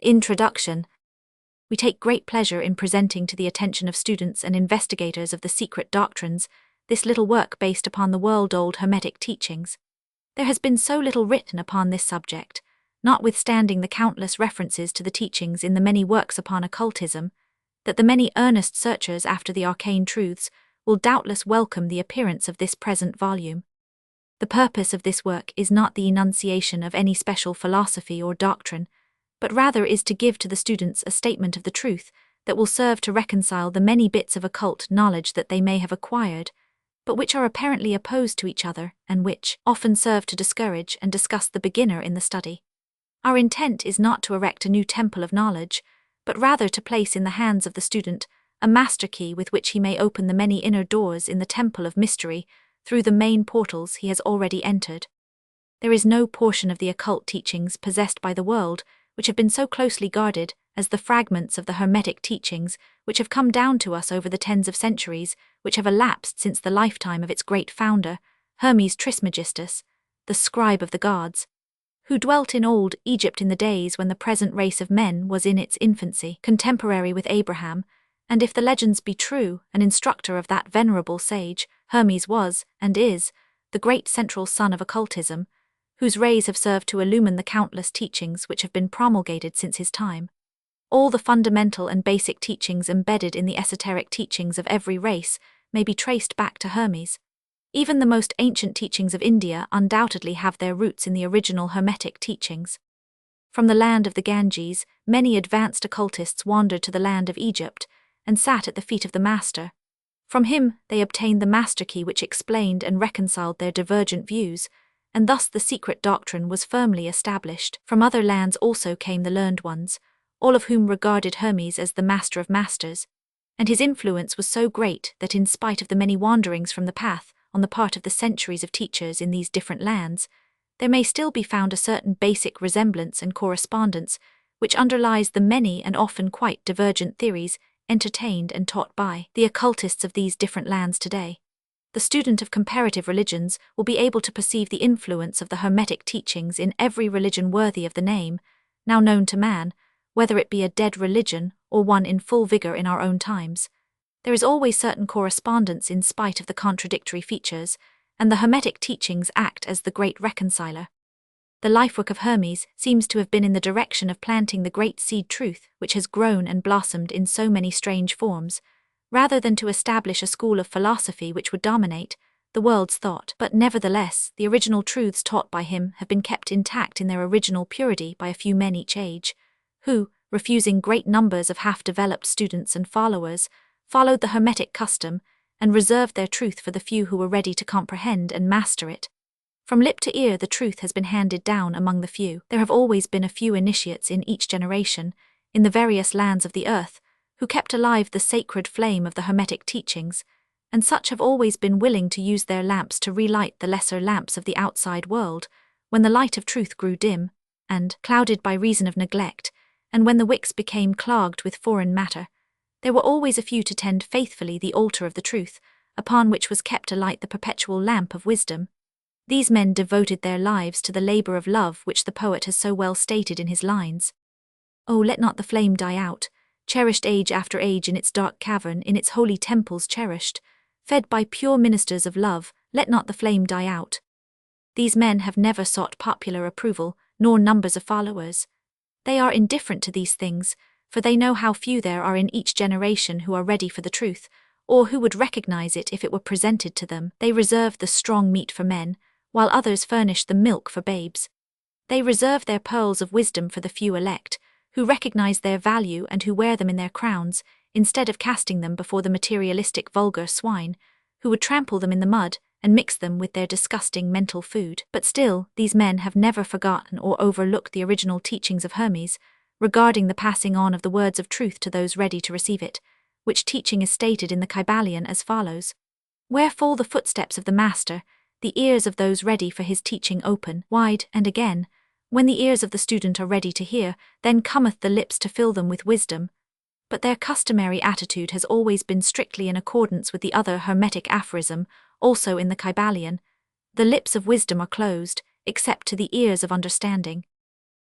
Introduction. We take great pleasure in presenting to the attention of students and investigators of the secret doctrines this little work based upon the world-old Hermetic teachings. There has been so little written upon this subject, notwithstanding the countless references to the teachings in the many works upon occultism, that the many earnest searchers after the arcane truths will doubtless welcome the appearance of this present volume. The purpose of this work is not the enunciation of any special philosophy or doctrine, but rather is to give to the students a statement of the truth that will serve to reconcile the many bits of occult knowledge that they may have acquired, but which are apparently opposed to each other and which often serve to discourage and disgust the beginner in the study. Our intent is not to erect a new temple of knowledge, but rather to place in the hands of the student a master key with which he may open the many inner doors in the temple of mystery through the main portals he has already entered. There is no portion of the occult teachings possessed by the world which have been so closely guarded as the fragments of the Hermetic teachings which have come down to us over the tens of centuries which have elapsed since the lifetime of its great founder, Hermes Trismegistus, the scribe of the gods, who dwelt in old Egypt in the days when the present race of men was in its infancy, contemporary with Abraham, and if the legends be true, an instructor of that venerable sage, Hermes was, and is, the great central sun of occultism, whose rays have served to illumine the countless teachings which have been promulgated since his time. All the fundamental and basic teachings embedded in the esoteric teachings of every race may be traced back to Hermes. Even the most ancient teachings of India undoubtedly have their roots in the original Hermetic teachings. From the land of the Ganges, many advanced occultists wandered to the land of Egypt and sat at the feet of the master. From him they obtained the master key which explained and reconciled their divergent views, and thus the secret doctrine was firmly established. From other lands also came the learned ones, all of whom regarded Hermes as the master of masters, and his influence was so great that in spite of the many wanderings from the path on the part of the centuries of teachers in these different lands, there may still be found a certain basic resemblance and correspondence which underlies the many and often quite divergent theories entertained and taught by the occultists of these different lands today. The student of comparative religions will be able to perceive the influence of the Hermetic teachings in every religion worthy of the name, now known to man, whether it be a dead religion or one in full vigor in our own times. There is always certain correspondence in spite of the contradictory features, and the Hermetic teachings act as the great reconciler. The lifework of Hermes seems to have been in the direction of planting the great seed truth which has grown and blossomed in so many strange forms, rather than to establish a school of philosophy which would dominate the world's thought. But nevertheless, the original truths taught by him have been kept intact in their original purity by a few men each age, who, refusing great numbers of half-developed students and followers, followed the Hermetic custom and reserved their truth for the few who were ready to comprehend and master it. From lip to ear the truth has been handed down among the few. There have always been a few initiates in each generation, in the various lands of the earth, who kept alive the sacred flame of the Hermetic teachings, and such have always been willing to use their lamps to relight the lesser lamps of the outside world, when the light of truth grew dim, and clouded by reason of neglect, and when the wicks became clogged with foreign matter. There were always a few to tend faithfully the altar of the truth, upon which was kept alight the perpetual lamp of wisdom. These men devoted their lives to the labor of love which the poet has so well stated in his lines. Oh, let not the flame die out, cherished age after age in its dark cavern, in its holy temples cherished, fed by pure ministers of love, let not the flame die out. These men have never sought popular approval, nor numbers of followers. They are indifferent to these things, for they know how few there are in each generation who are ready for the truth, or who would recognize it if it were presented to them. They reserve the strong meat for men, while others furnish the milk for babes. They reserve their pearls of wisdom for the few elect, who recognize their value and who wear them in their crowns, instead of casting them before the materialistic vulgar swine, who would trample them in the mud and mix them with their disgusting mental food. But still, these men have never forgotten or overlooked the original teachings of Hermes, regarding the passing on of the words of truth to those ready to receive it, which teaching is stated in the Kybalion as follows: Where fall the footsteps of the master, the ears of those ready for his teaching open wide, and again, when the ears of the student are ready to hear, then cometh the lips to fill them with wisdom. But their customary attitude has always been strictly in accordance with the other Hermetic aphorism, also in the Kybalion: the lips of wisdom are closed, except to the ears of understanding.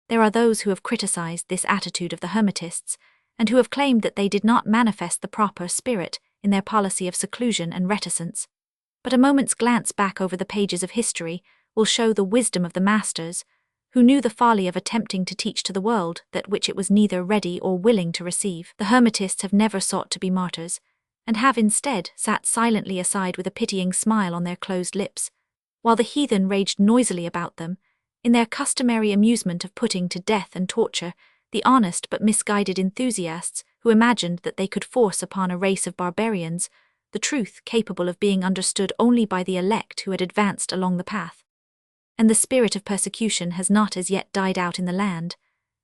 There are those who have criticized this attitude of the Hermetists, and who have claimed that they did not manifest the proper spirit in their policy of seclusion and reticence. But a moment's glance back over the pages of history will show the wisdom of the masters, who knew the folly of attempting to teach to the world that which it was neither ready or willing to receive. The Hermetists have never sought to be martyrs, and have instead sat silently aside with a pitying smile on their closed lips, while the heathen raged noisily about them, in their customary amusement of putting to death and torture the honest but misguided enthusiasts who imagined that they could force upon a race of barbarians the truth capable of being understood only by the elect who had advanced along the path. And the spirit of persecution has not as yet died out in the land.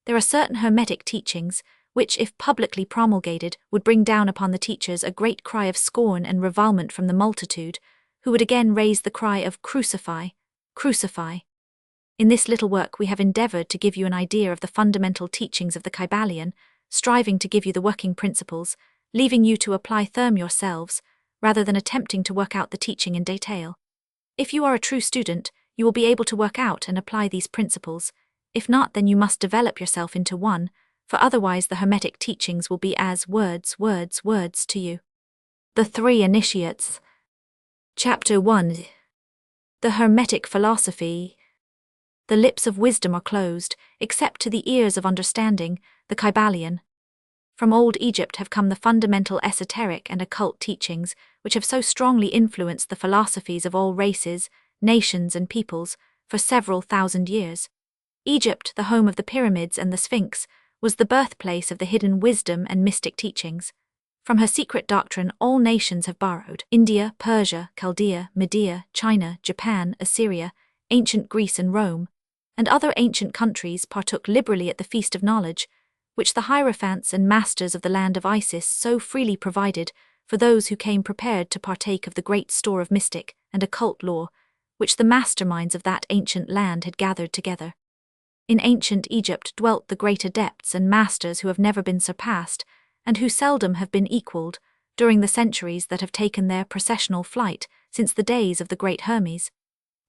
There are certain Hermetic teachings which, if publicly promulgated, would bring down upon the teachers a great cry of scorn and revilement from the multitude, who would again raise the cry of "Crucify, crucify." In this little work we have endeavored to give you an idea of the fundamental teachings of the Kybalion, striving to give you the working principles, leaving you to apply them yourselves, rather than attempting to work out the teaching in detail. If you are a true student, you will be able to work out and apply these principles. If not, then you must develop yourself into one, for otherwise the Hermetic teachings will be as words to you. The Three Initiates. Chapter 1. The Hermetic Philosophy. The lips of wisdom are closed, except to the ears of understanding, the Kybalion. From old Egypt have come the fundamental esoteric and occult teachings, which have so strongly influenced the philosophies of all races, nations and peoples, for several thousand years. Egypt, the home of the pyramids and the Sphinx, was the birthplace of the hidden wisdom and mystic teachings. From her secret doctrine all nations have borrowed. India, Persia, Chaldea, Media, China, Japan, Assyria, ancient Greece and Rome, and other ancient countries partook liberally at the feast of knowledge, which the hierophants and masters of the land of Isis so freely provided for those who came prepared to partake of the great store of mystic and occult lore, which the masterminds of that ancient land had gathered together. In ancient Egypt dwelt the great adepts and masters who have never been surpassed, and who seldom have been equalled, during the centuries that have taken their processional flight since the days of the great Hermes.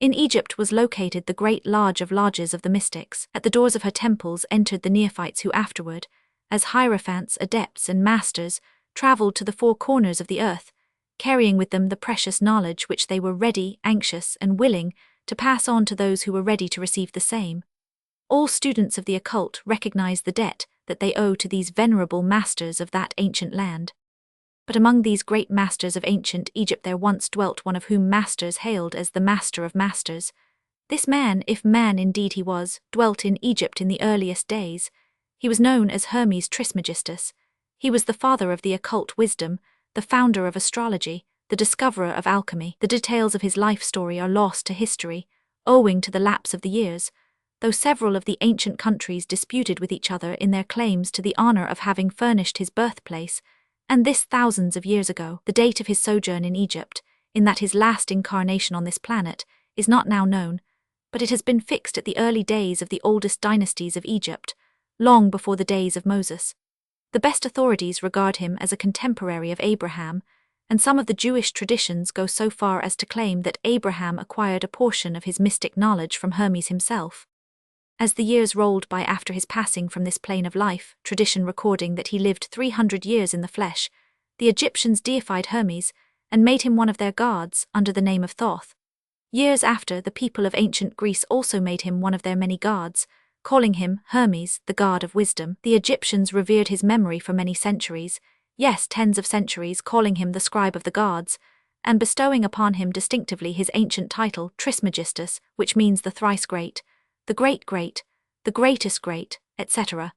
In Egypt was located the great lodge of lodges of the mystics. At the doors of her temples entered the neophytes who afterward, as hierophants, adepts, and masters, travelled to the four corners of the earth, carrying with them the precious knowledge which they were ready, anxious, and willing to pass on to those who were ready to receive the same. All students of the occult recognize the debt that they owe to these venerable masters of that ancient land. But among these great masters of ancient Egypt there once dwelt one of whom masters hailed as the Master of Masters. This man, if man indeed he was, dwelt in Egypt in the earliest days. He was known as Hermes Trismegistus. He was the father of the occult wisdom, the founder of astrology, the discoverer of alchemy. The details of his life story are lost to history, owing to the lapse of the years, though several of the ancient countries disputed with each other in their claims to the honor of having furnished his birthplace, and this thousands of years ago. The date of his sojourn in Egypt, in that his last incarnation on this planet, is not now known, but it has been fixed at the early days of the oldest dynasties of Egypt, long before the days of Moses. The best authorities regard him as a contemporary of Abraham, and some of the Jewish traditions go so far as to claim that Abraham acquired a portion of his mystic knowledge from Hermes himself. As the years rolled by after his passing from this plane of life, tradition recording that he lived 300 years in the flesh, the Egyptians deified Hermes and made him one of their gods under the name of Thoth. Years after, the people of ancient Greece also made him one of their many gods, calling him Hermes, the god of wisdom. The Egyptians revered his memory for many centuries, yes, tens of centuries, calling him the scribe of the gods, and bestowing upon him distinctively his ancient title Trismegistus, which means the thrice great, the great, the greatest great, etc.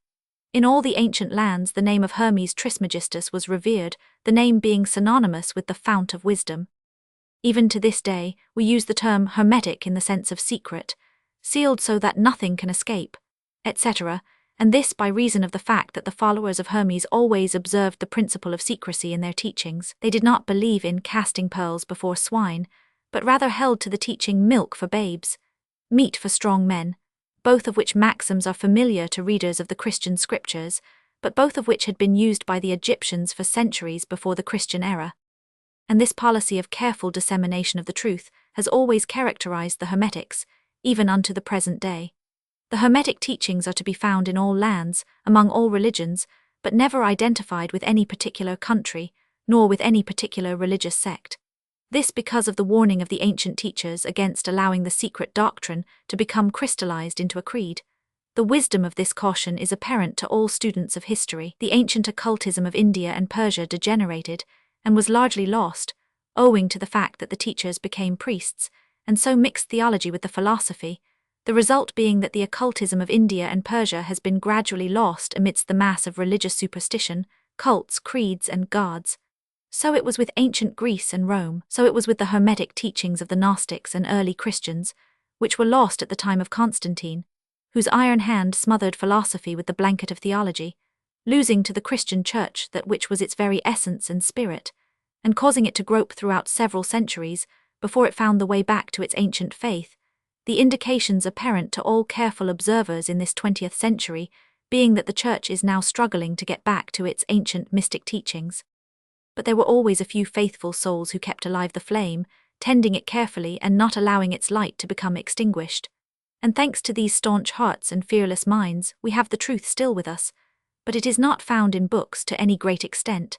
In all the ancient lands the name of Hermes Trismegistus was revered, the name being synonymous with the fount of wisdom. Even to this day, we use the term hermetic in the sense of secret, sealed so that nothing can escape, etc., and this by reason of the fact that the followers of Hermes always observed the principle of secrecy in their teachings. They did not believe in casting pearls before swine, but rather held to the teaching milk for babes, meat for strong men, both of which maxims are familiar to readers of the Christian scriptures, but both of which had been used by the Egyptians for centuries before the Christian era. And this policy of careful dissemination of the truth has always characterized the Hermetics, even unto the present day. The Hermetic teachings are to be found in all lands, among all religions, but never identified with any particular country, nor with any particular religious sect. This because of the warning of the ancient teachers against allowing the secret doctrine to become crystallized into a creed. The wisdom of this caution is apparent to all students of history. The ancient occultism of India and Persia degenerated, and was largely lost, owing to the fact that the teachers became priests, and so mixed theology with the philosophy, the result being that the occultism of India and Persia has been gradually lost amidst the mass of religious superstition, cults, creeds, and gods. So it was with ancient Greece and Rome, so it was with the Hermetic teachings of the Gnostics and early Christians, which were lost at the time of Constantine, whose iron hand smothered philosophy with the blanket of theology, losing to the Christian Church that which was its very essence and spirit, and causing it to grope throughout several centuries before it found the way back to its ancient faith, the indications apparent to all careful observers in this 20th century being that the Church is now struggling to get back to its ancient mystic teachings. But there were always a few faithful souls who kept alive the flame, tending it carefully and not allowing its light to become extinguished. And thanks to these staunch hearts and fearless minds, we have the truth still with us. But it is not found in books to any great extent.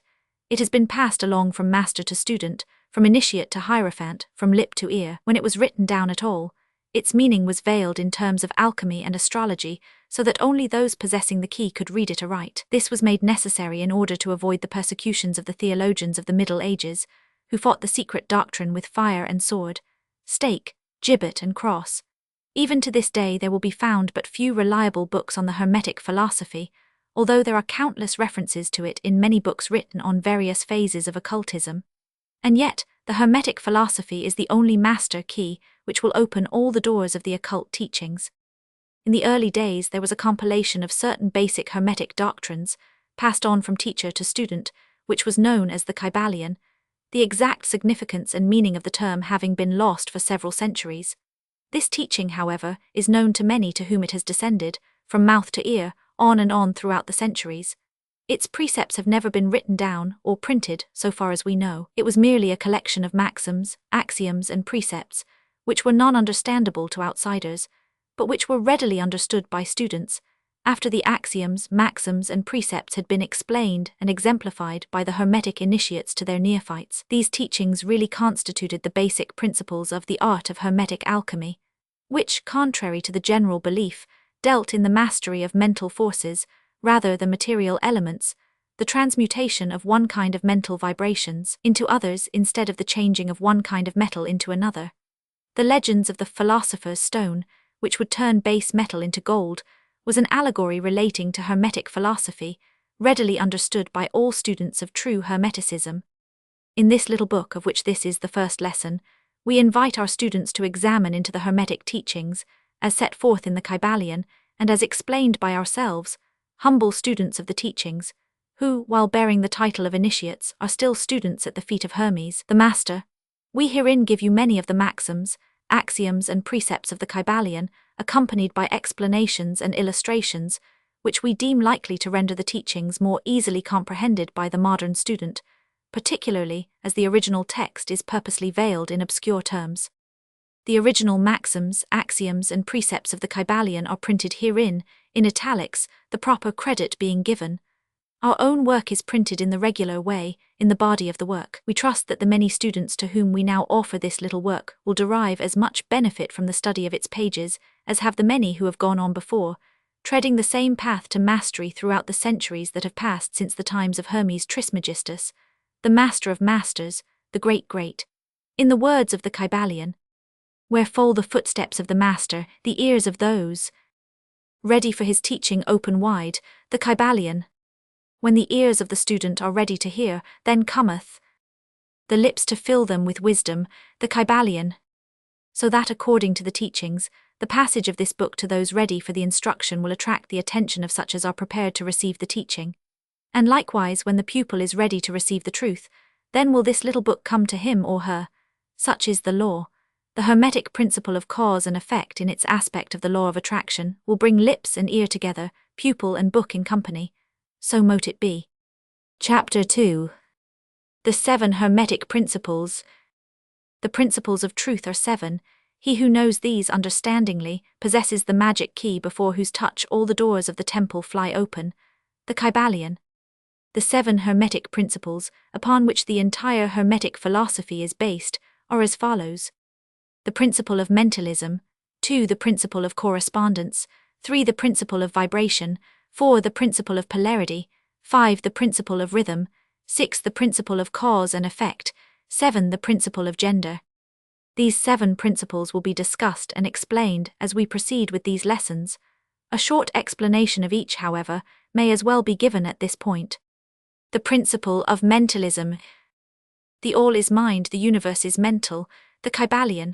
It has been passed along from master to student, from initiate to hierophant, from lip to ear. When it was written down at all, its meaning was veiled in terms of alchemy and astrology, so that only those possessing the key could read it aright. This was made necessary in order to avoid the persecutions of the theologians of the Middle Ages, who fought the secret doctrine with fire and sword, stake, gibbet and cross. Even to this day there will be found but few reliable books on the Hermetic philosophy, although there are countless references to it in many books written on various phases of occultism. And yet, the Hermetic philosophy is the only master key which will open all the doors of the occult teachings. In the early days there was a compilation of certain basic Hermetic doctrines, passed on from teacher to student, which was known as the Kybalion, the exact significance and meaning of the term having been lost for several centuries. This teaching, however, is known to many to whom it has descended, from mouth to ear, on and on throughout the centuries. Its precepts have never been written down or printed, so far as we know. It was merely a collection of maxims, axioms, and precepts, which were non-understandable to outsiders, but which were readily understood by students, after the axioms, maxims, and precepts had been explained and exemplified by the Hermetic initiates to their neophytes. These teachings really constituted the basic principles of the art of Hermetic alchemy, which, contrary to the general belief, dealt in the mastery of mental forces, rather than material elements, the transmutation of one kind of mental vibrations into others instead of the changing of one kind of metal into another. The legends of the philosopher's stone, which would turn base metal into gold, was an allegory relating to Hermetic philosophy, readily understood by all students of true Hermeticism. In this little book, of which this is the first lesson, we invite our students to examine into the Hermetic teachings, as set forth in the Kybalion, and as explained by ourselves, humble students of the teachings, who, while bearing the title of initiates, are still students at the feet of Hermes, the Master. We herein give you many of the maxims, axioms, and precepts of the Kybalion, accompanied by explanations and illustrations, which we deem likely to render the teachings more easily comprehended by the modern student, particularly as the original text is purposely veiled in obscure terms. The original maxims, axioms, and precepts of the Kybalion are printed herein, in italics, the proper credit being given. Our own work is printed in the regular way, in the body of the work. We trust that the many students to whom we now offer this little work will derive as much benefit from the study of its pages as have the many who have gone on before, treading the same path to mastery throughout the centuries that have passed since the times of Hermes Trismegistus, the master of masters, the great. In the words of the Kybalion, where fall the footsteps of the master, the ears of those ready for his teaching open wide, the Kybalion. When the ears of the student are ready to hear, then cometh the lips to fill them with wisdom, the Kybalion. So that according to the teachings, the passage of this book to those ready for the instruction will attract the attention of such as are prepared to receive the teaching. And likewise, when the pupil is ready to receive the truth, then will this little book come to him or her. Such is the law. The Hermetic principle of cause and effect in its aspect of the law of attraction will bring lips and ear together, pupil and book in company. So mote it be. Chapter 2. The Seven Hermetic Principles. The principles of truth are seven, He who knows these understandingly possesses the magic key before whose touch all the doors of the temple fly open, the Kybalion. The 7 Hermetic Principles, upon which the entire Hermetic philosophy is based, are as follows: the Principle of Mentalism, 2 the Principle of Correspondence, 3 the Principle of Vibration, 4 the Principle of Polarity, 5 the Principle of Rhythm, 6 the Principle of Cause and Effect, 7 the Principle of Gender. These 7 principles will be discussed and explained as we proceed with these lessons. A short explanation of each, however, may as well be given at this point. The Principle of Mentalism. The all is mind, the universe is mental, the Kybalion.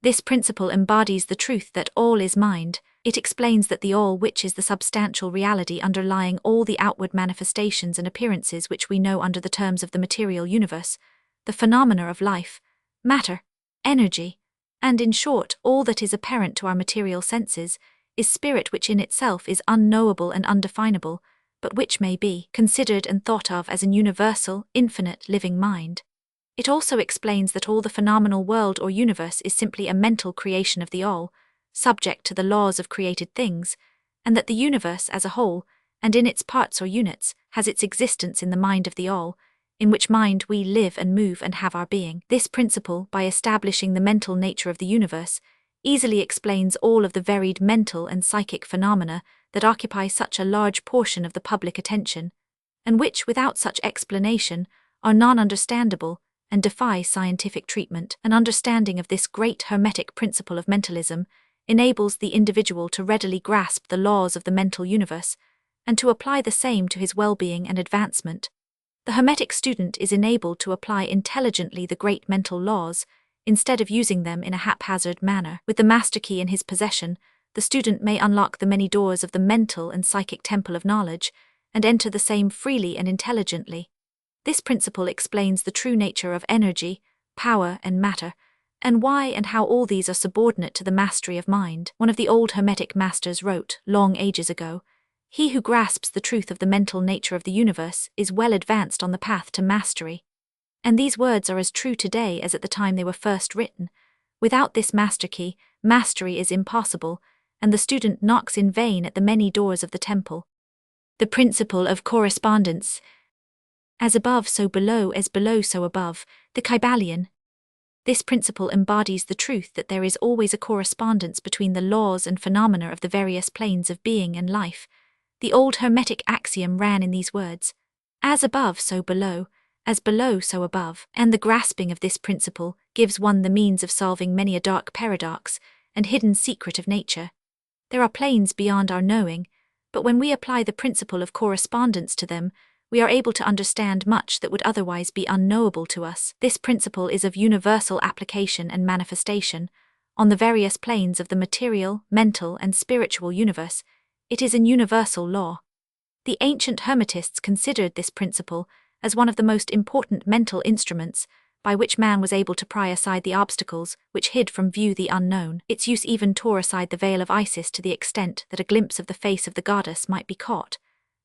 This principle embodies the truth that all is mind. It explains that the all, which is the substantial reality underlying all the outward manifestations and appearances which we know under the terms of the material universe, the phenomena of life, matter, energy, and in short, all that is apparent to our material senses, is spirit, which in itself is unknowable and undefinable, but which may be considered and thought of as an universal, infinite, living mind. It also explains that all the phenomenal world or universe is simply a mental creation of the all, subject to the laws of created things, and that the universe as a whole, and in its parts or units, has its existence in the mind of the all, in which mind we live and move and have our being. This principle, by establishing the mental nature of the universe, easily explains all of the varied mental and psychic phenomena that occupy such a large portion of the public attention, and which, without such explanation, are non-understandable and defy scientific treatment. An understanding of this great Hermetic principle of mentalism enables the individual to readily grasp the laws of the mental universe and to apply the same to his well-being and advancement. The Hermetic student is enabled to apply intelligently the great mental laws, instead of using them in a haphazard manner. With the master key in his possession, the student may unlock the many doors of the mental and psychic temple of knowledge, and enter the same freely and intelligently. This principle explains the true nature of energy, power, and matter, and why and how all these are subordinate to the mastery of mind. One of the old Hermetic masters wrote, long ages ago, "He who grasps the truth of the mental nature of the universe is well advanced on the path to mastery." And these words are as true today as at the time they were first written. Without this master key, mastery is impossible, and the student knocks in vain at the many doors of the temple. The Principle of Correspondence. As above so below, as below so above, the Kybalion. This principle embodies the truth that there is always a correspondence between the laws and phenomena of the various planes of being and life. The old Hermetic axiom ran in these words: as above so below, as below so above, and the grasping of this principle gives one the means of solving many a dark paradox and hidden secret of nature. There are planes beyond our knowing, but when we apply the principle of correspondence to them, we are able to understand much that would otherwise be unknowable to us. This principle is of universal application and manifestation on the various planes of the material, mental, and spiritual universe. It is an universal law. The ancient Hermetists considered this principle as one of the most important mental instruments by which man was able to pry aside the obstacles which hid from view the unknown. Its use even tore aside the veil of Isis to the extent that a glimpse of the face of the goddess might be caught.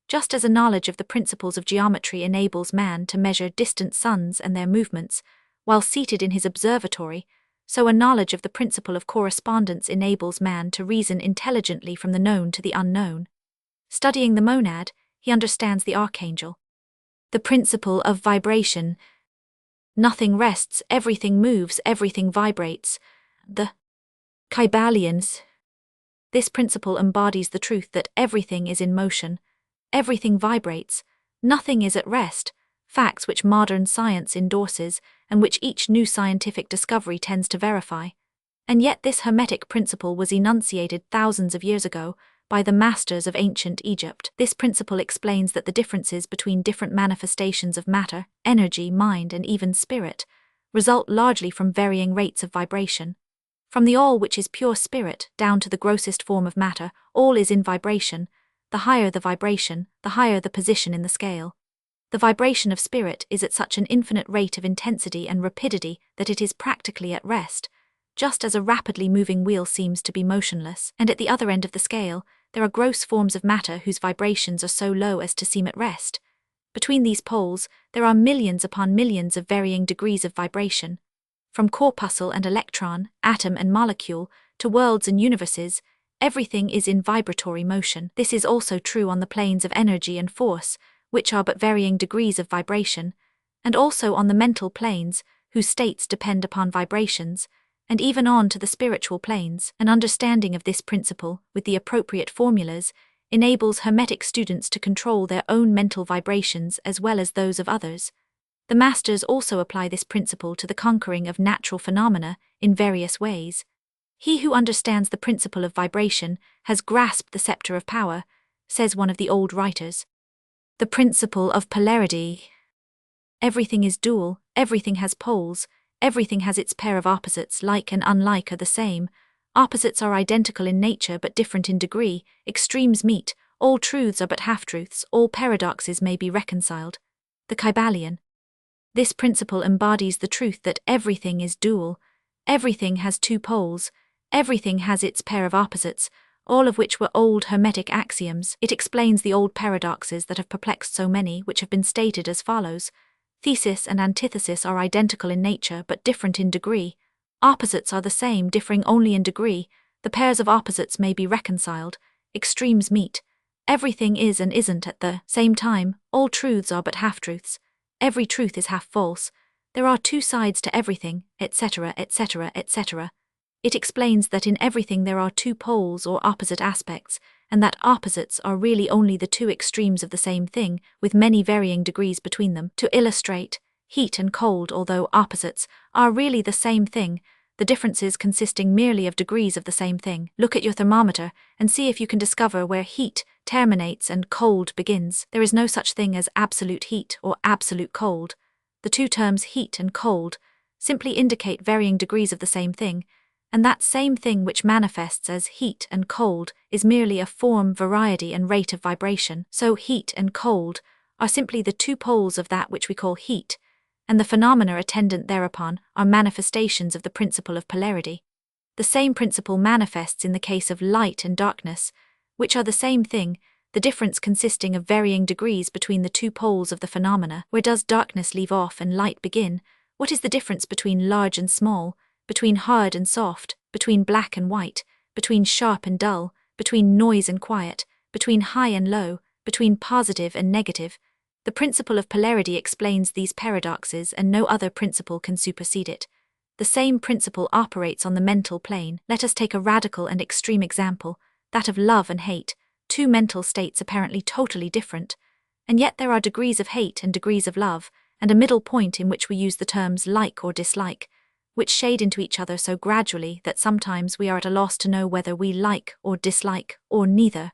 Just as a knowledge of the principles of geometry enables man to measure distant suns and their movements while seated in his observatory, so a knowledge of the principle of correspondence enables man to reason intelligently from the known to the unknown. Studying the monad, he understands the archangel. The Principle of Vibration. Nothing rests, everything moves, everything vibrates. The Kybalions. This principle embodies the truth that everything is in motion, everything vibrates, nothing is at rest, facts which modern science endorses and which each new scientific discovery tends to verify. And yet this Hermetic principle was enunciated thousands of years ago by the masters of ancient Egypt. This principle explains that the differences between different manifestations of matter, energy, mind, and even spirit result largely from varying rates of vibration. From the all, which is pure spirit, down to the grossest form of matter, all is in vibration. The higher the vibration, the higher the position in the scale. The vibration of spirit is at such an infinite rate of intensity and rapidity that it is practically at rest, just as a rapidly moving wheel seems to be motionless. And at the other end of the scale, there are gross forms of matter whose vibrations are so low as to seem at rest. Between these poles, there are millions upon millions of varying degrees of vibration. From corpuscle and electron, atom and molecule, to worlds and universes, everything is in vibratory motion. This is also true on the planes of energy and force, which are but varying degrees of vibration, and also on the mental planes, whose states depend upon vibrations, and even on to the spiritual planes. An understanding of this principle, with the appropriate formulas, enables Hermetic students to control their own mental vibrations as well as those of others. The masters also apply this principle to the conquering of natural phenomena in various ways. He who understands the principle of vibration has grasped the scepter of power, says one of the old writers. The principle of polarity. Everything is dual, everything has poles, everything has its pair of opposites, like and unlike are the same. Opposites are identical in nature but different in degree, extremes meet, all truths are but half-truths, all paradoxes may be reconciled. The Kybalion. This principle embodies the truth that everything is dual, everything has two poles, everything has its pair of opposites, all of which were old Hermetic axioms. It explains the old paradoxes that have perplexed so many, which have been stated as follows. Thesis and antithesis are identical in nature but different in degree. Opposites are the same, differing only in degree. The pairs of opposites may be reconciled. Extremes meet. Everything is and isn't at the same time. All truths are but half-truths. Every truth is half false. There are two sides to everything, etc., etc., etc. It explains that in everything there are two poles or opposite aspects, and that opposites are really only the two extremes of the same thing, with many varying degrees between them. To illustrate, heat and cold, although opposites, are really the same thing, the differences consisting merely of degrees of the same thing. Look at your thermometer and see if you can discover where heat terminates and cold begins. There is no such thing as absolute heat or absolute cold. The two terms heat and cold simply indicate varying degrees of the same thing, and that same thing which manifests as heat and cold is merely a form, variety, and rate of vibration. So heat and cold are simply the two poles of that which we call heat, and the phenomena attendant thereupon are manifestations of the principle of polarity. The same principle manifests in the case of light and darkness, which are the same thing, the difference consisting of varying degrees between the two poles of the phenomena. Where does darkness leave off and light begin? What is the difference between large and small, between hard and soft, between black and white, between sharp and dull, between noise and quiet, between high and low, between positive and negative? The principle of polarity explains these paradoxes, and no other principle can supersede it. The same principle operates on the mental plane. Let us take a radical and extreme example, that of love and hate, two mental states apparently totally different, and yet there are degrees of hate and degrees of love, and a middle point in which we use the terms like or dislike, which shade into each other so gradually that sometimes we are at a loss to know whether we like or dislike, or neither.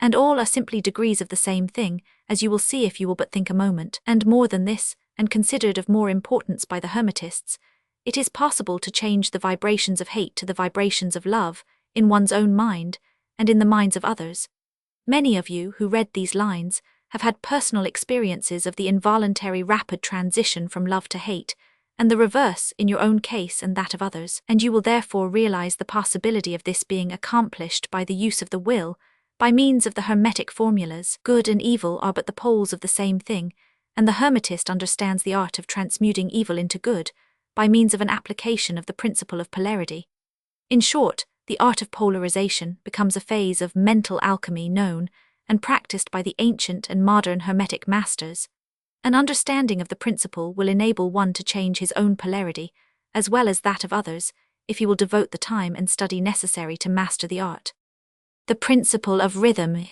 And all are simply degrees of the same thing, as you will see if you will but think a moment. And more than this, and considered of more importance by the Hermetists, it is possible to change the vibrations of hate to the vibrations of love, in one's own mind, and in the minds of others. Many of you who read these lines have had personal experiences of the involuntary rapid transition from love to hate, and the reverse in your own case and that of others, and you will therefore realize the possibility of this being accomplished by the use of the will, by means of the Hermetic formulas. Good and evil are but the poles of the same thing, and the Hermetist understands the art of transmuting evil into good, by means of an application of the principle of polarity. In short, the art of polarization becomes a phase of mental alchemy known and practiced by the ancient and modern Hermetic masters. An understanding of the principle will enable one to change his own polarity, as well as that of others, if he will devote the time and study necessary to master the art. The principle of rhythm.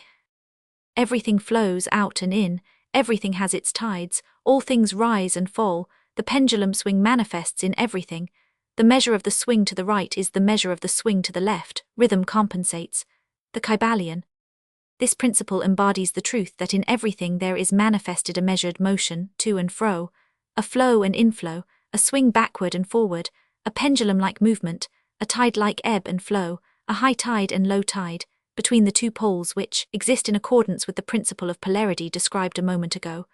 Everything flows out and in, everything has its tides, all things rise and fall, the pendulum swing manifests in everything. The measure of the swing to the right is the measure of the swing to the left. Rhythm compensates. The Kybalion. This principle embodies the truth that in everything there is manifested a measured motion, to and fro, a flow and inflow, a swing backward and forward, a pendulum-like movement, a tide-like ebb and flow, a high tide and low tide, between the two poles which exist in accordance with the principle of polarity described a moment ago.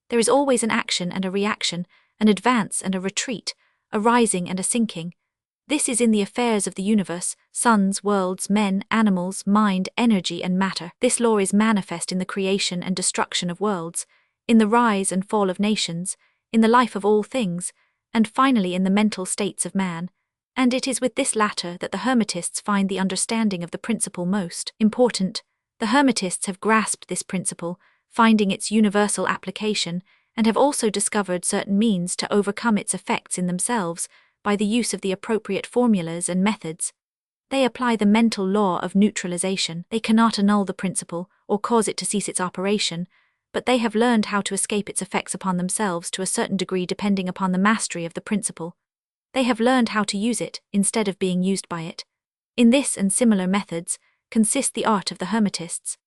There is always an action and a reaction, an advance and a retreat, a rising and a sinking. This is in the affairs of the universe, suns, worlds, men, animals, mind, energy, and matter. This law is manifest in the creation and destruction of worlds, in the rise and fall of nations, in the life of all things, and finally in the mental states of man, and it is with this latter that the Hermetists find the understanding of the principle most important. The Hermetists have grasped this principle, finding its universal application, and have also discovered certain means to overcome its effects in themselves by the use of the appropriate formulas and methods. They apply the mental law of neutralization. They cannot annul the principle or cause it to cease its operation, but they have learned how to escape its effects upon themselves to a certain degree depending upon the mastery of the principle. They have learned how to use it instead of being used by it. In this and similar methods consists the art of the Hermetists.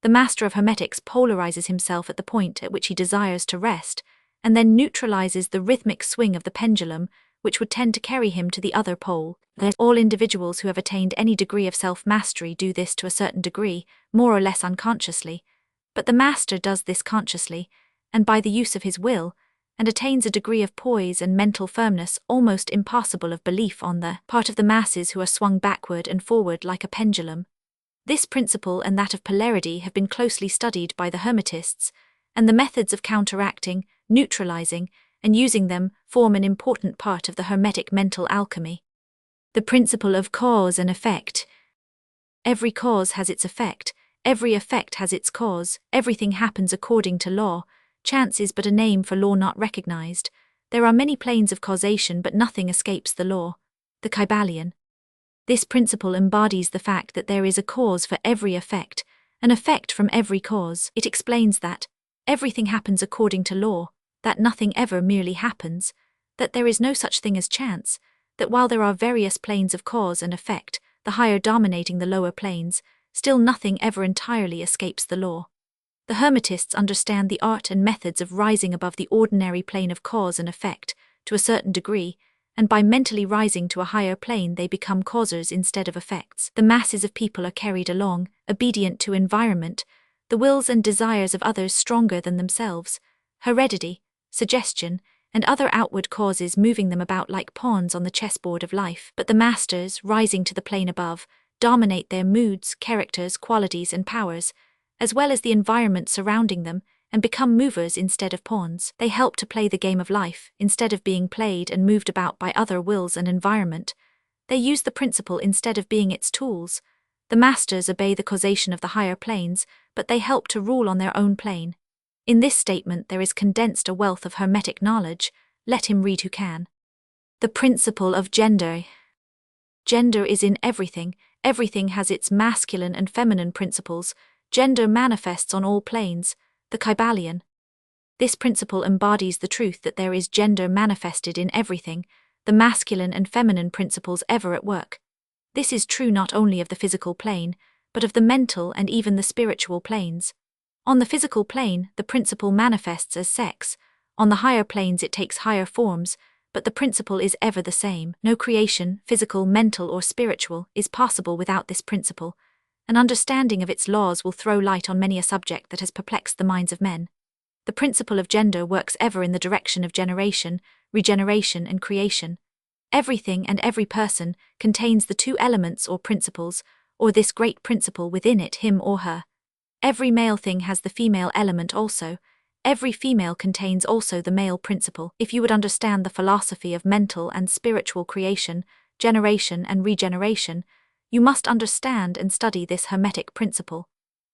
The master of Hermetics polarizes himself at the point at which he desires to rest, and then neutralizes the rhythmic swing of the pendulum, which would tend to carry him to the other pole. All individuals who have attained any degree of self-mastery do this to a certain degree, more or less unconsciously. But the master does this consciously, and by the use of his will, and attains a degree of poise and mental firmness almost impossible of belief on the part of the masses who are swung backward and forward like a pendulum. This principle and that of polarity have been closely studied by the Hermetists, and the methods of counteracting, neutralizing, and using them form an important part of the Hermetic mental alchemy. The principle of cause and effect. Every cause has its effect, every effect has its cause, everything happens according to law. Chance is but a name for law not recognized. There are many planes of causation, but nothing escapes the law. The Kybalion. This principle embodies the fact that there is a cause for every effect, an effect from every cause. It explains that everything happens according to law, that nothing ever merely happens, that there is no such thing as chance, that while there are various planes of cause and effect, the higher dominating the lower planes, still nothing ever entirely escapes the law. The Hermetists understand the art and methods of rising above the ordinary plane of cause and effect to a certain degree, and by mentally rising to a higher plane they become causers instead of effects. The masses of people are carried along, obedient to environment, the wills and desires of others stronger than themselves, heredity, suggestion, and other outward causes moving them about like pawns on the chessboard of life. But the masters, rising to the plane above, dominate their moods, characters, qualities, and powers, as well as the environment surrounding them, and become movers instead of pawns. They help to play the game of life, instead of being played and moved about by other wills and environment. They use the principle instead of being its tools. The masters obey the causation of the higher planes, but they help to rule on their own plane. In this statement there is condensed a wealth of Hermetic knowledge. Let him read who can. The principle of gender. Gender is in everything. Everything has its masculine and feminine principles. Gender manifests on all planes. The Kybalion. This principle embodies the truth that there is gender manifested in everything, the masculine and feminine principles ever at work. This is true not only of the physical plane, but of the mental and even the spiritual planes. On the physical plane, the principle manifests as sex. On the higher planes it takes higher forms, but the principle is ever the same. No creation, physical, mental, or spiritual, is possible without this principle. An understanding of its laws will throw light on many a subject that has perplexed the minds of men. The principle of gender works ever in the direction of generation, regeneration, and creation. Everything and every person contains the two elements or principles, or this great principle within it, him or her. Every male thing has the female element also. Every female contains also the male principle. If you would understand the philosophy of mental and spiritual creation, generation and regeneration, you must understand and study this Hermetic principle.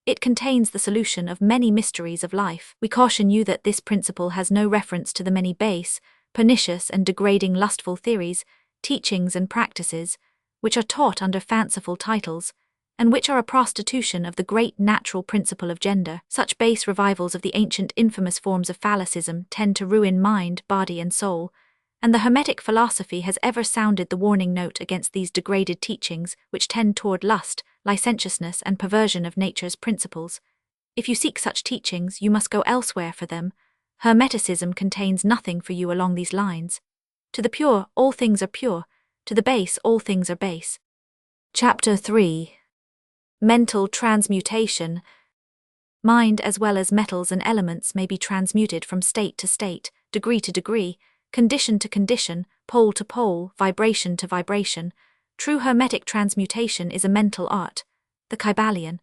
It contains the solution of many mysteries of life. We caution you that this principle has no reference to the many base, pernicious and degrading lustful theories, teachings and practices, which are taught under fanciful titles, and which are a prostitution of the great natural principle of gender. Such base revivals of the ancient infamous forms of phallicism tend to ruin mind, body and soul, and the Hermetic philosophy has ever sounded the warning note against these degraded teachings which tend toward lust, licentiousness and perversion of nature's principles. If you seek such teachings, you must go elsewhere for them. Hermeticism contains nothing for you along these lines. To the pure, all things are pure. To the base, all things are base. Chapter 3. Mental transmutation. Mind as well as metals and elements may be transmuted from state to state, degree to degree, condition to condition, pole to pole, vibration to vibration. True Hermetic transmutation is a mental art. The Kybalion.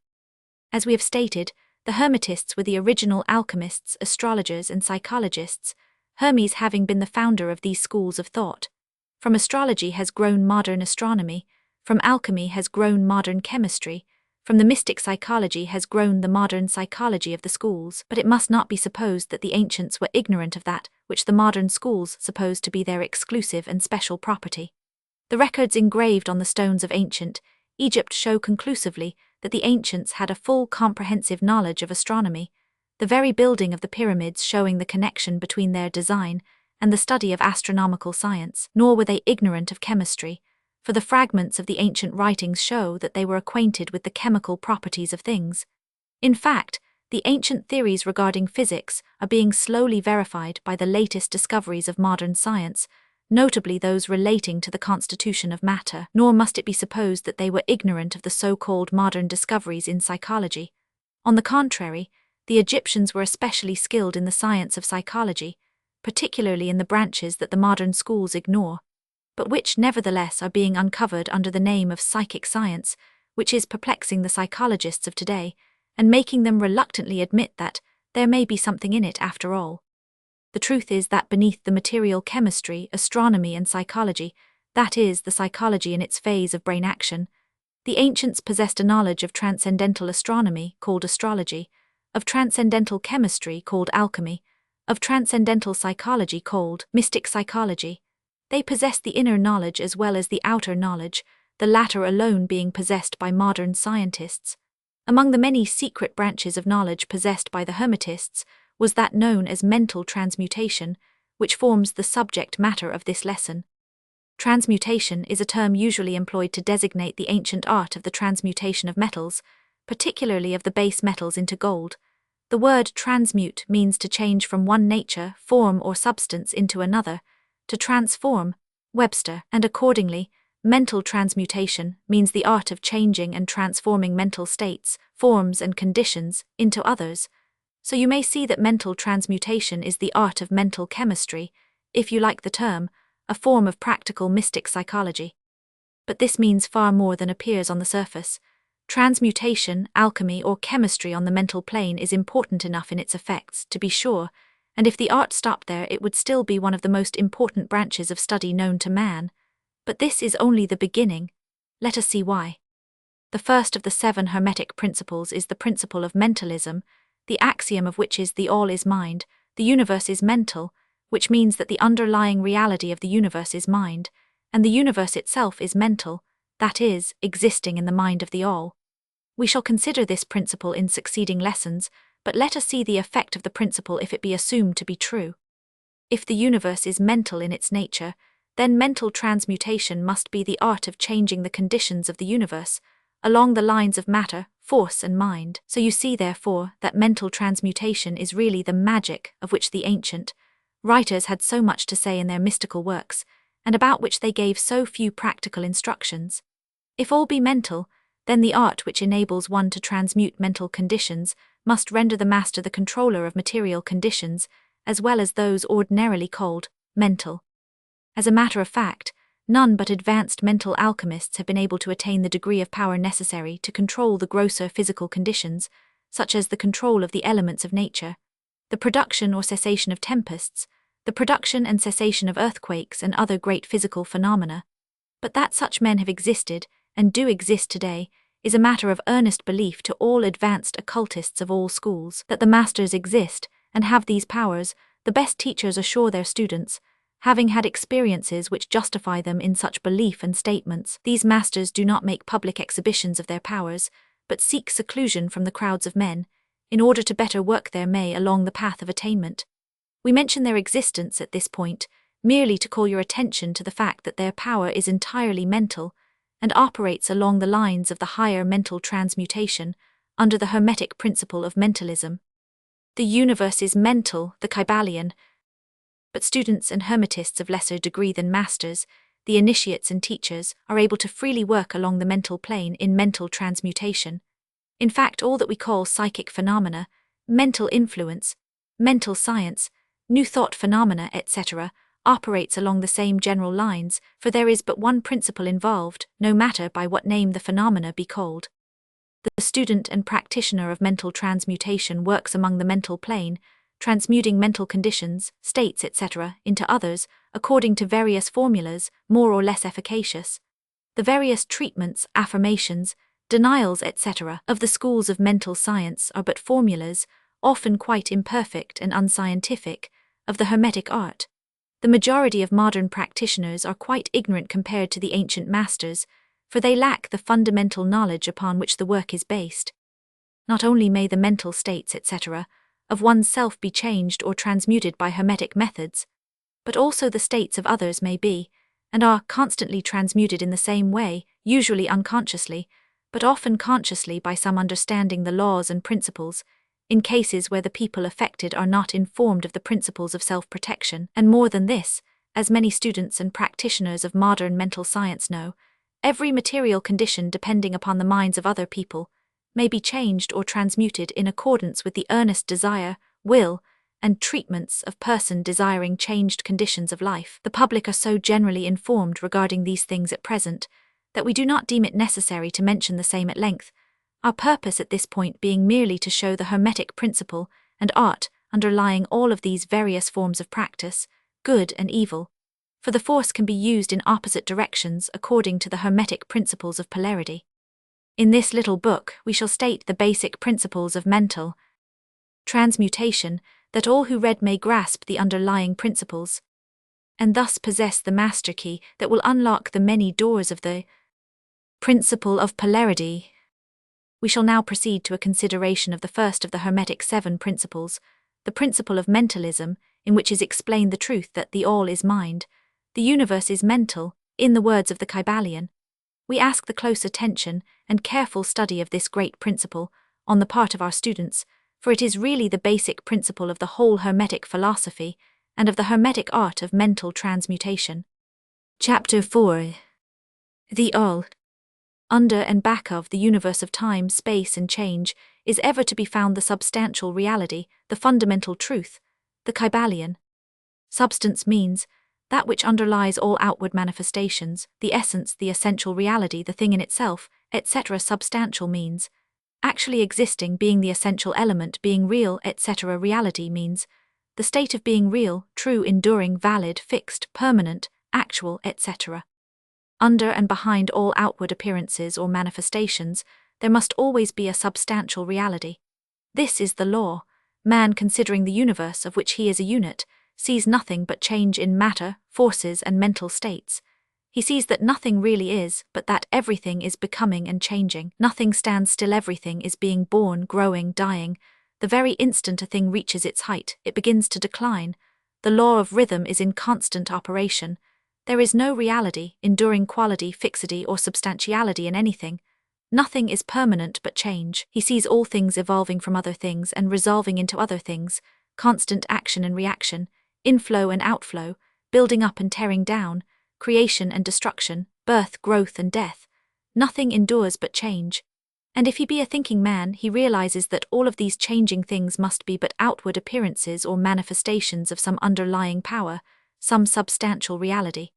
As we have stated, the Hermetists were the original alchemists, astrologers and psychologists. Hermes having been the founder of these schools of thought. From astrology has grown modern astronomy, from alchemy has grown modern chemistry, from the mystic psychology has grown the modern psychology of the schools, but it must not be supposed that the ancients were ignorant of that which the modern schools suppose to be their exclusive and special property. The records engraved on the stones of ancient Egypt show conclusively that the ancients had a full comprehensive knowledge of astronomy, the very building of the pyramids showing the connection between their design and the study of astronomical science, nor were they ignorant of chemistry, for the fragments of the ancient writings show that they were acquainted with the chemical properties of things. In fact, the ancient theories regarding physics are being slowly verified by the latest discoveries of modern science, notably those relating to the constitution of matter, nor must it be supposed that they were ignorant of the so-called modern discoveries in psychology. On the contrary, the Egyptians were especially skilled in the science of psychology, particularly in the branches that the modern schools ignore, but which nevertheless are being uncovered under the name of psychic science, which is perplexing the psychologists of today, and making them reluctantly admit that there may be something in it after all. The truth is that beneath the material chemistry, astronomy and psychology, that is, the psychology in its phase of brain action, the ancients possessed a knowledge of transcendental astronomy, called astrology, of transcendental chemistry, called alchemy, of transcendental psychology, called mystic psychology. They possessed the inner knowledge as well as the outer knowledge, the latter alone being possessed by modern scientists. Among the many secret branches of knowledge possessed by the Hermetists was that known as mental transmutation, which forms the subject matter of this lesson. Transmutation is a term usually employed to designate the ancient art of the transmutation of metals, particularly of the base metals into gold. The word transmute means to change from one nature, form or substance into another, to transform, Webster, and accordingly, mental transmutation means the art of changing and transforming mental states, forms and conditions into others. So you may see that mental transmutation is the art of mental chemistry, if you like the term, a form of practical mystic psychology. But this means far more than appears on the surface. Transmutation, alchemy, or chemistry on the mental plane is important enough in its effects, to be sure, and if the art stopped there it would still be one of the most important branches of study known to man. But this is only the beginning. Let us see why. The first of the 7 Hermetic Principles is the Principle of Mentalism, the axiom of which is the all is mind, the universe is mental, which means that the underlying reality of the universe is mind, and the universe itself is mental, that is, existing in the mind of the all. We shall consider this principle in succeeding lessons, but let us see the effect of the principle if it be assumed to be true. If the universe is mental in its nature, then mental transmutation must be the art of changing the conditions of the universe, along the lines of matter, force and mind. So you see therefore that mental transmutation is really the magic of which the ancient writers had so much to say in their mystical works, and about which they gave so few practical instructions. If all be mental, then the art which enables one to transmute mental conditions must render the master the controller of material conditions, as well as those ordinarily called mental. As a matter of fact, none but advanced mental alchemists have been able to attain the degree of power necessary to control the grosser physical conditions, such as the control of the elements of nature, the production or cessation of tempests, the production and cessation of earthquakes and other great physical phenomena. But that such men have existed, and do exist today, is a matter of earnest belief to all advanced occultists of all schools. That the masters exist, and have these powers, the best teachers assure their students, having had experiences which justify them in such belief and statements. These masters do not make public exhibitions of their powers, but seek seclusion from the crowds of men, in order to better work their may along the path of attainment. We mention their existence at this point, merely to call your attention to the fact that their power is entirely mental, and operates along the lines of the higher mental transmutation, under the Hermetic Principle of Mentalism. The universe is mental, the Kybalion, but students and Hermetists of lesser degree than masters, the initiates and teachers, are able to freely work along the mental plane in mental transmutation. In fact, all that we call psychic phenomena, mental influence, mental science, new thought phenomena, etc., operates along the same general lines, for there is but one principle involved, no matter by what name the phenomena be called. The student and practitioner of mental transmutation works among the mental plane, transmuting mental conditions, states, etc., into others, according to various formulas, more or less efficacious. The various treatments, affirmations, denials, etc., of the schools of mental science are but formulas, often quite imperfect and unscientific, of the Hermetic art. The majority of modern practitioners are quite ignorant compared to the ancient masters, for they lack the fundamental knowledge upon which the work is based. Not only may the mental states, etc., of one's self be changed or transmuted by Hermetic methods, but also the states of others may be, and are constantly transmuted in the same way, usually unconsciously, but often consciously by some understanding the laws and principles, in cases where the people affected are not informed of the principles of self-protection. And more than this, as many students and practitioners of modern mental science know, every material condition depending upon the minds of other people may be changed or transmuted in accordance with the earnest desire, will, and treatments of person desiring changed conditions of life. The public are so generally informed regarding these things at present that we do not deem it necessary to mention the same at length, our purpose at this point being merely to show the Hermetic principle and art underlying all of these various forms of practice, good and evil, for the force can be used in opposite directions according to the Hermetic principles of polarity. In this little book we shall state the basic principles of mental transmutation, that all who read may grasp the underlying principles, and thus possess the master key that will unlock the many doors of the Principle of Polarity. We shall now proceed to a consideration of the first of the Hermetic 7 principles, the Principle of Mentalism, in which is explained the truth that the all is mind, the universe is mental, in the words of the Kybalion. We ask the close attention and careful study of this great principle on the part of our students, for it is really the basic principle of the whole Hermetic philosophy and of the Hermetic art of mental transmutation. Chapter 4. The all, under and back of the universe of time, space, and change, is ever to be found the substantial reality, the fundamental truth, the Kybalion. Substance means that which underlies all outward manifestations, the essence, the essential reality, the thing in itself, etc. Substantial means actually existing, being the essential element, being real, etc. Reality means the state of being real, true, enduring, valid, fixed, permanent, actual, etc. Under and behind all outward appearances or manifestations, there must always be a substantial reality. This is the law. Man, considering the universe of which he is a unit, sees nothing but change in matter, forces, and mental states. He sees that nothing really is, but that everything is becoming and changing. Nothing stands still, everything is being born, growing, dying. The very instant a thing reaches its height, it begins to decline. The law of rhythm is in constant operation. There is no reality, enduring quality, fixity, or substantiality in anything. Nothing is permanent but change. He sees all things evolving from other things and resolving into other things, constant action and reaction, inflow and outflow, building up and tearing down, creation and destruction, birth, growth, and death. Nothing endures but change. And if he be a thinking man, he realizes that all of these changing things must be but outward appearances or manifestations of some underlying power, some substantial reality.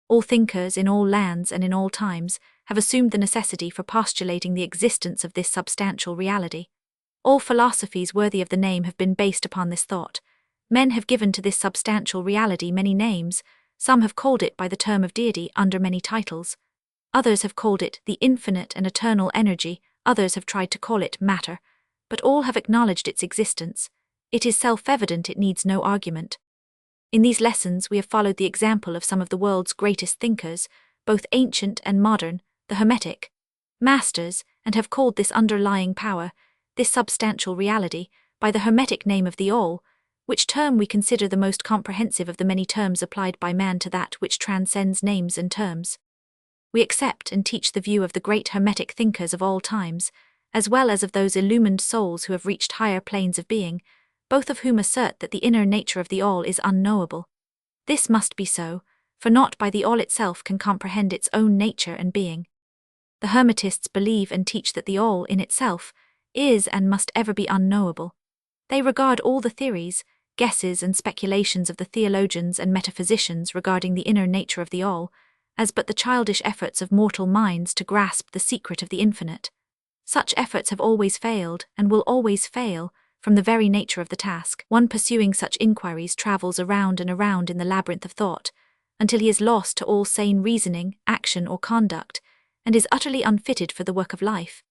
All thinkers in all lands and in all times have assumed the necessity for postulating the existence of this substantial reality. All philosophies worthy of the name have been based upon this thought. Men have given to this substantial reality many names. Some have called it by the term of deity under many titles. Others have called it the infinite and eternal energy. Others have tried to call it matter. But all have acknowledged its existence. It is self-evident, it needs no argument. In these lessons we have followed the example of some of the world's greatest thinkers, both ancient and modern, the Hermetic masters, and have called this underlying power, this substantial reality, by the Hermetic name of the All, which term we consider the most comprehensive of the many terms applied by man to that which transcends names and terms. We accept and teach the view of the great Hermetic thinkers of all times, as well as of those illumined souls who have reached higher planes of being, both of whom assert that the inner nature of the all is unknowable. This must be so, for naught by the all itself can comprehend its own nature and being. The Hermetists believe and teach that the all, in itself, is and must ever be unknowable. They regard all the theories, guesses, and speculations of the theologians and metaphysicians regarding the inner nature of the all as but the childish efforts of mortal minds to grasp the secret of the infinite. Such efforts have always failed and will always fail, from the very nature of the task. One pursuing such inquiries travels around and around in the labyrinth of thought, until he is lost to all sane reasoning, action, or conduct, and is utterly unfitted for the work of life.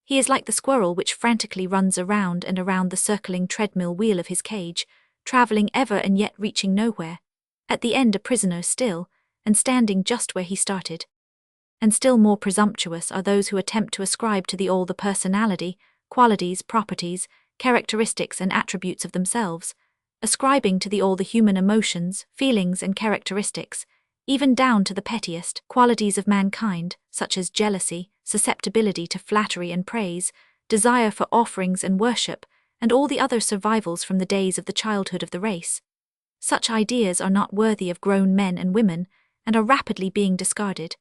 He is like the squirrel which frantically runs around and around the circling treadmill wheel of his cage, travelling ever and yet reaching nowhere, at the end a prisoner still, and standing just where he started. And still more presumptuous are those who attempt to ascribe to the all the personality, qualities, properties, characteristics and attributes of themselves, ascribing to the all the human emotions, feelings and characteristics, even down to the pettiest qualities of mankind, such as jealousy, susceptibility to flattery and praise, desire for offerings and worship, and all the other survivals from the days of the childhood of the race. Such ideas are not worthy of grown men and women, and are rapidly being discarded.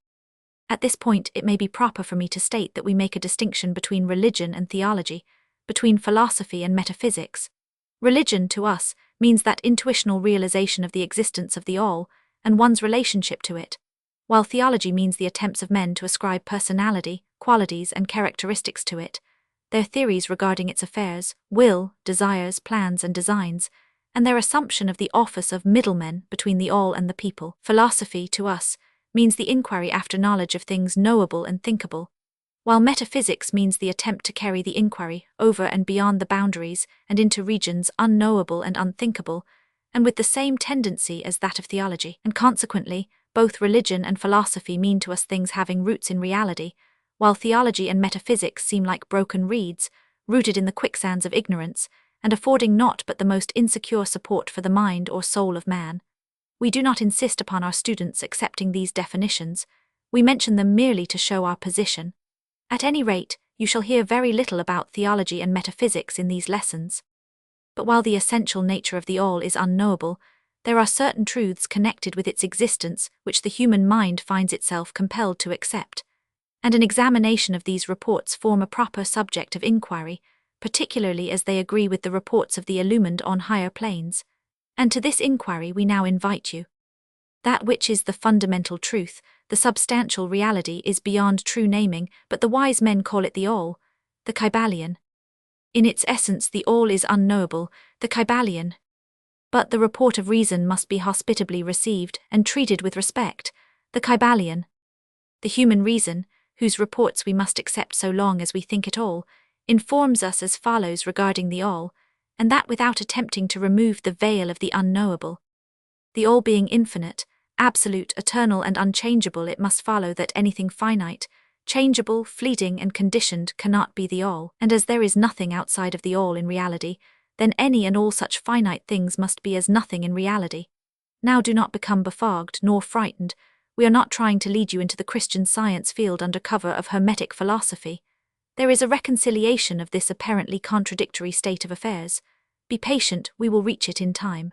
At this point, it may be proper for me to state that we make a distinction between religion and theology, between philosophy and metaphysics. Religion, to us, means that intuitional realization of the existence of the all, and one's relationship to it, while theology means the attempts of men to ascribe personality, qualities, and characteristics to it, their theories regarding its affairs, will, desires, plans, and designs, and their assumption of the office of middlemen between the all and the people. Philosophy, to us, means the inquiry after knowledge of things knowable and thinkable, while metaphysics means the attempt to carry the inquiry over and beyond the boundaries and into regions unknowable and unthinkable, and with the same tendency as that of theology. And consequently, both religion and philosophy mean to us things having roots in reality, while theology and metaphysics seem like broken reeds, rooted in the quicksands of ignorance, and affording naught but the most insecure support for the mind or soul of man. We do not insist upon our students accepting these definitions, we mention them merely to show our position. At any rate, you shall hear very little about theology and metaphysics in these lessons. But while the essential nature of the all is unknowable, there are certain truths connected with its existence which the human mind finds itself compelled to accept, and an examination of these reports form a proper subject of inquiry, particularly as they agree with the reports of the illumined on higher planes. And to this inquiry we now invite you. That which is the fundamental truth, the substantial reality, is beyond true naming, but the wise men call it the all, the Kybalion. In its essence the all is unknowable, the Kybalion. But the report of reason must be hospitably received and treated with respect, the Kybalion. The human reason, whose reports we must accept so long as we think it all, informs us as follows regarding the all, and that without attempting to remove the veil of the unknowable. The all being infinite, absolute, eternal and unchangeable, it must follow that anything finite, changeable, fleeting and conditioned cannot be the all, and as there is nothing outside of the all in reality, then any and all such finite things must be as nothing in reality. Now do not become befogged nor frightened, we are not trying to lead you into the Christian Science field under cover of Hermetic philosophy. There is a reconciliation of this apparently contradictory state of affairs. Be patient, we will reach it in time.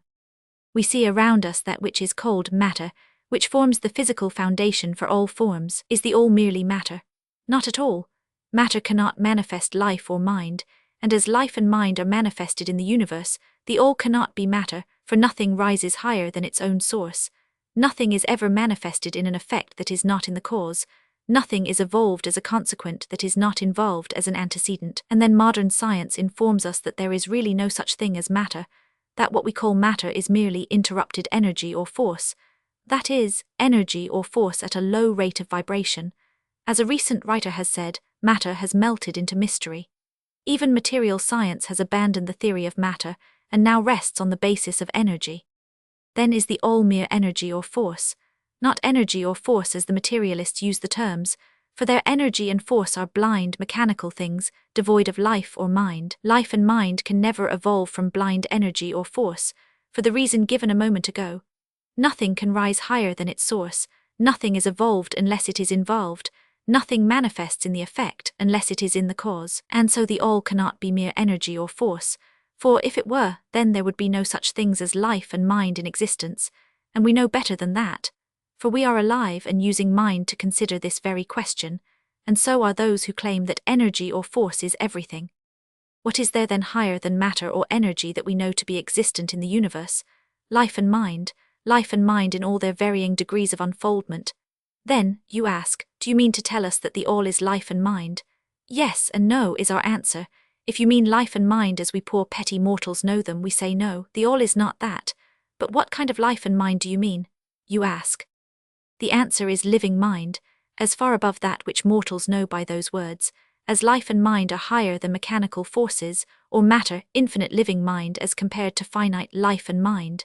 We see around us that which is called matter, which forms the physical foundation for all forms. Is the all merely matter? Not at all. Matter cannot manifest life or mind, and as life and mind are manifested in the universe, the all cannot be matter, for nothing rises higher than its own source. Nothing is ever manifested in an effect that is not in the cause. Nothing is evolved as a consequent that is not involved as an antecedent. And then modern science informs us that there is really no such thing as matter, that what we call matter is merely interrupted energy or force, that is, energy or force at a low rate of vibration. As a recent writer has said, matter has melted into mystery. Even material science has abandoned the theory of matter and now rests on the basis of energy. Then is the all mere energy or force, not energy or force as the materialists use the terms, for their energy and force are blind, mechanical things, devoid of life or mind. Life and mind can never evolve from blind energy or force, for the reason given a moment ago. Nothing can rise higher than its source, nothing is evolved unless it is involved, nothing manifests in the effect unless it is in the cause, and so the all cannot be mere energy or force, for if it were, then there would be no such things as life and mind in existence, and we know better than that. For we are alive and using mind to consider this very question, and so are those who claim that energy or force is everything. What is there then higher than matter or energy that we know to be existent in the universe? Life and mind in all their varying degrees of unfoldment. Then, you ask, do you mean to tell us that the all is life and mind? Yes and no is our answer. If you mean life and mind as we poor petty mortals know them, we say no, the all is not that. But what kind of life and mind do you mean? You ask. The answer is living mind, as far above that which mortals know by those words, as life and mind are higher than mechanical forces, or matter, infinite living mind as compared to finite life and mind.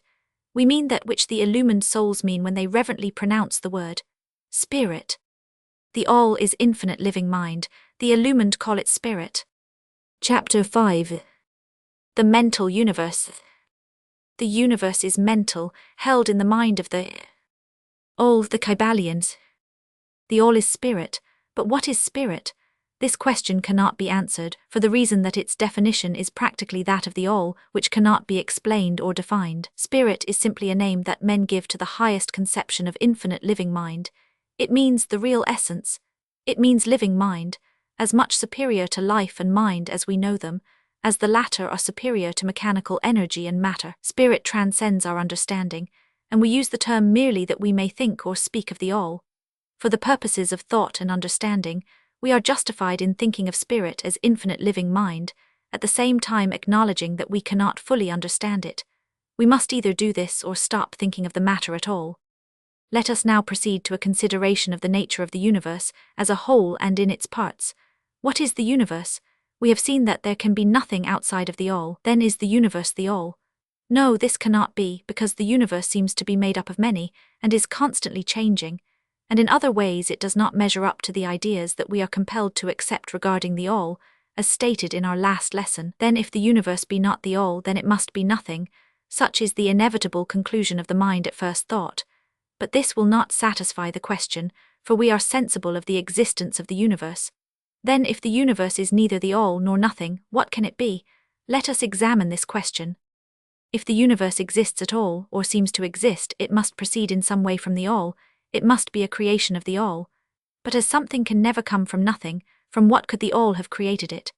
We mean that which the illumined souls mean when they reverently pronounce the word spirit. The all is infinite living mind, the illumined call it spirit. Chapter 5. The Mental Universe. The universe is mental, held in the mind of the all, the Kybalions. The all is spirit, but what is spirit? This question cannot be answered, for the reason that its definition is practically that of the all, which cannot be explained or defined. Spirit is simply a name that men give to the highest conception of infinite living mind. It means the real essence. It means living mind, as much superior to life and mind as we know them, as the latter are superior to mechanical energy and matter. Spirit transcends our understanding, and we use the term merely that we may think or speak of the all. For the purposes of thought and understanding, we are justified in thinking of spirit as infinite living mind, at the same time acknowledging that we cannot fully understand it. We must either do this or stop thinking of the matter at all. Let us now proceed to a consideration of the nature of the universe as a whole and in its parts. What is the universe? We have seen that there can be nothing outside of the all. Then is the universe the all? No, this cannot be, because the universe seems to be made up of many, and is constantly changing, and in other ways it does not measure up to the ideas that we are compelled to accept regarding the all, as stated in our last lesson. Then if the universe be not the all, then it must be nothing. Such is the inevitable conclusion of the mind at first thought. But this will not satisfy the question, for we are sensible of the existence of the universe. Then if the universe is neither the all nor nothing, what can it be? Let us examine this question. If the universe exists at all, or seems to exist, it must proceed in some way from the all. It must be a creation of the all. But as something can never come from nothing, from what could the all have created it?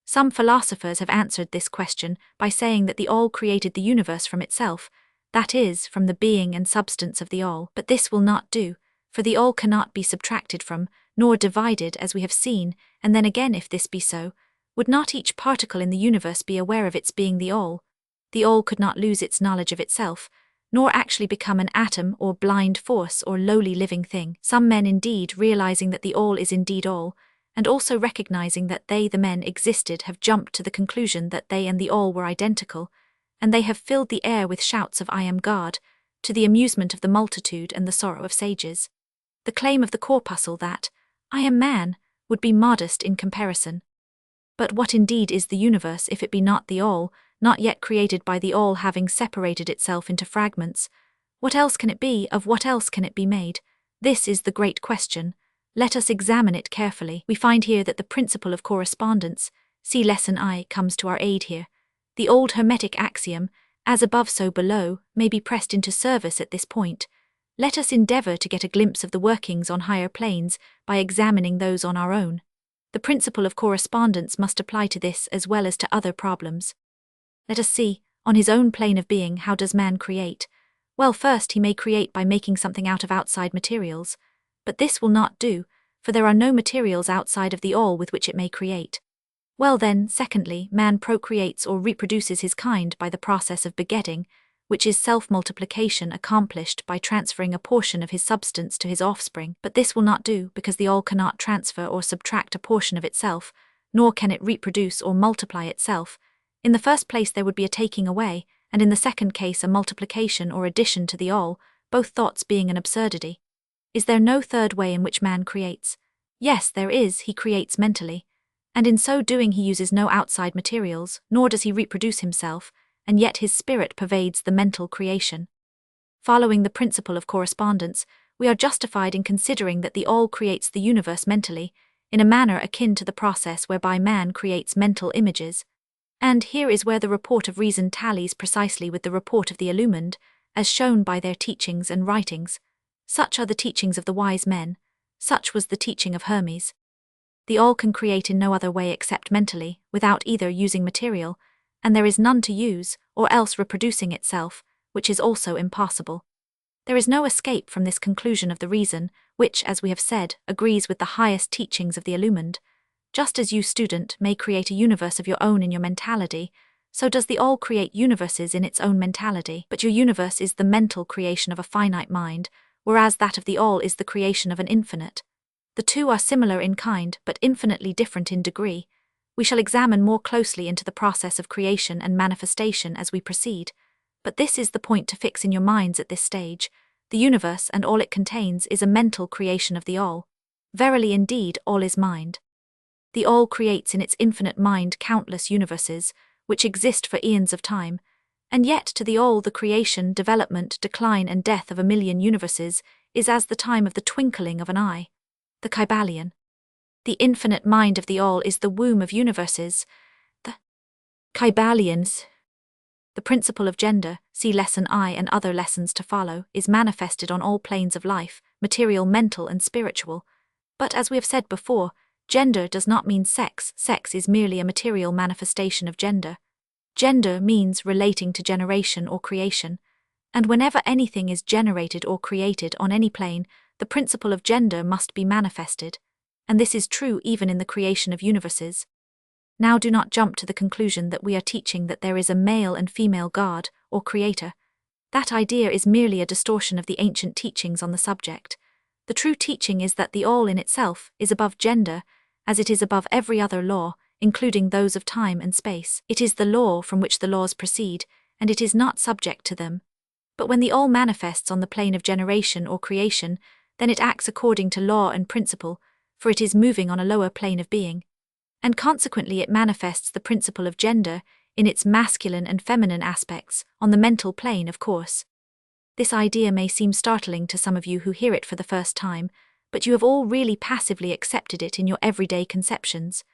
Some philosophers have answered this question by saying that the all created the universe from itself, that is, from the being and substance of the all. But this will not do, for the all cannot be subtracted from, nor divided as we have seen, and then again if this be so, would not each particle in the universe be aware of its being the all? The all could not lose its knowledge of itself, nor actually become an atom or blind force or lowly living thing. Some men indeed, realizing that the all is indeed all, and also recognizing that they, the men, existed, have jumped to the conclusion that they and the all were identical, and they have filled the air with shouts of "I am God," to the amusement of the multitude and the sorrow of sages. The claim of the corpuscle that "I am man" would be modest in comparison. But what indeed is the universe if it be not the all, not yet created by the all having separated itself into fragments? What else can it be? Of what else can it be made? This is the great question. Let us examine it carefully. We find here that the principle of correspondence, see lesson I, comes to our aid here. The old Hermetic axiom, as above so below, may be pressed into service at this point. Let us endeavor to get a glimpse of the workings on higher planes by examining those on our own. The principle of correspondence must apply to this as well as to other problems. Let us see, on his own plane of being, how does man create? Well, first he may create by making something out of outside materials. But this will not do, for there are no materials outside of the all with which it may create. Well then, secondly, man procreates or reproduces his kind by the process of begetting, which is self-multiplication accomplished by transferring a portion of his substance to his offspring. But this will not do, because the all cannot transfer or subtract a portion of itself, nor can it reproduce or multiply itself. In the first place there would be a taking away, and in the second case a multiplication or addition to the all, both thoughts being an absurdity. Is there no third way in which man creates? Yes, there is. He creates mentally. And in so doing he uses no outside materials, nor does he reproduce himself, and yet his spirit pervades the mental creation. Following the principle of correspondence, we are justified in considering that the all creates the universe mentally, in a manner akin to the process whereby man creates mental images. And here is where the report of reason tallies precisely with the report of the illumined, as shown by their teachings and writings. Such are the teachings of the wise men. Such was the teaching of Hermes. The all can create in no other way except mentally, without either using material, and there is none to use, or else reproducing itself, which is also impossible. There is no escape from this conclusion of the reason, which, as we have said, agrees with the highest teachings of the illumined. Just as you, student, may create a universe of your own in your mentality, so does the all create universes in its own mentality. But your universe is the mental creation of a finite mind, whereas that of the all is the creation of an infinite. The two are similar in kind, but infinitely different in degree. We shall examine more closely into the process of creation and manifestation as we proceed, but this is the point to fix in your minds at this stage. The universe and all it contains is a mental creation of the all. Verily indeed, all is mind. The all creates in its infinite mind countless universes, which exist for eons of time, and yet to the all the creation, development, decline and death of a million universes is as the time of the twinkling of an eye. The Kybalion. The infinite mind of the all is the womb of universes. The Kybalions. The principle of gender, see lesson I and other lessons to follow, is manifested on all planes of life, material, mental and spiritual. But as we have said before, gender does not mean sex. Sex is merely a material manifestation of gender. Gender means relating to generation or creation, and whenever anything is generated or created on any plane, the principle of gender must be manifested, and this is true even in the creation of universes. Now do not jump to the conclusion that we are teaching that there is a male and female God, or creator. That idea is merely a distortion of the ancient teachings on the subject. The true teaching is that the all in itself is above gender, as it is above every other law, including those of time and space. It is the law from which the laws proceed, and it is not subject to them. But when the all manifests on the plane of generation or creation, then it acts according to law and principle, for it is moving on a lower plane of being. And consequently it manifests the principle of gender, in its masculine and feminine aspects, on the mental plane, of course. This idea may seem startling to some of you who hear it for the first time, but you have all really passively accepted it in your everyday conceptions.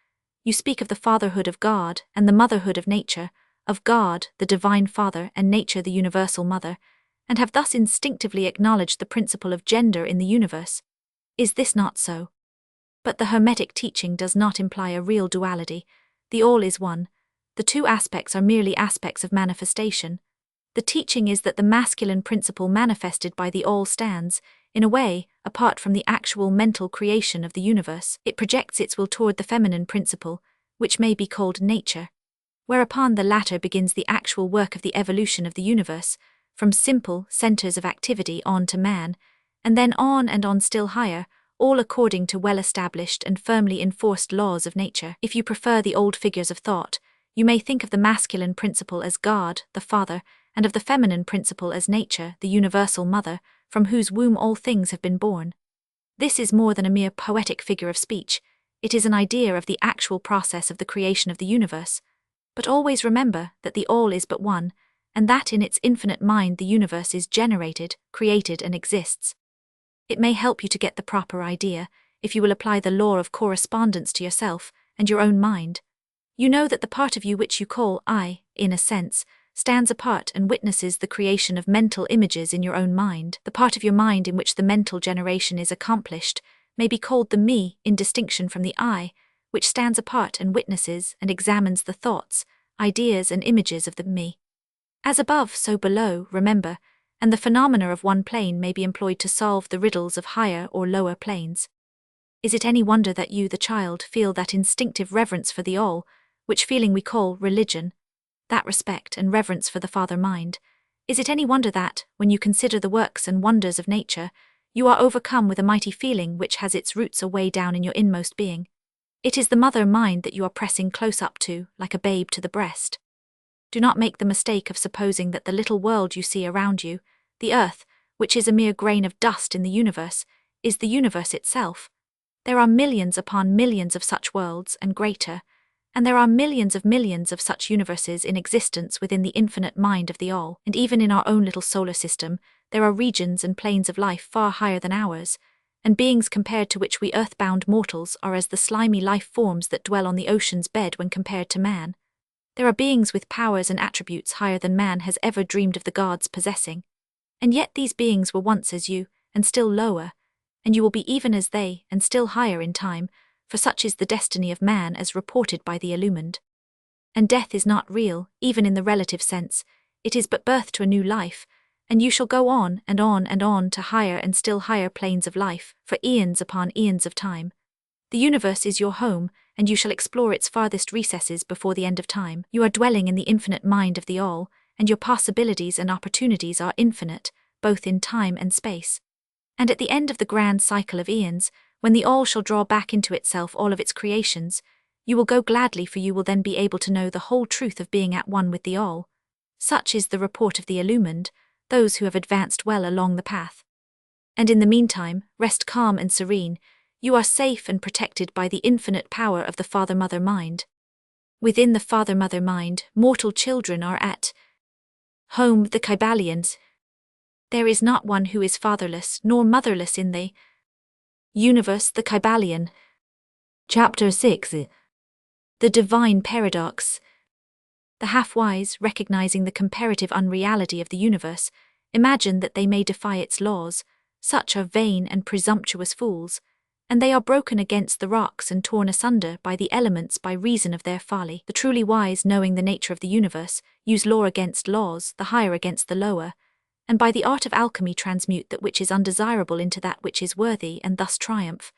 You speak of the fatherhood of God and the motherhood of nature, of God, the divine Father, and nature, the universal mother, and have thus instinctively acknowledged the principle of gender in the universe. Is this not so? But the Hermetic teaching does not imply a real duality. The all is one. The two aspects are merely aspects of manifestation. The teaching is that the masculine principle manifested by the all stands, in a way, apart from the actual mental creation of the universe. It projects its will toward the feminine principle, which may be called nature, whereupon the latter begins the actual work of the evolution of the universe, from simple centers of activity on to man, and then on and on still higher, all according to well-established and firmly enforced laws of nature. If you prefer the old figures of thought, you may think of the masculine principle as God, the Father, and of the feminine principle as nature, the universal mother, from whose womb all things have been born. This is more than a mere poetic figure of speech. It is an idea of the actual process of the creation of the universe. But always remember that the all is but one, and that in its infinite mind the universe is generated, created, and exists. It may help you to get the proper idea, if you will apply the law of correspondence to yourself and your own mind. You know that the part of you which you call I, in a sense, stands apart and witnesses the creation of mental images in your own mind. The part of your mind in which the mental generation is accomplished may be called the me, in distinction from the I, which stands apart and witnesses and examines the thoughts, ideas and images of the me. As above, so below, remember, and the phenomena of one plane may be employed to solve the riddles of higher or lower planes. Is it any wonder that you, the child, feel that instinctive reverence for the all, which feeling we call religion, that respect and reverence for the Father mind? Is it any wonder that, when you consider the works and wonders of nature, you are overcome with a mighty feeling which has its roots away down in your inmost being? It is the mother mind that you are pressing close up to, like a babe to the breast. Do not make the mistake of supposing that the little world you see around you, the earth, which is a mere grain of dust in the universe, is the universe itself. There are millions upon millions of such worlds, and greater, and there are millions of such universes in existence within the infinite mind of the all. And even in our own little solar system, there are regions and planes of life far higher than ours, and beings compared to which we earthbound mortals are as the slimy life forms that dwell on the ocean's bed when compared to man. There are beings with powers and attributes higher than man has ever dreamed of the gods possessing. And yet these beings were once as you, and still lower, and you will be even as they, and still higher in time, for such is the destiny of man as reported by the illumined. And death is not real, even in the relative sense, it is but birth to a new life, and you shall go on and on and on to higher and still higher planes of life, for eons upon eons of time. The universe is your home, and you shall explore its farthest recesses before the end of time. You are dwelling in the infinite mind of the all, and your possibilities and opportunities are infinite, both in time and space. And at the end of the grand cycle of eons, when the all shall draw back into itself all of its creations, you will go gladly, for you will then be able to know the whole truth of being at one with the all. Such is the report of the illumined, those who have advanced well along the path. And in the meantime, rest calm and serene. You are safe and protected by the infinite power of the Father-Mother mind. Within the Father-Mother mind, mortal children are at home, the Kybalions. There is not one who is fatherless nor motherless in the universe, the Kybalion. Chapter 6. The Divine Paradox. The half-wise, recognizing the comparative unreality of the universe, imagine that they may defy its laws. Such are vain and presumptuous fools, and they are broken against the rocks and torn asunder by the elements by reason of their folly. The truly wise, knowing the nature of the universe, use law against laws, the higher against the lower, and by the art of alchemy transmute that which is undesirable into that which is worthy, and thus triumph.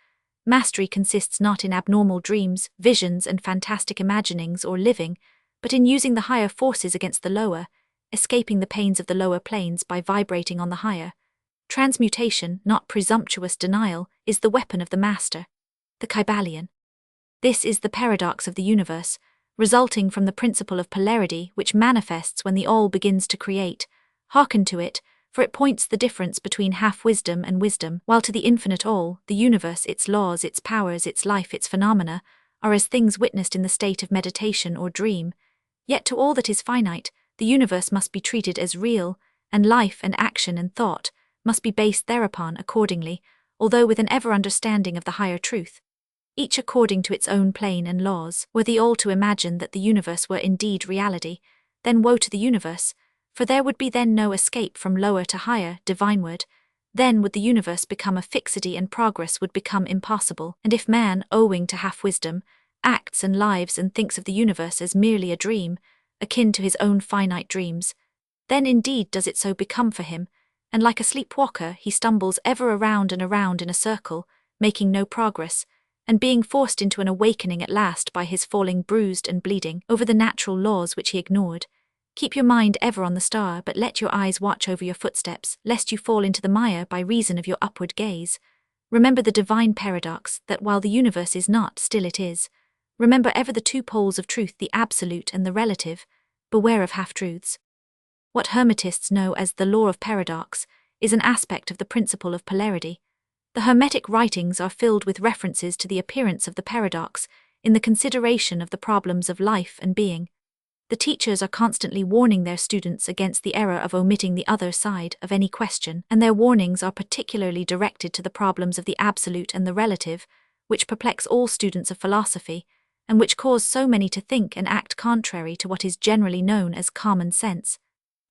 Mastery consists not in abnormal dreams, visions, and fantastic imaginings or living, but in using the higher forces against the lower, escaping the pains of the lower planes by vibrating on the higher. Transmutation, not presumptuous denial, is the weapon of the master, the Kybalion. This is the paradox of the universe, resulting from the principle of polarity which manifests when the all begins to create. Hearken to it, for it points the difference between half-wisdom and wisdom, while to the infinite all, the universe, its laws, its powers, its life, its phenomena, are as things witnessed in the state of meditation or dream. Yet to all that is finite, the universe must be treated as real, and life and action and thought must be based thereupon accordingly, although with an ever-understanding of the higher truth, each according to its own plane and laws. Were the all to imagine that the universe were indeed reality, then woe to the universe, for there would be then no escape from lower to higher, divineward. Then would the universe become a fixity and progress would become impossible. And if man, owing to half-wisdom, acts and lives and thinks of the universe as merely a dream, akin to his own finite dreams, then indeed does it so become for him, and like a sleepwalker he stumbles ever around and around in a circle, making no progress, and being forced into an awakening at last by his falling bruised and bleeding over the natural laws which he ignored. Keep your mind ever on the star, but let your eyes watch over your footsteps, lest you fall into the mire by reason of your upward gaze. Remember the divine paradox, that while the universe is not, still it is. Remember ever the two poles of truth, the absolute and the relative. Beware of half-truths. What Hermetists know as the law of paradox is an aspect of the principle of polarity. The Hermetic writings are filled with references to the appearance of the paradox in the consideration of the problems of life and being. The teachers are constantly warning their students against the error of omitting the other side of any question, and their warnings are particularly directed to the problems of the absolute and the relative, which perplex all students of philosophy, and which cause so many to think and act contrary to what is generally known as common sense.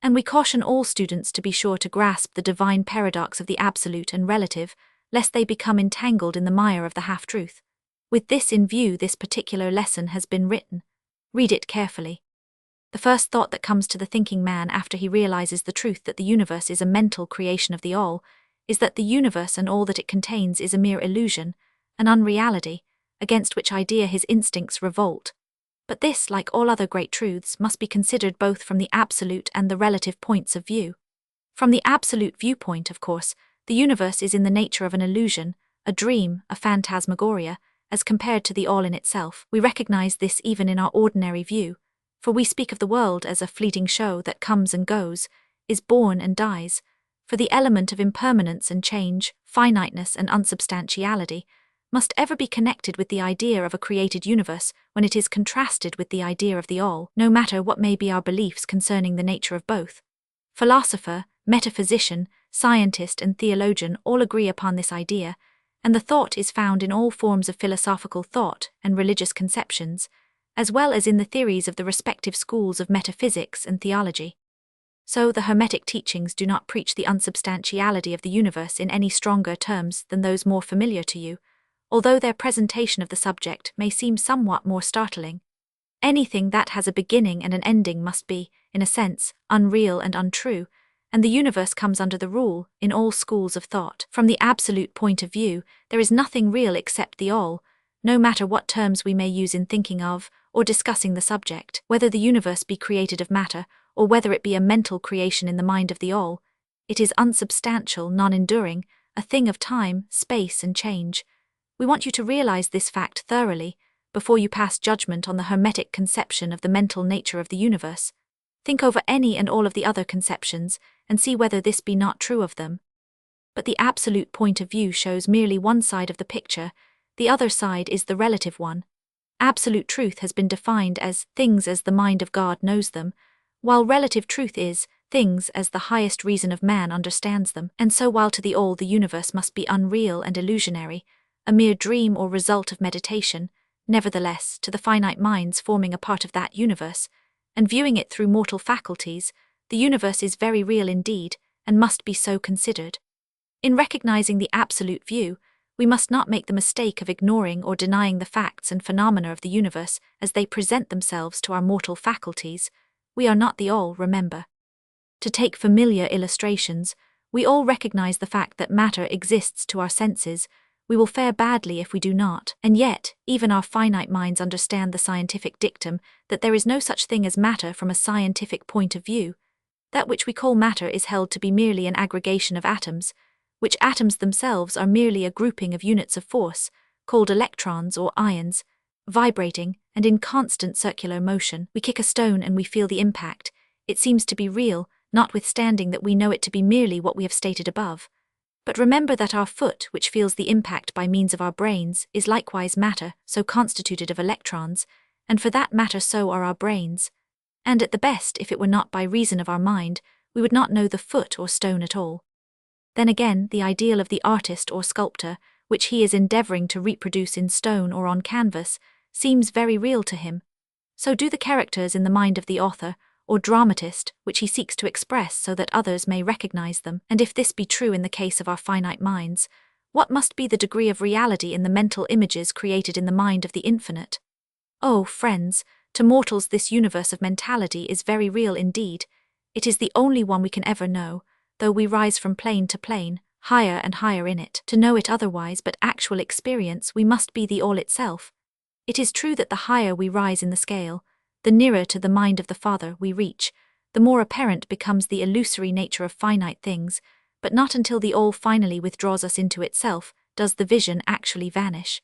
And we caution all students to be sure to grasp the divine paradox of the absolute and relative, lest they become entangled in the mire of the half-truth. With this in view, this particular lesson has been written. Read it carefully. The first thought that comes to the thinking man after he realizes the truth that the universe is a mental creation of the all, is that the universe and all that it contains is a mere illusion, an unreality, against which idea his instincts revolt. But this, like all other great truths, must be considered both from the absolute and the relative points of view. From the absolute viewpoint, of course, the universe is in the nature of an illusion, a dream, a phantasmagoria, as compared to the all in itself. We recognize this even in our ordinary view, for we speak of the world as a fleeting show that comes and goes, is born and dies, for the element of impermanence and change, finiteness and unsubstantiality, must ever be connected with the idea of a created universe when it is contrasted with the idea of the all, no matter what may be our beliefs concerning the nature of both. Philosopher, metaphysician, scientist and theologian all agree upon this idea, and the thought is found in all forms of philosophical thought and religious conceptions, as well as in the theories of the respective schools of metaphysics and theology. So the Hermetic teachings do not preach the unsubstantiality of the universe in any stronger terms than those more familiar to you, although their presentation of the subject may seem somewhat more startling. Anything that has a beginning and an ending must be, in a sense, unreal and untrue, and the universe comes under the rule in all schools of thought. From the absolute point of view, there is nothing real except the all, no matter what terms we may use in thinking of or discussing the subject, whether the universe be created of matter or whether it be a mental creation in the mind of the all. It is unsubstantial, non-enduring, a thing of time, space, and change. We want you to realize this fact thoroughly before you pass judgment on the Hermetic conception of the mental nature of the universe. Think over any and all of the other conceptions and see whether this be not true of them. But the absolute point of view shows merely one side of the picture, the other side is the relative one. Absolute truth has been defined as things as the mind of God knows them, while relative truth is things as the highest reason of man understands them. And so while to the all the universe must be unreal and illusionary, a mere dream or result of meditation, nevertheless, to the finite minds forming a part of that universe, and viewing it through mortal faculties, the universe is very real indeed, and must be so considered. In recognizing the absolute view, we must not make the mistake of ignoring or denying the facts and phenomena of the universe as they present themselves to our mortal faculties. We are not the all, remember. To take familiar illustrations, we all recognize the fact that matter exists to our senses. We will fare badly if we do not, and yet, even our finite minds understand the scientific dictum that there is no such thing as matter from a scientific point of view. That which we call matter is held to be merely an aggregation of atoms, which atoms themselves are merely a grouping of units of force, called electrons or ions, vibrating and in constant circular motion. We kick a stone and we feel the impact. It seems to be real, notwithstanding that we know it to be merely what we have stated above. But remember that our foot, which feels the impact by means of our brains, is likewise matter, so constituted of electrons, and for that matter so are our brains. And at the best, if it were not by reason of our mind, we would not know the foot or stone at all. Then again, the ideal of the artist or sculptor, which he is endeavoring to reproduce in stone or on canvas, seems very real to him. So do the characters in the mind of the author, or dramatist, which he seeks to express so that others may recognize them. And if this be true in the case of our finite minds, what must be the degree of reality in the mental images created in the mind of the infinite? Oh, friends, to mortals this universe of mentality is very real indeed. It is the only one we can ever know, though we rise from plane to plane, higher and higher in it. To know it otherwise but actual experience, we must be the all itself. It is true that the higher we rise in the scale, the nearer to the mind of the Father we reach, the more apparent becomes the illusory nature of finite things, but not until the all finally withdraws us into itself does the vision actually vanish.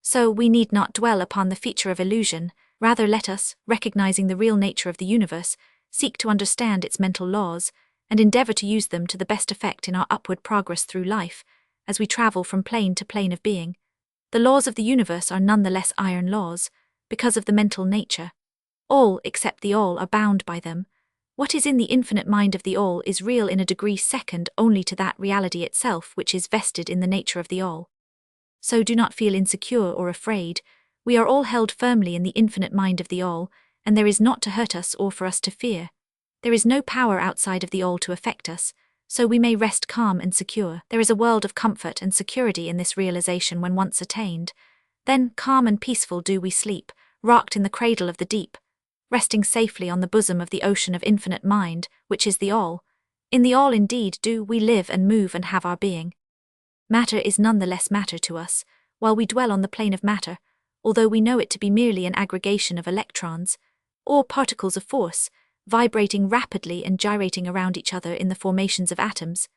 So we need not dwell upon the feature of illusion, rather let us, recognizing the real nature of the universe, seek to understand its mental laws, and endeavor to use them to the best effect in our upward progress through life, as we travel from plane to plane of being. The laws of the universe are none the less iron laws, because of the mental nature. All, except the all, are bound by them. What is in the infinite mind of the all is real in a degree second only to that reality itself which is vested in the nature of the all. So do not feel insecure or afraid. We are all held firmly in the infinite mind of the all, and there is naught to hurt us or for us to fear. There is no power outside of the all to affect us, so we may rest calm and secure. There is a world of comfort and security in this realization when once attained. Then, calm and peaceful do we sleep, rocked in the cradle of the deep, resting safely on the bosom of the ocean of infinite mind, which is the all. In the all indeed do we live and move and have our being. Matter is none the less matter to us, while we dwell on the plane of matter, although we know it to be merely an aggregation of electrons, or particles of force, vibrating rapidly and gyrating around each other in the formations of atoms,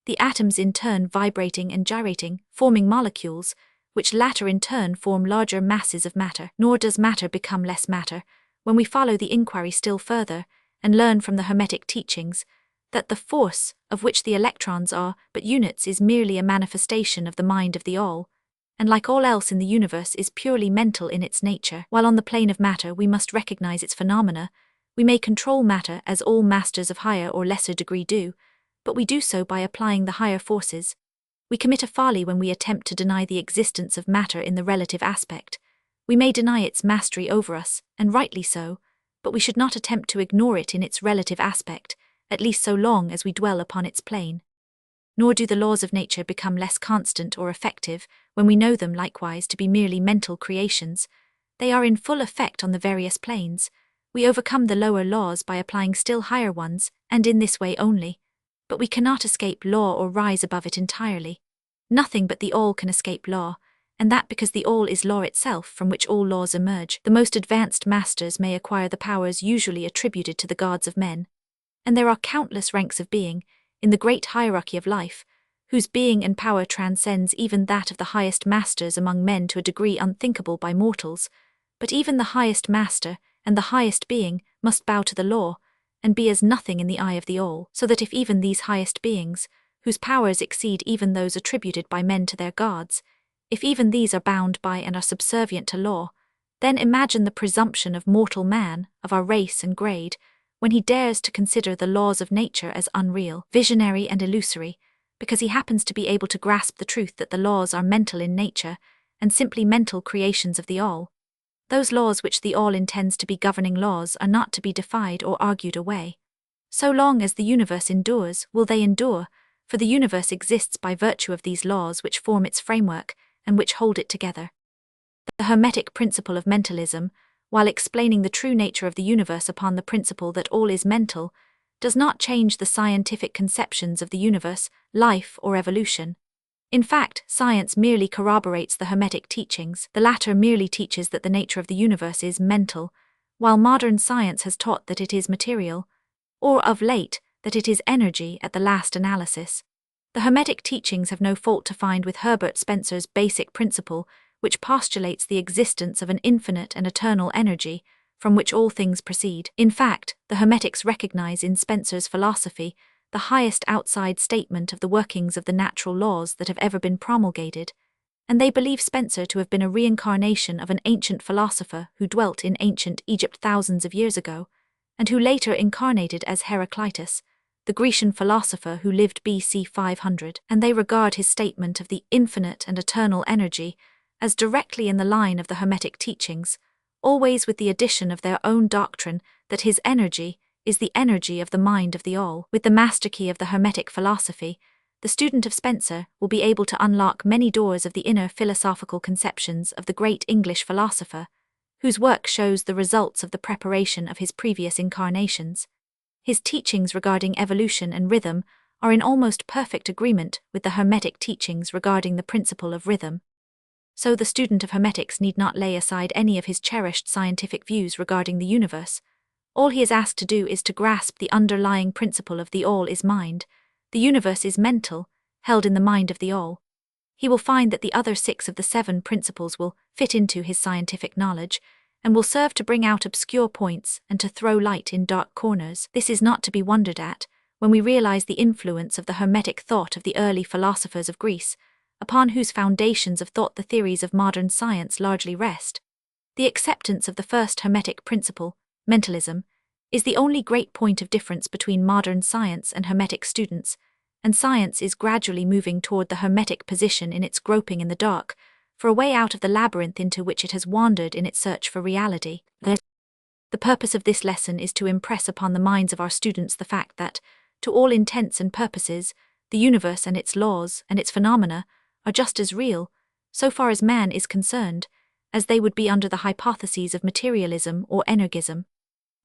the atoms in turn vibrating and gyrating, forming molecules, which latter in turn form larger masses of matter. Nor does matter become less matter, when we follow the inquiry still further, and learn from the Hermetic teachings, that the force, of which the electrons are but units, is merely a manifestation of the mind of the all, and like all else in the universe is purely mental in its nature. While on the plane of matter we must recognize its phenomena, we may control matter as all masters of higher or lesser degree do, but we do so by applying the higher forces. We commit a folly when we attempt to deny the existence of matter in the relative aspect. We may deny its mastery over us, and rightly so, but we should not attempt to ignore it in its relative aspect, at least so long as we dwell upon its plane. Nor do the laws of nature become less constant or effective when we know them likewise to be merely mental creations. They are in full effect on the various planes. We overcome the lower laws by applying still higher ones, and in this way only. But we cannot escape law or rise above it entirely. Nothing but the all can escape law, and that because the all is law itself from which all laws emerge, the most advanced masters may acquire the powers usually attributed to the gods of men. And there are countless ranks of being, in the great hierarchy of life, whose being and power transcends even that of the highest masters among men to a degree unthinkable by mortals, but even the highest master and the highest being must bow to the law, and be as nothing in the eye of the all, so that if even these highest beings, whose powers exceed even those attributed by men to their gods, if even these are bound by and are subservient to law, then imagine the presumption of mortal man, of our race and grade, when he dares to consider the laws of nature as unreal, visionary and illusory, because he happens to be able to grasp the truth that the laws are mental in nature, and simply mental creations of the all. Those laws which the all intends to be governing laws are not to be defied or argued away. So long as the universe endures, will they endure, for the universe exists by virtue of these laws which form its framework, and which hold it together. The Hermetic Principle of Mentalism, while explaining the true nature of the universe upon the principle that all is mental, does not change the scientific conceptions of the universe, life, or evolution. In fact, science merely corroborates the Hermetic teachings. The latter merely teaches that the nature of the universe is mental, while modern science has taught that it is material, or of late, that it is energy at the last analysis. The Hermetic teachings have no fault to find with Herbert Spencer's basic principle, which postulates the existence of an infinite and eternal energy, from which all things proceed. In fact, the Hermetics recognize in Spencer's philosophy the highest outside statement of the workings of the natural laws that have ever been promulgated, and they believe Spencer to have been a reincarnation of an ancient philosopher who dwelt in ancient Egypt thousands of years ago, and who later incarnated as Heraclitus, the Grecian philosopher who lived BC 500, and they regard his statement of the infinite and eternal energy as directly in the line of the Hermetic teachings, always with the addition of their own doctrine that his energy is the energy of the mind of the all. With the master key of the Hermetic philosophy, the student of Spencer will be able to unlock many doors of the inner philosophical conceptions of the great English philosopher, whose work shows the results of the preparation of his previous incarnations. His teachings regarding evolution and rhythm are in almost perfect agreement with the Hermetic teachings regarding the principle of rhythm. So the student of Hermetics need not lay aside any of his cherished scientific views regarding the universe. All he is asked to do is to grasp the underlying principle of the all is mind. The universe is mental, held in the mind of the all. He will find that the other 6 of the 7 principles will fit into his scientific knowledge, and will serve to bring out obscure points and to throw light in dark corners. This is not to be wondered at, when we realize the influence of the Hermetic thought of the early philosophers of Greece, upon whose foundations of thought the theories of modern science largely rest. The acceptance of the first Hermetic principle, mentalism, is the only great point of difference between modern science and Hermetic students, and science is gradually moving toward the Hermetic position in its groping in the dark, for a way out of the labyrinth into which it has wandered in its search for reality. The purpose of this lesson is to impress upon the minds of our students the fact that, to all intents and purposes, the universe and its laws and its phenomena are just as real, so far as man is concerned, as they would be under the hypotheses of materialism or energism.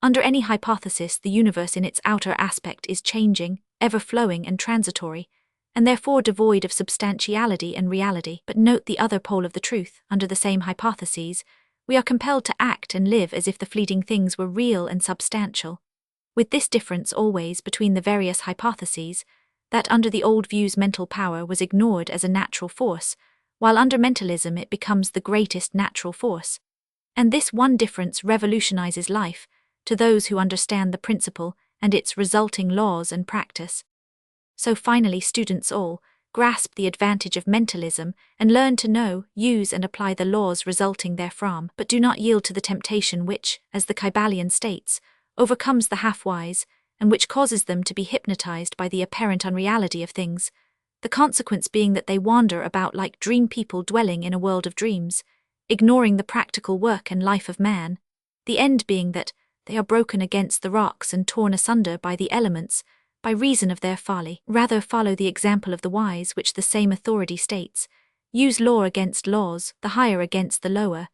Under any hypothesis, the universe in its outer aspect is changing, ever-flowing and transitory, and therefore devoid of substantiality and reality. But note the other pole of the truth. Under the same hypotheses, we are compelled to act and live as if the fleeting things were real and substantial, with this difference always between the various hypotheses, that under the old views mental power was ignored as a natural force, while under mentalism it becomes the greatest natural force. And this one difference revolutionizes life, to those who understand the principle and its resulting laws and practice. So finally, students all grasp the advantage of mentalism and learn to know, use and apply the laws resulting therefrom, but do not yield to the temptation which, as the Kybalion states, overcomes the half-wise, and which causes them to be hypnotized by the apparent unreality of things, the consequence being that they wander about like dream people dwelling in a world of dreams, ignoring the practical work and life of man, the end being that they are broken against the rocks and torn asunder by the elements, by reason of their folly. Rather follow the example of the wise, which the same authority states, use law against laws, the higher against the lower,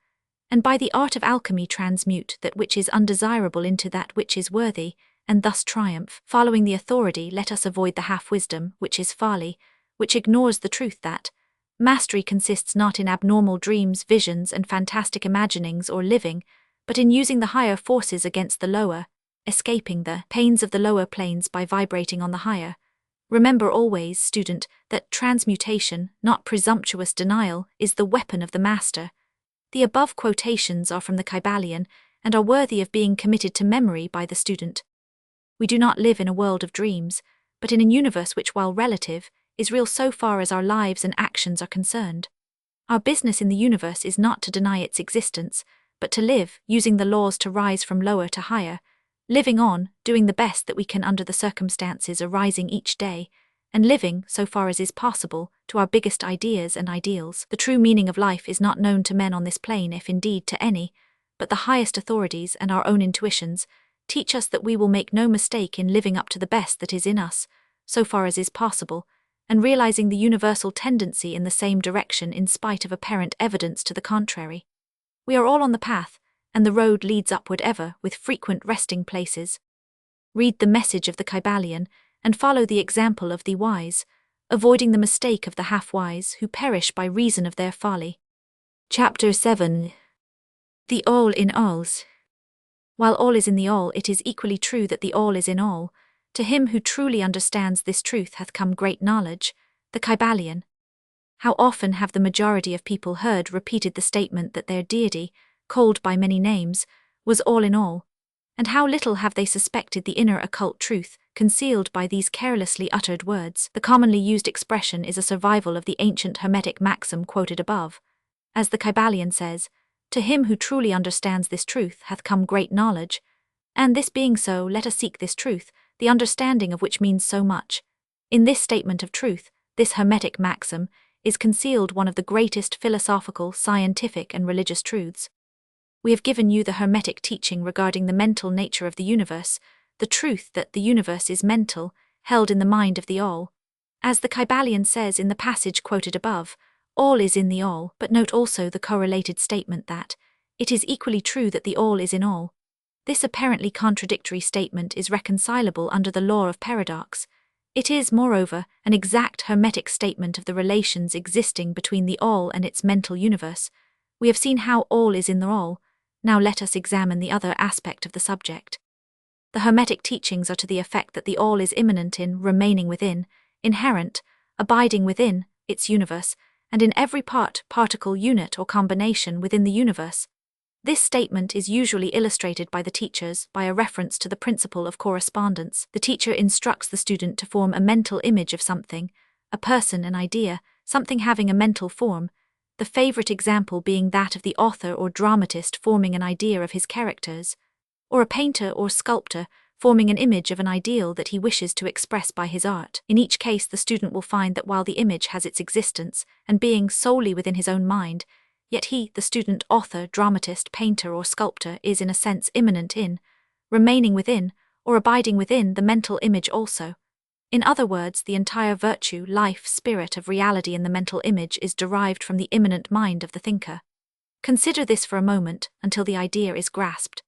and by the art of alchemy transmute that which is undesirable into that which is worthy, and thus triumph. Following the authority, let us avoid the half-wisdom, which is folly, which ignores the truth that, Mastery consists not in abnormal dreams, visions, and fantastic imaginings or living, but in using the higher forces against the lower, escaping the pains of the lower planes by vibrating on the higher. Remember always, student, that transmutation, not presumptuous denial, is the weapon of the master. The above quotations are from the Kybalion and are worthy of being committed to memory by the student. We do not live in a world of dreams, but in a universe which, while relative, is real so far as our lives and actions are concerned. Our business in the universe is not to deny its existence, but to live, using the laws to rise from lower to higher, living on, doing the best that we can under the circumstances arising each day, and living, so far as is possible, to our biggest ideas and ideals. The true meaning of life is not known to men on this plane, if indeed to any, but the highest authorities and our own intuitions teach us that we will make no mistake in living up to the best that is in us, so far as is possible, and realizing the universal tendency in the same direction in spite of apparent evidence to the contrary. We are all on the path, and the road leads upward ever, with frequent resting places. Read the message of the Kybalion, and follow the example of the wise, avoiding the mistake of the half-wise who perish by reason of their folly. Chapter 7. The All in Alls. While all is in the all, it is equally true that the all is in all. To him who truly understands this truth hath come great knowledge. The Kybalion. How often have the majority of people heard repeated the statement that their deity, called by many names, was all in all, and how little have they suspected the inner occult truth concealed by these carelessly uttered words. The commonly used expression is a survival of the ancient Hermetic maxim quoted above. As the Kybalion says, to him who truly understands this truth hath come great knowledge, and this being so, let us seek this truth, the understanding of which means so much. In this statement of truth, this Hermetic maxim, is concealed one of the greatest philosophical, scientific, and religious truths. We have given you the Hermetic teaching regarding the mental nature of the universe, the truth that the universe is mental, held in the mind of the all. As the Kybalion says in the passage quoted above, all is in the all, but note also the correlated statement that it is equally true that the all is in all. This apparently contradictory statement is reconcilable under the law of paradox. It is, moreover, an exact Hermetic statement of the relations existing between the all and its mental universe. We have seen how all is in the all. Now let us examine the other aspect of the subject. The Hermetic teachings are to the effect that the all is immanent in, remaining within, inherent, abiding within, its universe, and in every part, particle, unit, or combination within the universe. This statement is usually illustrated by the teachers by a reference to the Principle of Correspondence. The teacher instructs the student to form a mental image of something, a person, an idea, something having a mental form, the favorite example being that of the author or dramatist forming an idea of his characters, or a painter or sculptor forming an image of an ideal that he wishes to express by his art. In each case, the student will find that while the image has its existence and being solely within his own mind, yet he, the student, author, dramatist, painter, or sculptor, is in a sense immanent in, remaining within, or abiding within the mental image also. In other words, the entire virtue, life, spirit of reality in the mental image is derived from the immanent mind of the thinker. Consider this for a moment until the idea is grasped.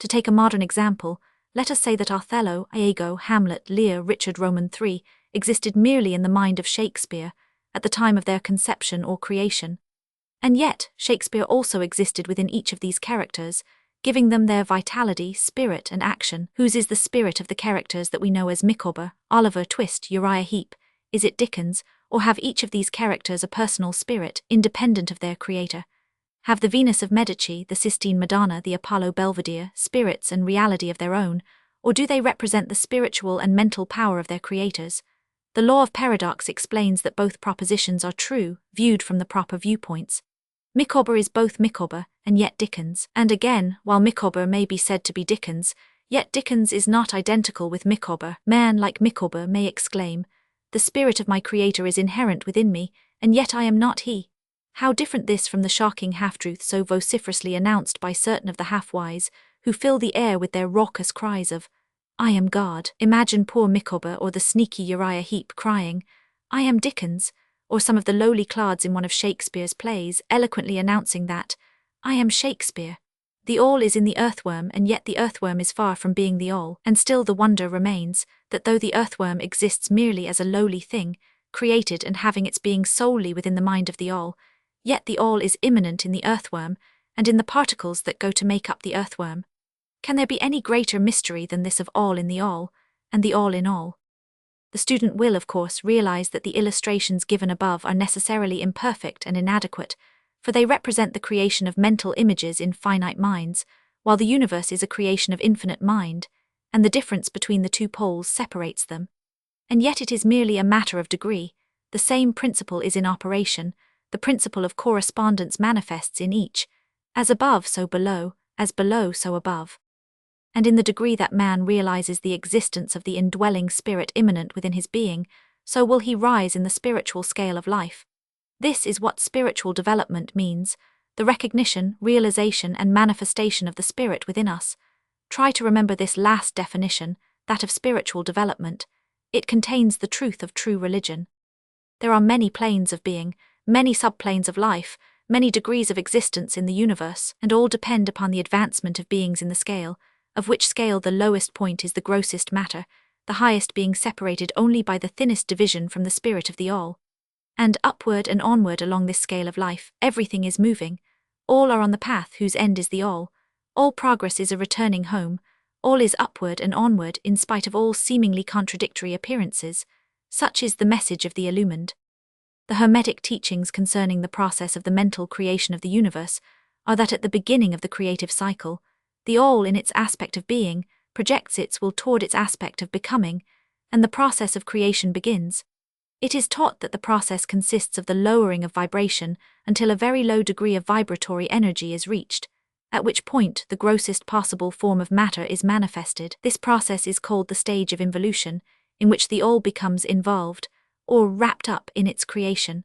To take a modern example, let us say that Othello, Iago, Hamlet, Lear, Richard Roman III existed merely in the mind of Shakespeare at the time of their conception or creation. And yet, Shakespeare also existed within each of these characters, giving them their vitality, spirit, and action. Whose is the spirit of the characters that we know as Micawber, Oliver Twist, Uriah Heep? Is it Dickens, or have each of these characters a personal spirit, independent of their creator? Have the Venus of Medici, the Sistine Madonna, the Apollo Belvedere, spirits and reality of their own, or do they represent the spiritual and mental power of their creators? The law of paradox explains that both propositions are true, viewed from the proper viewpoints. Micawber is both Micawber and yet Dickens, and again, while Micawber may be said to be Dickens, yet Dickens is not identical with Micawber. Man, like Micawber, may exclaim, "The spirit of my creator is inherent within me, and yet I am not he." How different this from the shocking half-truth so vociferously announced by certain of the half-wise, who fill the air with their raucous cries of, "I am God." Imagine poor Micawber or the sneaky Uriah Heep crying, "I am Dickens," or some of the lowly clods in one of Shakespeare's plays eloquently announcing that, "I am Shakespeare." The all is in the earthworm, and yet the earthworm is far from being the all, and still the wonder remains that though the earthworm exists merely as a lowly thing, created and having its being solely within the mind of the all, yet the all is immanent in the earthworm and in the particles that go to make up the earthworm. Can there be any greater mystery than this of all in the all, and the all in all? The student will, of course, realize that the illustrations given above are necessarily imperfect and inadequate, for they represent the creation of mental images in finite minds, while the universe is a creation of infinite mind, and the difference between the two poles separates them. And yet it is merely a matter of degree. The same principle is in operation. The principle of correspondence manifests in each, as above so below, as below so above. And in the degree that man realizes the existence of the indwelling spirit immanent within his being, so will he rise in the spiritual scale of life. This is what spiritual development means, the recognition, realization, and manifestation of the spirit within us. Try to remember this last definition, that of spiritual development. It contains the truth of true religion. There are many planes of being, many subplanes of life, many degrees of existence in the universe, and all depend upon the advancement of beings in the scale, of which scale the lowest point is the grossest matter, the highest being separated only by the thinnest division from the spirit of the all. And upward and onward along this scale of life, everything is moving. All are on the path whose end is the all. All progress is a returning home. All is upward and onward in spite of all seemingly contradictory appearances. Such is the message of the illumined. The Hermetic teachings concerning the process of the mental creation of the universe are that at the beginning of the creative cycle, the all in its aspect of being projects its will toward its aspect of becoming, and the process of creation begins. It is taught that the process consists of the lowering of vibration until a very low degree of vibratory energy is reached, at which point the grossest possible form of matter is manifested. This process is called the stage of involution, in which the all becomes involved, or wrapped up in its creation.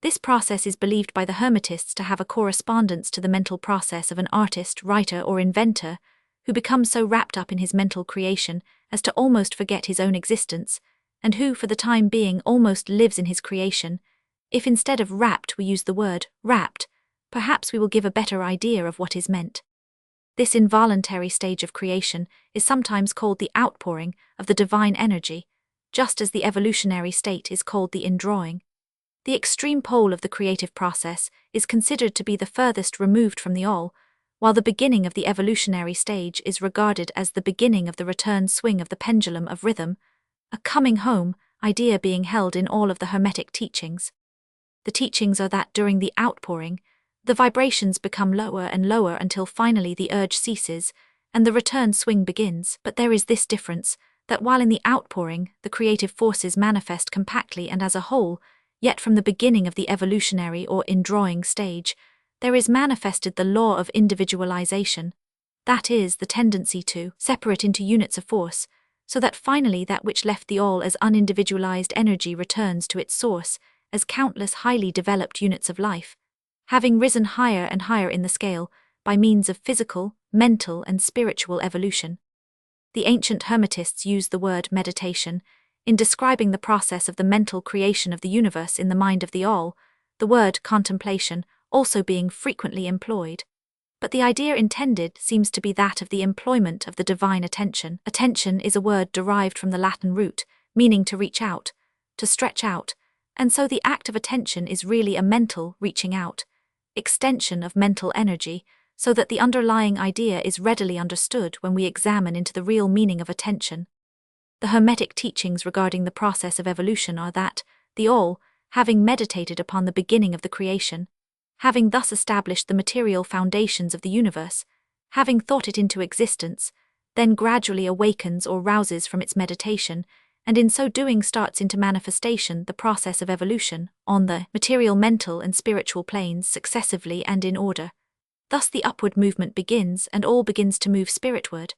This process is believed by the Hermetists to have a correspondence to the mental process of an artist, writer, or inventor, who becomes so wrapped up in his mental creation as to almost forget his own existence, and who, for the time being, almost lives in his creation. If instead of wrapped we use the word wrapped, perhaps we will give a better idea of what is meant. This involuntary stage of creation is sometimes called the outpouring of the divine energy, just as the evolutionary state is called the indrawing. The extreme pole of the creative process is considered to be the furthest removed from the all, while the beginning of the evolutionary stage is regarded as the beginning of the return swing of the pendulum of rhythm, a coming home idea being held in all of the Hermetic teachings. The teachings are that during the outpouring, the vibrations become lower and lower until finally the urge ceases, and the return swing begins. But there is this difference, that while in the outpouring, the creative forces manifest compactly and as a whole, yet from the beginning of the evolutionary or indrawing stage, there is manifested the law of individualization, that is, the tendency to separate into units of force, so that finally that which left the all as unindividualized energy returns to its source as countless highly developed units of life, having risen higher and higher in the scale by means of physical, mental, and spiritual evolution. The ancient Hermetists used the word meditation in describing the process of the mental creation of the universe in the mind of the all, the word contemplation also being frequently employed. But the idea intended seems to be that of the employment of the divine attention. Attention is a word derived from the Latin root, meaning to reach out, to stretch out, and so the act of attention is really a mental reaching out, extension of mental energy, so that the underlying idea is readily understood when we examine into the real meaning of attention. The Hermetic teachings regarding the process of evolution are that the all, having meditated upon the beginning of the creation, having thus established the material foundations of the universe, having thought it into existence, then gradually awakens or rouses from its meditation, and in so doing starts into manifestation the process of evolution on the material, mental, and spiritual planes successively and in order. Thus the upward movement begins, and all begins to move spiritward.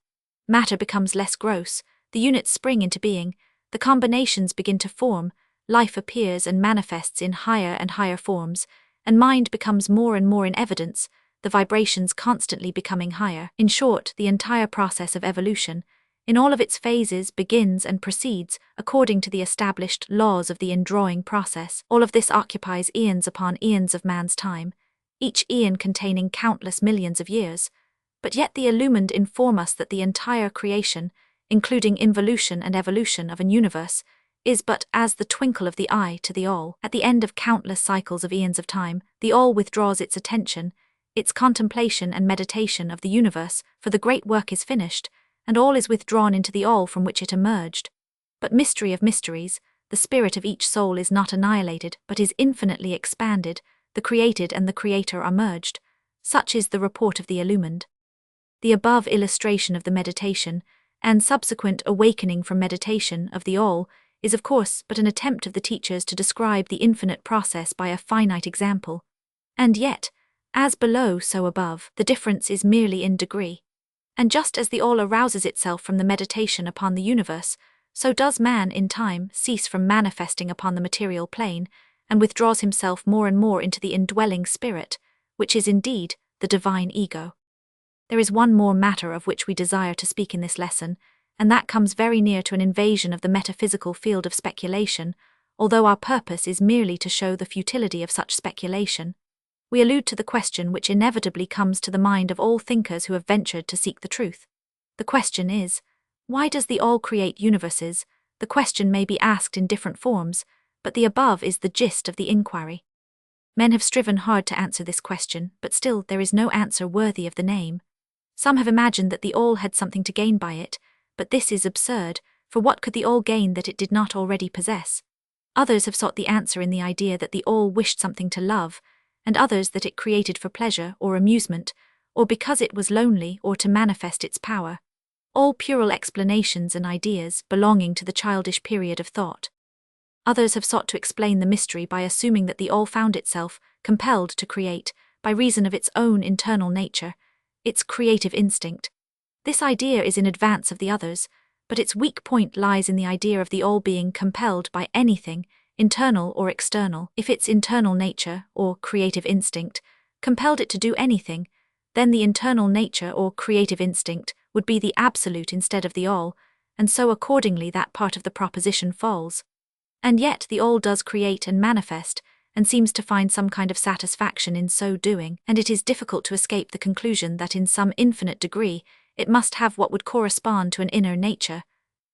Matter becomes less gross, the units spring into being, the combinations begin to form, life appears and manifests in higher and higher forms, and mind becomes more and more in evidence, the vibrations constantly becoming higher. In short, the entire process of evolution, in all of its phases, begins and proceeds according to the established laws of the indrawing process. All of this occupies eons upon eons of man's time, each eon containing countless millions of years, but yet the illumined inform us that the entire creation, including involution and evolution of an universe, is but as the twinkle of the eye to the all. At the end of countless cycles of eons of time, the all withdraws its attention, its contemplation and meditation of the universe, for the great work is finished, and all is withdrawn into the all from which it emerged. But mystery of mysteries, the spirit of each soul is not annihilated, but is infinitely expanded, the created and the creator are merged. Such is the report of the illumined. The above illustration of the meditation, and subsequent awakening from meditation of the all, is of course but an attempt of the teachers to describe the infinite process by a finite example. And yet, as below so above, the difference is merely in degree. And just as the all arouses itself from the meditation upon the universe, so does man in time cease from manifesting upon the material plane, and withdraws himself more and more into the indwelling spirit, which is indeed the divine ego. There is one more matter of which we desire to speak in this lesson, and that comes very near to an invasion of the metaphysical field of speculation, although our purpose is merely to show the futility of such speculation. We allude to the question which inevitably comes to the mind of all thinkers who have ventured to seek the truth. The question is, why does the all create universes? The question may be asked in different forms, but the above is the gist of the inquiry. Men have striven hard to answer this question, but still there is no answer worthy of the name. Some have imagined that the all had something to gain by it, but this is absurd, for what could the all gain that it did not already possess? Others have sought the answer in the idea that the all wished something to love, and others that it created for pleasure or amusement, or because it was lonely or to manifest its power. All puerile explanations and ideas belonging to the childish period of thought. Others have sought to explain the mystery by assuming that the all found itself compelled to create by reason of its own internal nature, its creative instinct. This idea is in advance of the others, but its weak point lies in the idea of the all being compelled by anything, internal or external. If its internal nature, or creative instinct, compelled it to do anything, then the internal nature or creative instinct would be the absolute instead of the all, and so accordingly that part of the proposition falls. And yet the all does create and manifest, and seems to find some kind of satisfaction in so doing, and it is difficult to escape the conclusion that in some infinite degree it must have what would correspond to an inner nature,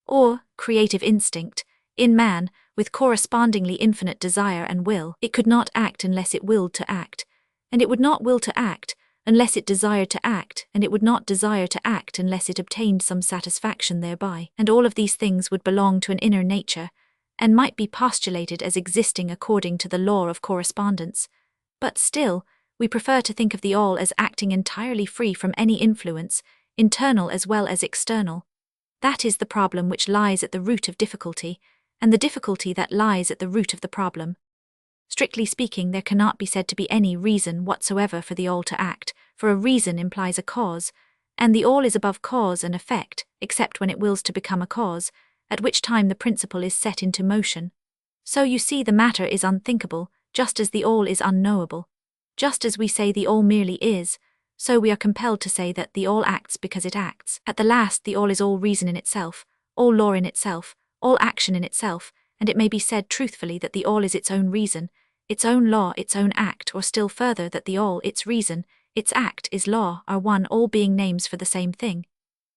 or creative instinct, in man, with correspondingly infinite desire and will. It could not act unless it willed to act, and it would not will to act unless it desired to act, and it would not desire to act unless it obtained some satisfaction thereby, and all of these things would belong to an inner nature, and might be postulated as existing according to the law of correspondence. But still, we prefer to think of the all as acting entirely free from any influence, internal as well as external. That is the problem which lies at the root of difficulty, and the difficulty that lies at the root of the problem. Strictly speaking, there cannot be said to be any reason whatsoever for the all to act, for a reason implies a cause, and the all is above cause and effect, except when it wills to become a cause, at which time the principle is set into motion. So you see the matter is unthinkable, just as the all is unknowable. Just as we say the all merely is, so we are compelled to say that the all acts because it acts. At the last the all is all reason in itself, all law in itself, all action in itself, and it may be said truthfully that the all is its own reason, its own law, its own act, or still further that the all, its reason, its act, is law, are one, all being names for the same thing.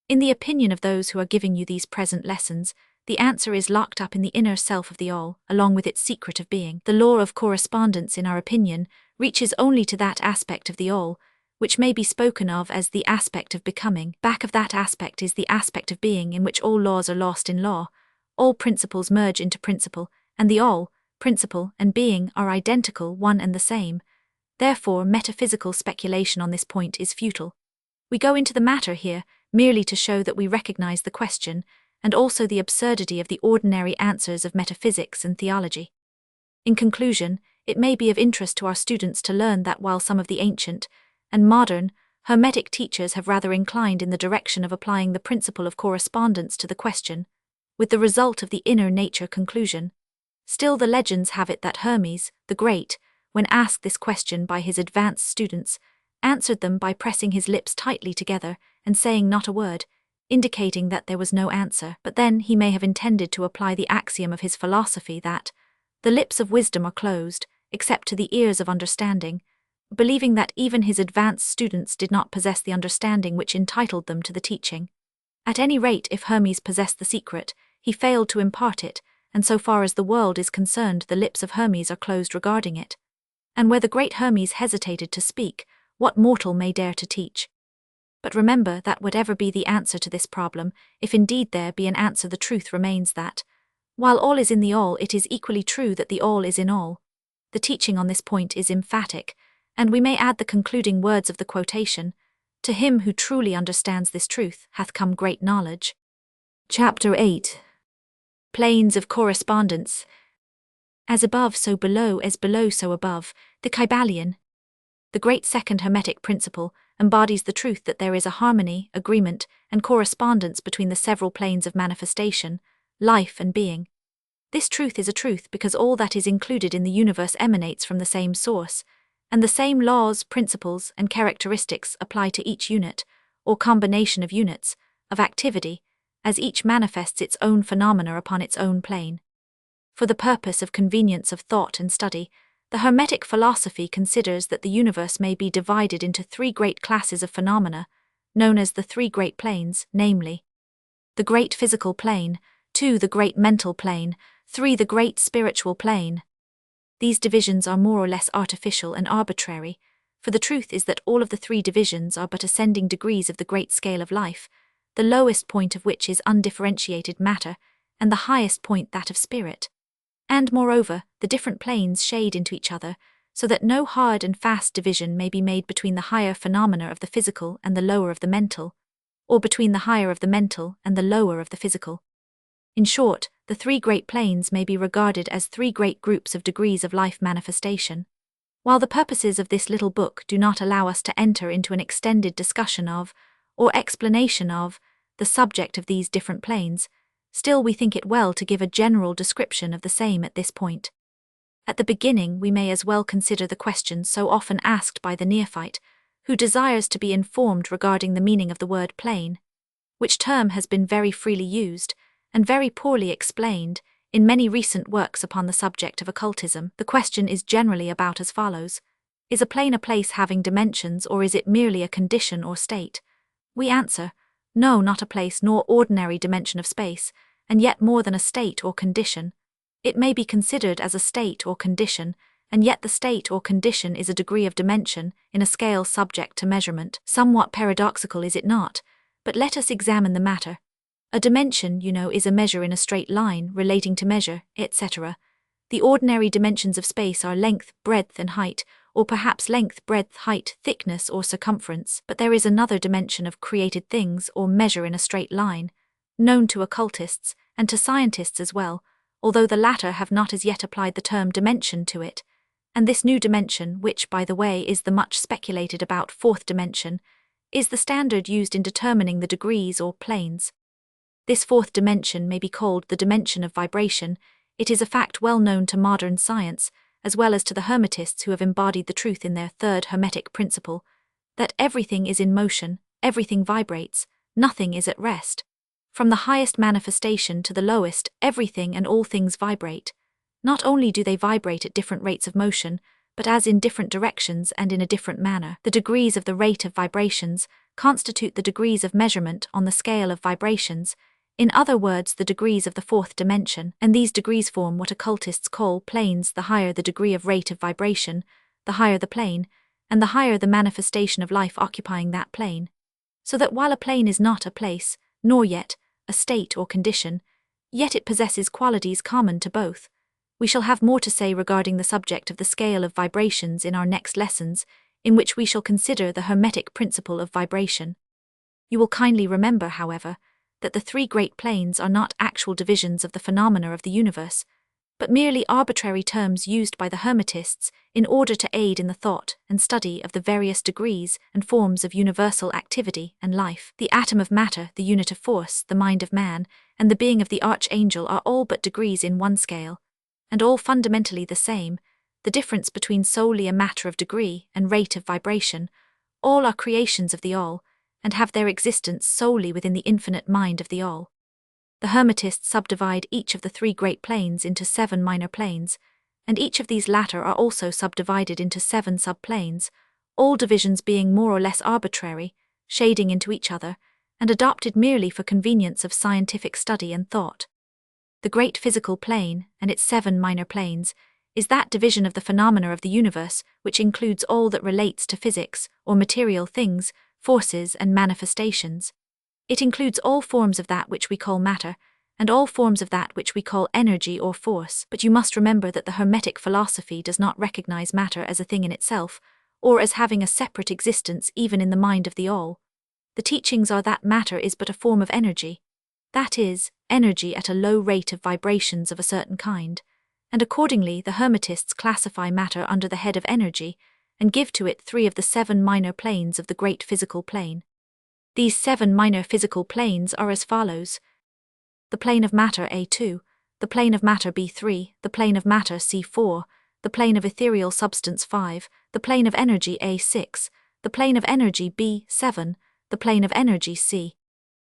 In the opinion of those who are giving you these present lessons, the answer is locked up in the inner self of the all, along with its secret of being. The law of correspondence, in our opinion, reaches only to that aspect of the all, which may be spoken of as the aspect of becoming. Back of that aspect is the aspect of being, in which all laws are lost in law, all principles merge into principle, and the all, principle, and being are identical, one and the same. Therefore, metaphysical speculation on this point is futile. We go into the matter here merely to show that we recognize the question, and also the absurdity of the ordinary answers of metaphysics and theology. In conclusion, it may be of interest to our students to learn that while some of the ancient and modern Hermetic teachers have rather inclined in the direction of applying the principle of correspondence to the question, with the result of the inner nature conclusion, still the legends have it that Hermes, the Great, when asked this question by his advanced students, answered them by pressing his lips tightly together and saying not a word, indicating that there was no answer. But then he may have intended to apply the axiom of his philosophy that the lips of wisdom are closed, except to the ears of understanding, believing that even his advanced students did not possess the understanding which entitled them to the teaching. At any rate, if Hermes possessed the secret, he failed to impart it, and so far as the world is concerned, the lips of Hermes are closed regarding it. And where the great Hermes hesitated to speak, what mortal may dare to teach? But remember that whatever be the answer to this problem, if indeed there be an answer, the truth remains that, while all is in the all, it is equally true that the all is in all. The teaching on this point is emphatic, and we may add the concluding words of the quotation, "To him who truly understands this truth hath come great knowledge." Chapter 8. Planes of Correspondence. As above so below, as below so above, the Kybalion. The great second Hermetic principle embodies the truth that there is a harmony, agreement, and correspondence between the several planes of manifestation, life and being. This truth is a truth because all that is included in the universe emanates from the same source, and the same laws, principles, and characteristics apply to each unit, or combination of units, of activity, as each manifests its own phenomena upon its own plane. For the purpose of convenience of thought and study, the Hermetic philosophy considers that the universe may be divided into three great classes of phenomena, known as the three great planes, namely, the great physical plane, 2 the great mental plane, 3 the great spiritual plane. These divisions are more or less artificial and arbitrary, for the truth is that all of the three divisions are but ascending degrees of the great scale of life, the lowest point of which is undifferentiated matter, and the highest point that of spirit. And moreover, the different planes shade into each other, so that no hard and fast division may be made between the higher phenomena of the physical and the lower of the mental, or between the higher of the mental and the lower of the physical. In short, the three great planes may be regarded as three great groups of degrees of life manifestation. While the purposes of this little book do not allow us to enter into an extended discussion of, or explanation of, the subject of these different planes, still we think it well to give a general description of the same at this point. At the beginning we may as well consider the question so often asked by the neophyte, who desires to be informed regarding the meaning of the word plane, which term has been very freely used, and very poorly explained, in many recent works upon the subject of occultism. The question is generally about as follows: is a plane a place having dimensions, or is it merely a condition or state? We answer, no, not a place nor ordinary dimension of space, and yet more than a state or condition. It may be considered as a state or condition, and yet the state or condition is a degree of dimension, in a scale subject to measurement. Somewhat paradoxical, is it not? But let us examine the matter. A dimension, is a measure in a straight line, relating to measure, etc. The ordinary dimensions of space are length, breadth, and height, or perhaps length, breadth, height, thickness, or circumference. But there is another dimension of created things, or measure in a straight line, known to occultists, and to scientists as well, although the latter have not as yet applied the term dimension to it. And this new dimension, which, by the way, is the much speculated about fourth dimension, is the standard used in determining the degrees or planes. This fourth dimension may be called the dimension of vibration. It is a fact well known to modern science, as well as to the Hermetists who have embodied the truth in their third Hermetic principle, that everything is in motion, everything vibrates, nothing is at rest. From the highest manifestation to the lowest, everything and all things vibrate. Not only do they vibrate at different rates of motion, but as in different directions and in a different manner. The degrees of the rate of vibrations constitute the degrees of measurement on the scale of vibrations, in other words, the degrees of the fourth dimension, and these degrees form what occultists call planes. The higher the degree of rate of vibration, the higher the plane, and the higher the manifestation of life occupying that plane. So that while a plane is not a place, nor yet a state or condition, yet it possesses qualities common to both. We shall have more to say regarding the subject of the scale of vibrations in our next lessons, in which we shall consider the Hermetic principle of vibration. You will kindly remember, however, that the three great planes are not actual divisions of the phenomena of the universe, but merely arbitrary terms used by the Hermetists in order to aid in the thought and study of the various degrees and forms of universal activity and life. The atom of matter, the unit of force, the mind of man, and the being of the archangel are all but degrees in one scale, and all fundamentally the same. The difference between solely a matter of degree and rate of vibration, all are creations of the all, and have their existence solely within the infinite mind of the all. The Hermetists subdivide each of the three great planes into 7 minor planes, and each of these latter are also subdivided into 7 subplanes, all divisions being more or less arbitrary, shading into each other, and adopted merely for convenience of scientific study and thought. The great physical plane, and its 7 minor planes, is that division of the phenomena of the universe which includes all that relates to physics, or material things, forces and manifestations. It includes all forms of that which we call matter, and all forms of that which we call energy or force. But you must remember that the Hermetic philosophy does not recognize matter as a thing in itself, or as having a separate existence even in the mind of the all. The teachings are that matter is but a form of energy. That is, energy at a low rate of vibrations of a certain kind, and accordingly the Hermetists classify matter under the head of energy, and give to it 3 of the 7 minor planes of the great physical plane. These 7 minor physical planes are as follows: the plane of matter A2, the plane of matter B3, the plane of matter C4, the plane of ethereal substance 5, the plane of energy A6, the plane of energy B7, the plane of energy C.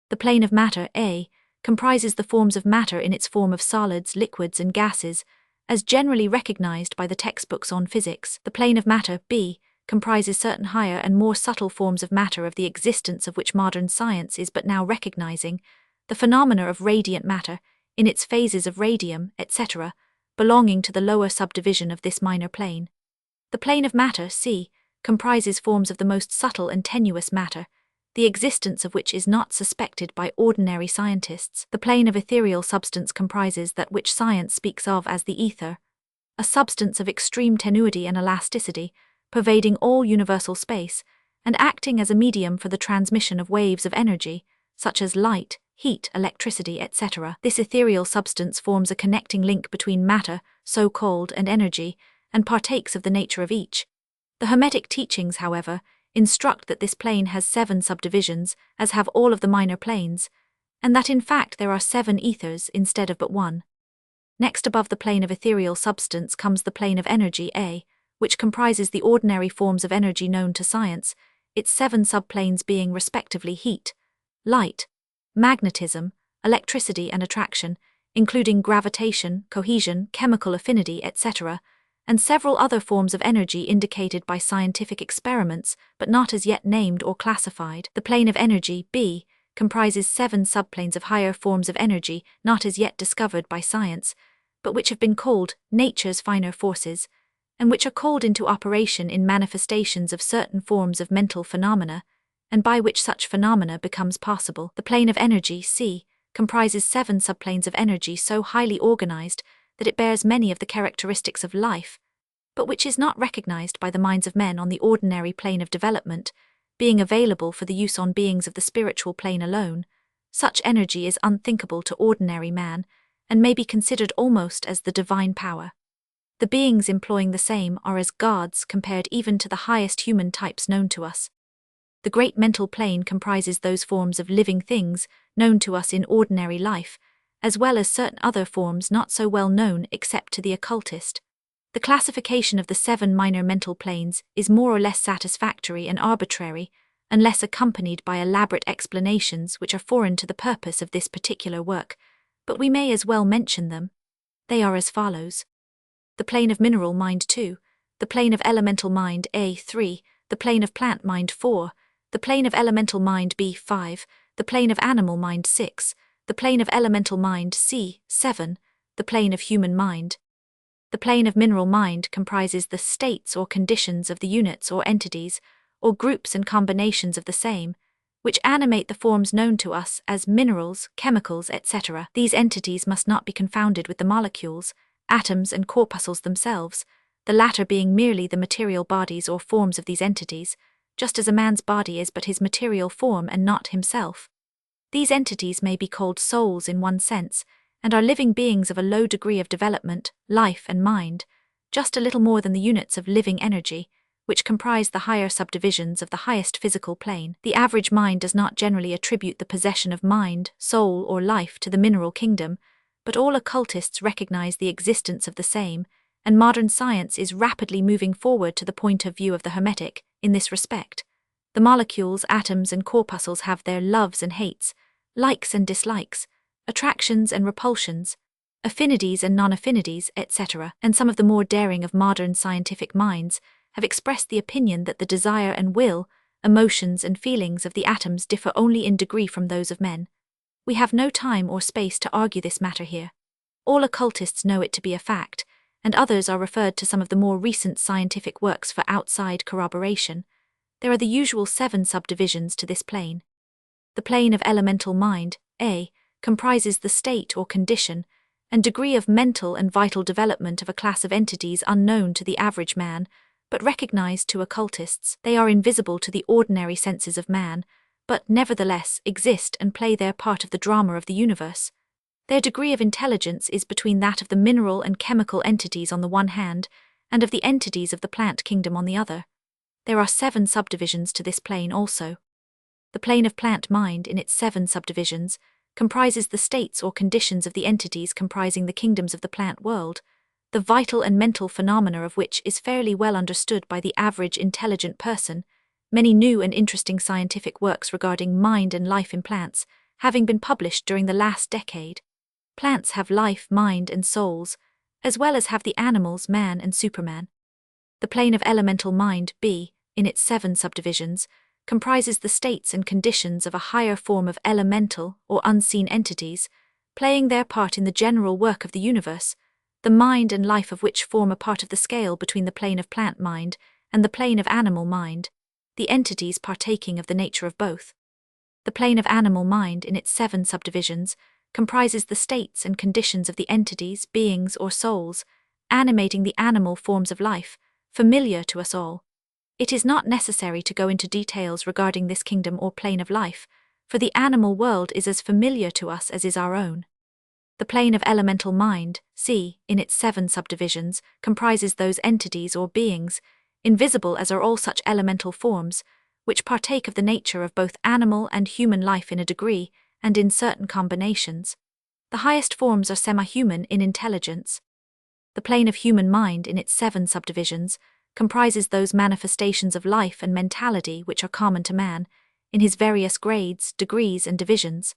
The plane of matter A comprises the forms of matter in its form of solids, liquids, and gases, as generally recognized by the textbooks on physics. The plane of matter B comprises certain higher and more subtle forms of matter of the existence of which modern science is but now recognizing, the phenomena of radiant matter, in its phases of radium, etc., belonging to the lower subdivision of this minor plane. The plane of matter C comprises forms of the most subtle and tenuous matter, the existence of which is not suspected by ordinary scientists. The plane of ethereal substance comprises that which science speaks of as the ether, a substance of extreme tenuity and elasticity, pervading all universal space, and acting as a medium for the transmission of waves of energy, such as light, heat, electricity, etc. This ethereal substance forms a connecting link between matter, so called, and energy, and partakes of the nature of each. The Hermetic teachings, however, instruct that this plane has 7 subdivisions, as have all of the minor planes, and that in fact there are 7 ethers instead of but 1. Next above the plane of ethereal substance comes the plane of energy A, which comprises the ordinary forms of energy known to science, its 7 subplanes being respectively heat, light, magnetism, electricity and attraction, including gravitation, cohesion, chemical affinity, etc., and several other forms of energy indicated by scientific experiments but not as yet named or classified. The plane of energy B comprises 7 subplanes of higher forms of energy not as yet discovered by science, but which have been called nature's finer forces, and which are called into operation in manifestations of certain forms of mental phenomena, and by which such phenomena becomes possible. The plane of energy C comprises 7 subplanes of energy so highly organized that it bears many of the characteristics of life, but which is not recognized by the minds of men on the ordinary plane of development, being available for the use on beings of the spiritual plane alone. Such energy is unthinkable to ordinary man, and may be considered almost as the divine power. The beings employing the same are as gods compared even to the highest human types known to us. The great mental plane comprises those forms of living things known to us in ordinary life, as well as certain other forms not so well known except to the occultist. The classification of the 7 minor mental planes is more or less satisfactory and arbitrary, unless accompanied by elaborate explanations which are foreign to the purpose of this particular work, but we may as well mention them. They are as follows: the plane of mineral mind 2, the plane of elemental mind A3, the plane of plant mind 4, the plane of elemental mind B5, the plane of animal mind 6, the plane of elemental mind C7, the plane of human mind. The plane of mineral mind comprises the states or conditions of the units or entities, or groups and combinations of the same, which animate the forms known to us as minerals, chemicals, etc. These entities must not be confounded with the molecules, atoms and corpuscles themselves, the latter being merely the material bodies or forms of these entities, just as a man's body is but his material form and not himself. These entities may be called souls in one sense, and are living beings of a low degree of development, life and mind, just a little more than the units of living energy, which comprise the higher subdivisions of the highest physical plane. The average mind does not generally attribute the possession of mind, soul, or life to the mineral kingdom, but all occultists recognize the existence of the same, and modern science is rapidly moving forward to the point of view of the Hermetic in this respect. The molecules, atoms, and corpuscles have their loves and hates, likes and dislikes, attractions and repulsions, affinities and non-affinities, etc., and some of the more daring of modern scientific minds have expressed the opinion that the desire and will, emotions and feelings of the atoms differ only in degree from those of men. We have no time or space to argue this matter here. All occultists know it to be a fact, and others are referred to some of the more recent scientific works for outside corroboration. There are the usual 7 subdivisions to this plane. The plane of elemental mind, A, comprises the state or condition and degree of mental and vital development of a class of entities unknown to the average man, but recognized to occultists. They are invisible to the ordinary senses of man, but nevertheless exist and play their part of the drama of the universe. Their degree of intelligence is between that of the mineral and chemical entities on the one hand, and of the entities of the plant kingdom on the other. There are 7 subdivisions to this plane also. The plane of plant mind, in its 7 subdivisions, comprises the states or conditions of the entities comprising the kingdoms of the plant world, the vital and mental phenomena of which is fairly well understood by the average intelligent person, many new and interesting scientific works regarding mind and life in plants having been published during the last decade. Plants have life, mind, and souls, as well as have the animals, man and Superman. The plane of elemental mind, B, in its 7 subdivisions, comprises the states and conditions of a higher form of elemental or unseen entities, playing their part in the general work of the universe, the mind and life of which form a part of the scale between the plane of plant mind and the plane of animal mind, the entities partaking of the nature of both. The plane of animal mind, in its 7 subdivisions, comprises the states and conditions of the entities, beings, or souls, animating the animal forms of life, familiar to us all. It is not necessary to go into details regarding this kingdom or plane of life, for the animal world is as familiar to us as is our own. The plane of elemental mind, C, in its 7 subdivisions, comprises those entities or beings, invisible as are all such elemental forms, which partake of the nature of both animal and human life in a degree and in certain combinations. The highest forms are semi-human in intelligence. The plane of human mind, in its 7 subdivisions, comprises those manifestations of life and mentality which are common to man, in his various grades, degrees, and divisions.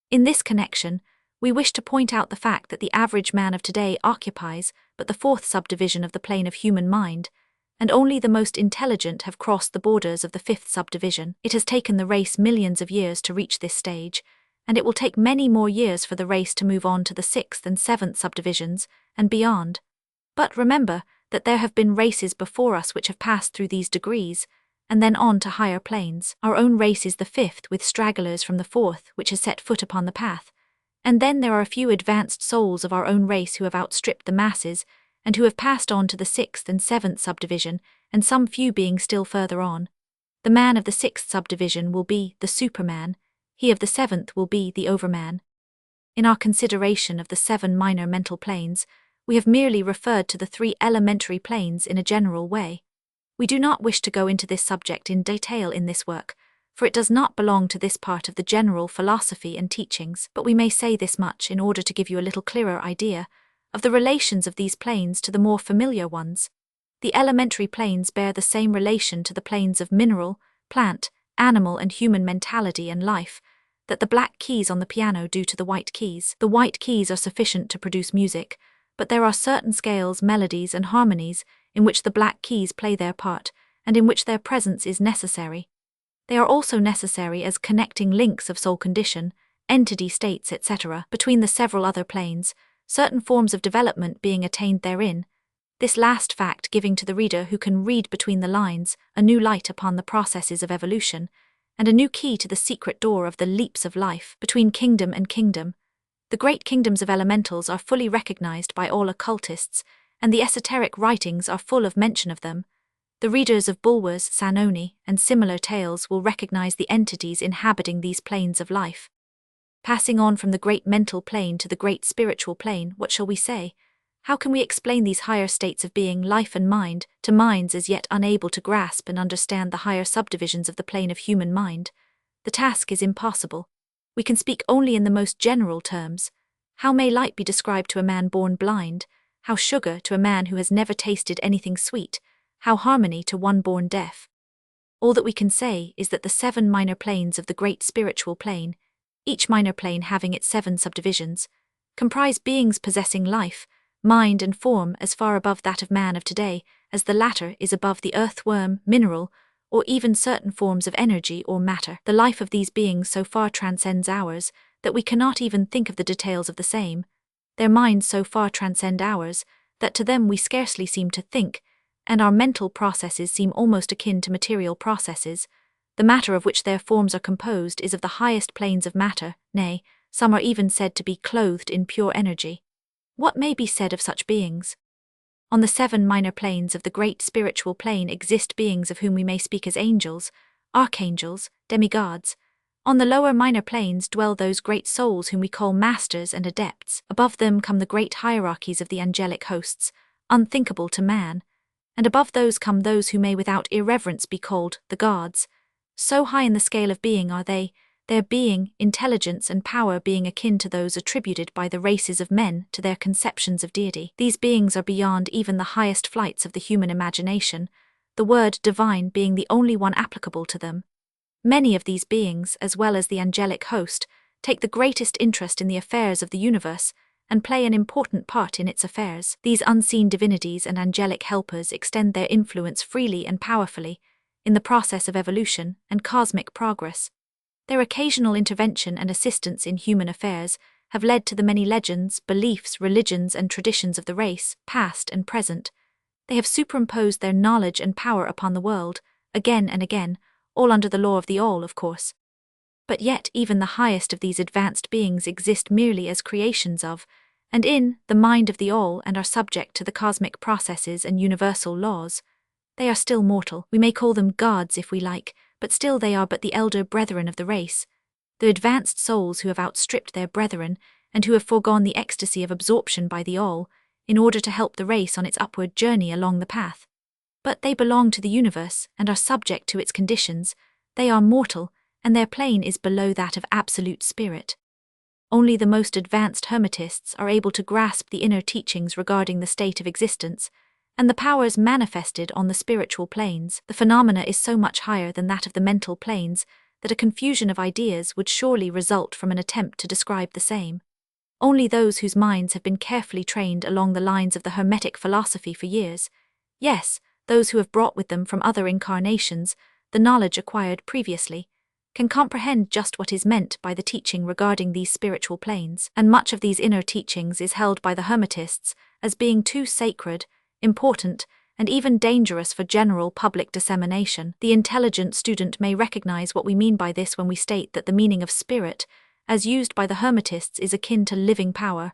In this connection, we wish to point out the fact that the average man of today occupies but the 4th subdivision of the plane of human mind, and only the most intelligent have crossed the borders of the 5th subdivision. It has taken the race millions of years to reach this stage, and it will take many more years for the race to move on to the 6th and 7th subdivisions and beyond. But remember that there have been races before us which have passed through these degrees, and then on to higher planes. Our own race is the 5th, with stragglers from the 4th which has set foot upon the path, and then there are a few advanced souls of our own race who have outstripped the masses, and who have passed on to the 6th and 7th subdivision, and some few being still further on. The man of the 6th subdivision will be the Superman, he of the 7th will be the Overman. In our consideration of the 7 minor mental planes, we have merely referred to the 3 elementary planes in a general way. We do not wish to go into this subject in detail in this work, for it does not belong to this part of the general philosophy and teachings, but we may say this much in order to give you a little clearer idea of the relations of these planes to the more familiar ones. The elementary planes bear the same relation to the planes of mineral, plant, animal and human mentality and life that the black keys on the piano do to the white keys. The white keys are sufficient to produce music, but there are certain scales, melodies and harmonies in which the black keys play their part, and in which their presence is necessary. They are also necessary as connecting links of soul condition, entity states, etc., between the several other planes, certain forms of development being attained therein, this last fact giving to the reader who can read between the lines a new light upon the processes of evolution, and a new key to the secret door of the leaps of life between kingdom and kingdom. The great kingdoms of elementals are fully recognized by all occultists, and the esoteric writings are full of mention of them. The readers of Bulwer's, Sanoni, and similar tales will recognize the entities inhabiting these planes of life. Passing on from the great mental plane to the great spiritual plane, what shall we say? How can we explain these higher states of being, life and mind, to minds as yet unable to grasp and understand the higher subdivisions of the plane of human mind? The task is impossible. We can speak only in the most general terms. How may light be described to a man born blind? How sugar to a man who has never tasted anything sweet? How harmony to one born deaf? All that we can say is that the 7 minor planes of the great spiritual plane, each minor plane having its 7 subdivisions, comprise beings possessing life, mind and form as far above that of man of today as the latter is above the earthworm, mineral, or even certain forms of energy or matter. The life of these beings so far transcends ours that we cannot even think of the details of the same. Their minds so far transcend ours, that to them we scarcely seem to think, and our mental processes seem almost akin to material processes. The matter of which their forms are composed is of the highest planes of matter, nay, some are even said to be clothed in pure energy. What may be said of such beings? On the 7 minor planes of the great spiritual plane exist beings of whom we may speak as angels, archangels, demigods. On the lower minor planes dwell those great souls whom we call masters and adepts. Above them come the great hierarchies of the angelic hosts, unthinkable to man, and above those come those who may without irreverence be called the gods. So high in the scale of being are they, their being, intelligence and power being akin to those attributed by the races of men to their conceptions of deity. These beings are beyond even the highest flights of the human imagination, the word divine being the only one applicable to them. Many of these beings, as well as the angelic host, take the greatest interest in the affairs of the universe and play an important part in its affairs. These unseen divinities and angelic helpers extend their influence freely and powerfully in the process of evolution and cosmic progress. Their occasional intervention and assistance in human affairs have led to the many legends, beliefs, religions, and traditions of the race, past and present. They have superimposed their knowledge and power upon the world, again and again, all under the law of the all, of course. But yet even the highest of these advanced beings exist merely as creations of, and in, the mind of the all and are subject to the cosmic processes and universal laws. They are still mortal. We may call them gods if we like, but still they are but the elder brethren of the race, the advanced souls who have outstripped their brethren and who have foregone the ecstasy of absorption by the all, in order to help the race on its upward journey along the path. But they belong to the universe and are subject to its conditions. They are mortal, and their plane is below that of absolute spirit. Only the most advanced Hermetists are able to grasp the inner teachings regarding the state of existence, and the powers manifested on the spiritual planes. The phenomena is so much higher than that of the mental planes that a confusion of ideas would surely result from an attempt to describe the same. Only those whose minds have been carefully trained along the lines of the Hermetic philosophy for years, yes, those who have brought with them from other incarnations the knowledge acquired previously, can comprehend just what is meant by the teaching regarding these spiritual planes, and much of these inner teachings is held by the Hermetists as being too sacred, important, and even dangerous for general public dissemination. The intelligent student may recognize what we mean by this when we state that the meaning of spirit, as used by the Hermetists, is akin to living power,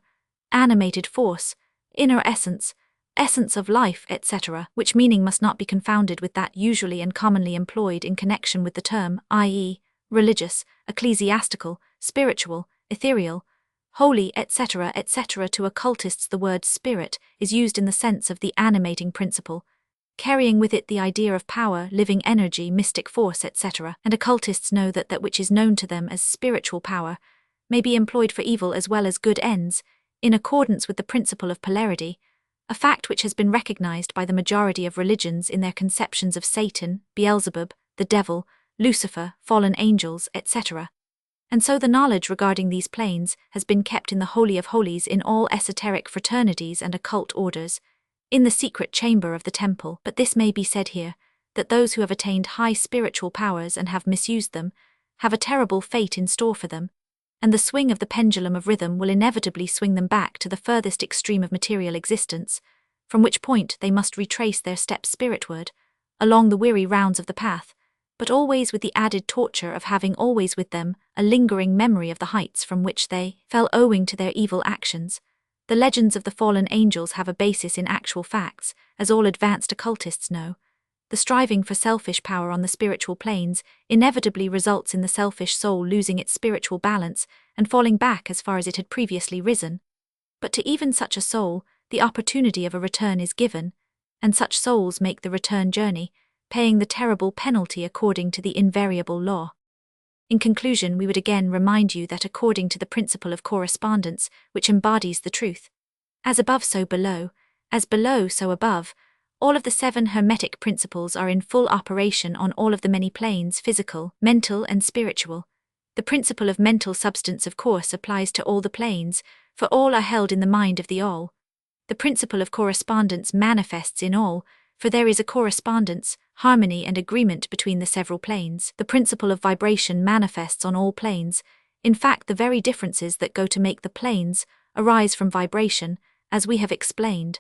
animated force, inner essence, essence of life, etc., which meaning must not be confounded with that usually and commonly employed in connection with the term, i.e., religious, ecclesiastical, spiritual, ethereal, holy, etc., etc. To occultists the word spirit is used in the sense of the animating principle, carrying with it the idea of power, living energy, mystic force, etc. And occultists know that that which is known to them as spiritual power may be employed for evil as well as good ends, in accordance with the principle of polarity, a fact which has been recognized by the majority of religions in their conceptions of Satan, Beelzebub, the devil, Lucifer, fallen angels, etc. And so the knowledge regarding these planes has been kept in the Holy of Holies in all esoteric fraternities and occult orders, in the secret chamber of the temple. But this may be said here, that those who have attained high spiritual powers and have misused them, have a terrible fate in store for them, and the swing of the pendulum of rhythm will inevitably swing them back to the furthest extreme of material existence, from which point they must retrace their steps spiritward, along the weary rounds of the path, but always with the added torture of having always with them a lingering memory of the heights from which they fell owing to their evil actions. The legends of the fallen angels have a basis in actual facts, as all advanced occultists know. The striving for selfish power on the spiritual planes inevitably results in the selfish soul losing its spiritual balance and falling back as far as it had previously risen. But to even such a soul, the opportunity of a return is given, and such souls make the return journey, paying the terrible penalty according to the invariable law. In conclusion, we would again remind you that according to the principle of correspondence, which embodies the truth, as above so below, as below so above, all of the 7 Hermetic principles are in full operation on all of the many planes, physical, mental, and spiritual. The principle of mental substance, of course, applies to all the planes, for all are held in the mind of the all. The principle of correspondence manifests in all, for there is a correspondence, harmony, and agreement between the several planes. The principle of vibration manifests on all planes. In fact, the very differences that go to make the planes arise from vibration, as we have explained.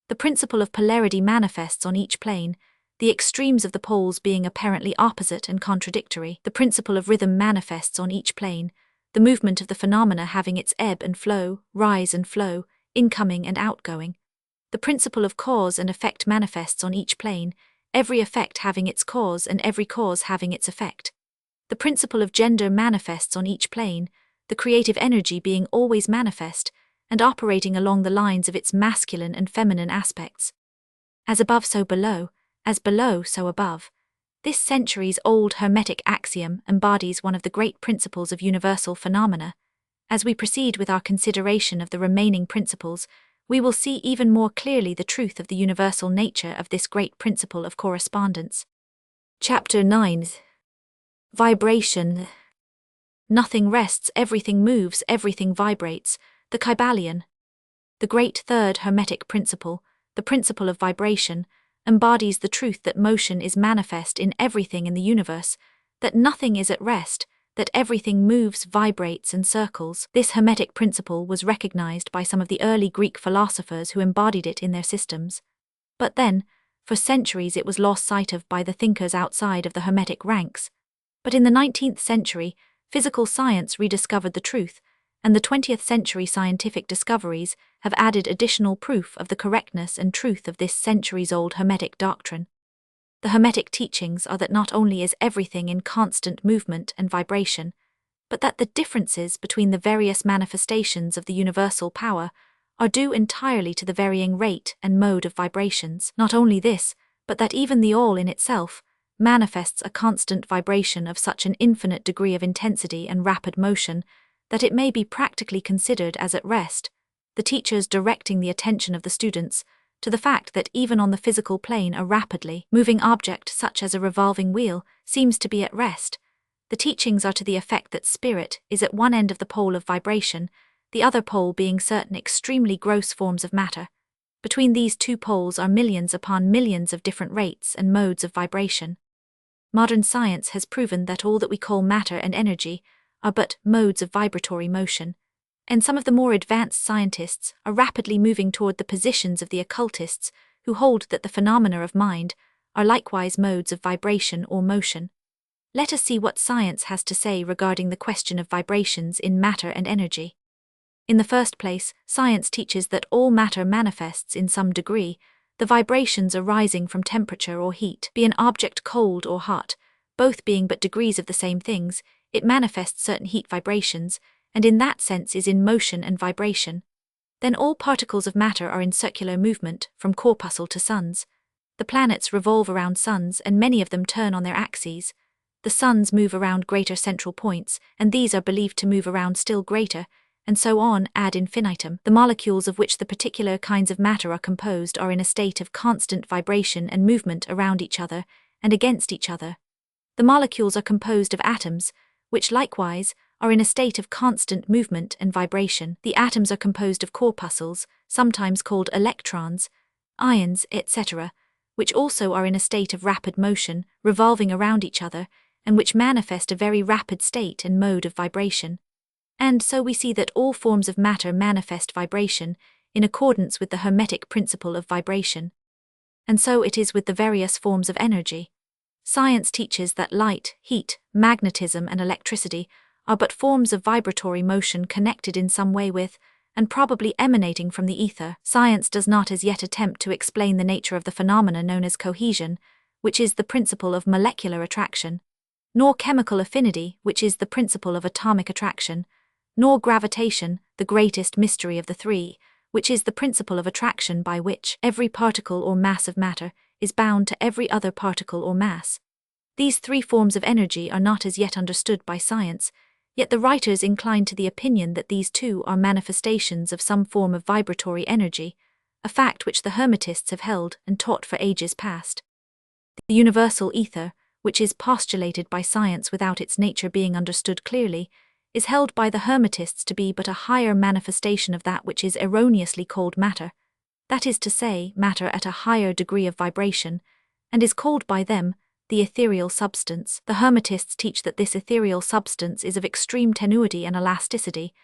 The principle of polarity manifests on each plane, the extremes of the poles being apparently opposite and contradictory. The principle of rhythm manifests on each plane, the movement of the phenomena having its ebb and flow, rise and flow, incoming and outgoing. The principle of cause and effect manifests on each plane, every effect having its cause and every cause having its effect. The principle of gender manifests on each plane, the creative energy being always manifest, and operating along the lines of its masculine and feminine aspects. As above so below, as below so above. This centuries-old Hermetic axiom embodies one of the great principles of universal phenomena. As we proceed with our consideration of the remaining principles, we will see even more clearly the truth of the universal nature of this great principle of correspondence. Chapter 9. Vibration. Nothing rests, everything moves, everything vibrates. The Kybalion. The great third Hermetic principle, the principle of vibration, embodies the truth that motion is manifest in everything in the universe, that nothing is at rest, that everything moves, vibrates, and circles. This Hermetic principle was recognized by some of the early Greek philosophers who embodied it in their systems. But then, for centuries it was lost sight of by the thinkers outside of the Hermetic ranks. But in the 19th century, physical science rediscovered the truth, and the 20th century scientific discoveries have added additional proof of the correctness and truth of this centuries-old Hermetic doctrine. The Hermetic teachings are that not only is everything in constant movement and vibration, but that the differences between the various manifestations of the universal power are due entirely to the varying rate and mode of vibrations. Not only this, but that even the all in itself manifests a constant vibration of such an infinite degree of intensity and rapid motion that it may be practically considered as at rest, the teachers directing the attention of the students to the fact that even on the physical plane a rapidly moving object such as a revolving wheel seems to be at rest. The teachings are to the effect that spirit is at one end of the pole of vibration, the other pole being certain extremely gross forms of matter. Between these two poles are millions upon millions of different rates and modes of vibration. Modern science has proven that all that we call matter and energy are but modes of vibratory motion, and some of the more advanced scientists are rapidly moving toward the positions of the occultists who hold that the phenomena of mind are likewise modes of vibration or motion. Let us see what science has to say regarding the question of vibrations in matter and energy. In the first place, science teaches that all matter manifests in some degree, the vibrations arising from temperature or heat, be an object cold or hot, both being but degrees of the same things. It manifests certain heat vibrations, and in that sense is in motion and vibration. Then all particles of matter are in circular movement, from corpuscle to suns. The planets revolve around suns, and many of them turn on their axes. The suns move around greater central points, and these are believed to move around still greater, and so on ad infinitum. The molecules of which the particular kinds of matter are composed are in a state of constant vibration and movement around each other and against each other. The molecules are composed of atoms, which likewise are in a state of constant movement and vibration. The atoms are composed of corpuscles, sometimes called electrons, ions, etc., which also are in a state of rapid motion, revolving around each other, and which manifest a very rapid state and mode of vibration. And so we see that all forms of matter manifest vibration in accordance with the Hermetic principle of vibration. And so it is with the various forms of energy. Science teaches that light, heat, magnetism, and electricity are but forms of vibratory motion connected in some way with, and probably emanating from the ether. Science does not as yet attempt to explain the nature of the phenomena known as cohesion, which is the principle of molecular attraction, nor chemical affinity, which is the principle of atomic attraction, nor gravitation, the greatest mystery of the three, which is the principle of attraction by which every particle or mass of matter is bound to every other particle or mass. These three forms of energy are not as yet understood by science, yet the writers incline to the opinion that these too are manifestations of some form of vibratory energy, a fact which the Hermetists have held and taught for ages past. The universal ether, which is postulated by science without its nature being understood clearly, is held by the Hermetists to be but a higher manifestation of that which is erroneously called matter, that is to say, matter at a higher degree of vibration, and is called by them the ethereal substance. The Hermetists teach that this ethereal substance is of extreme tenuity and elasticity,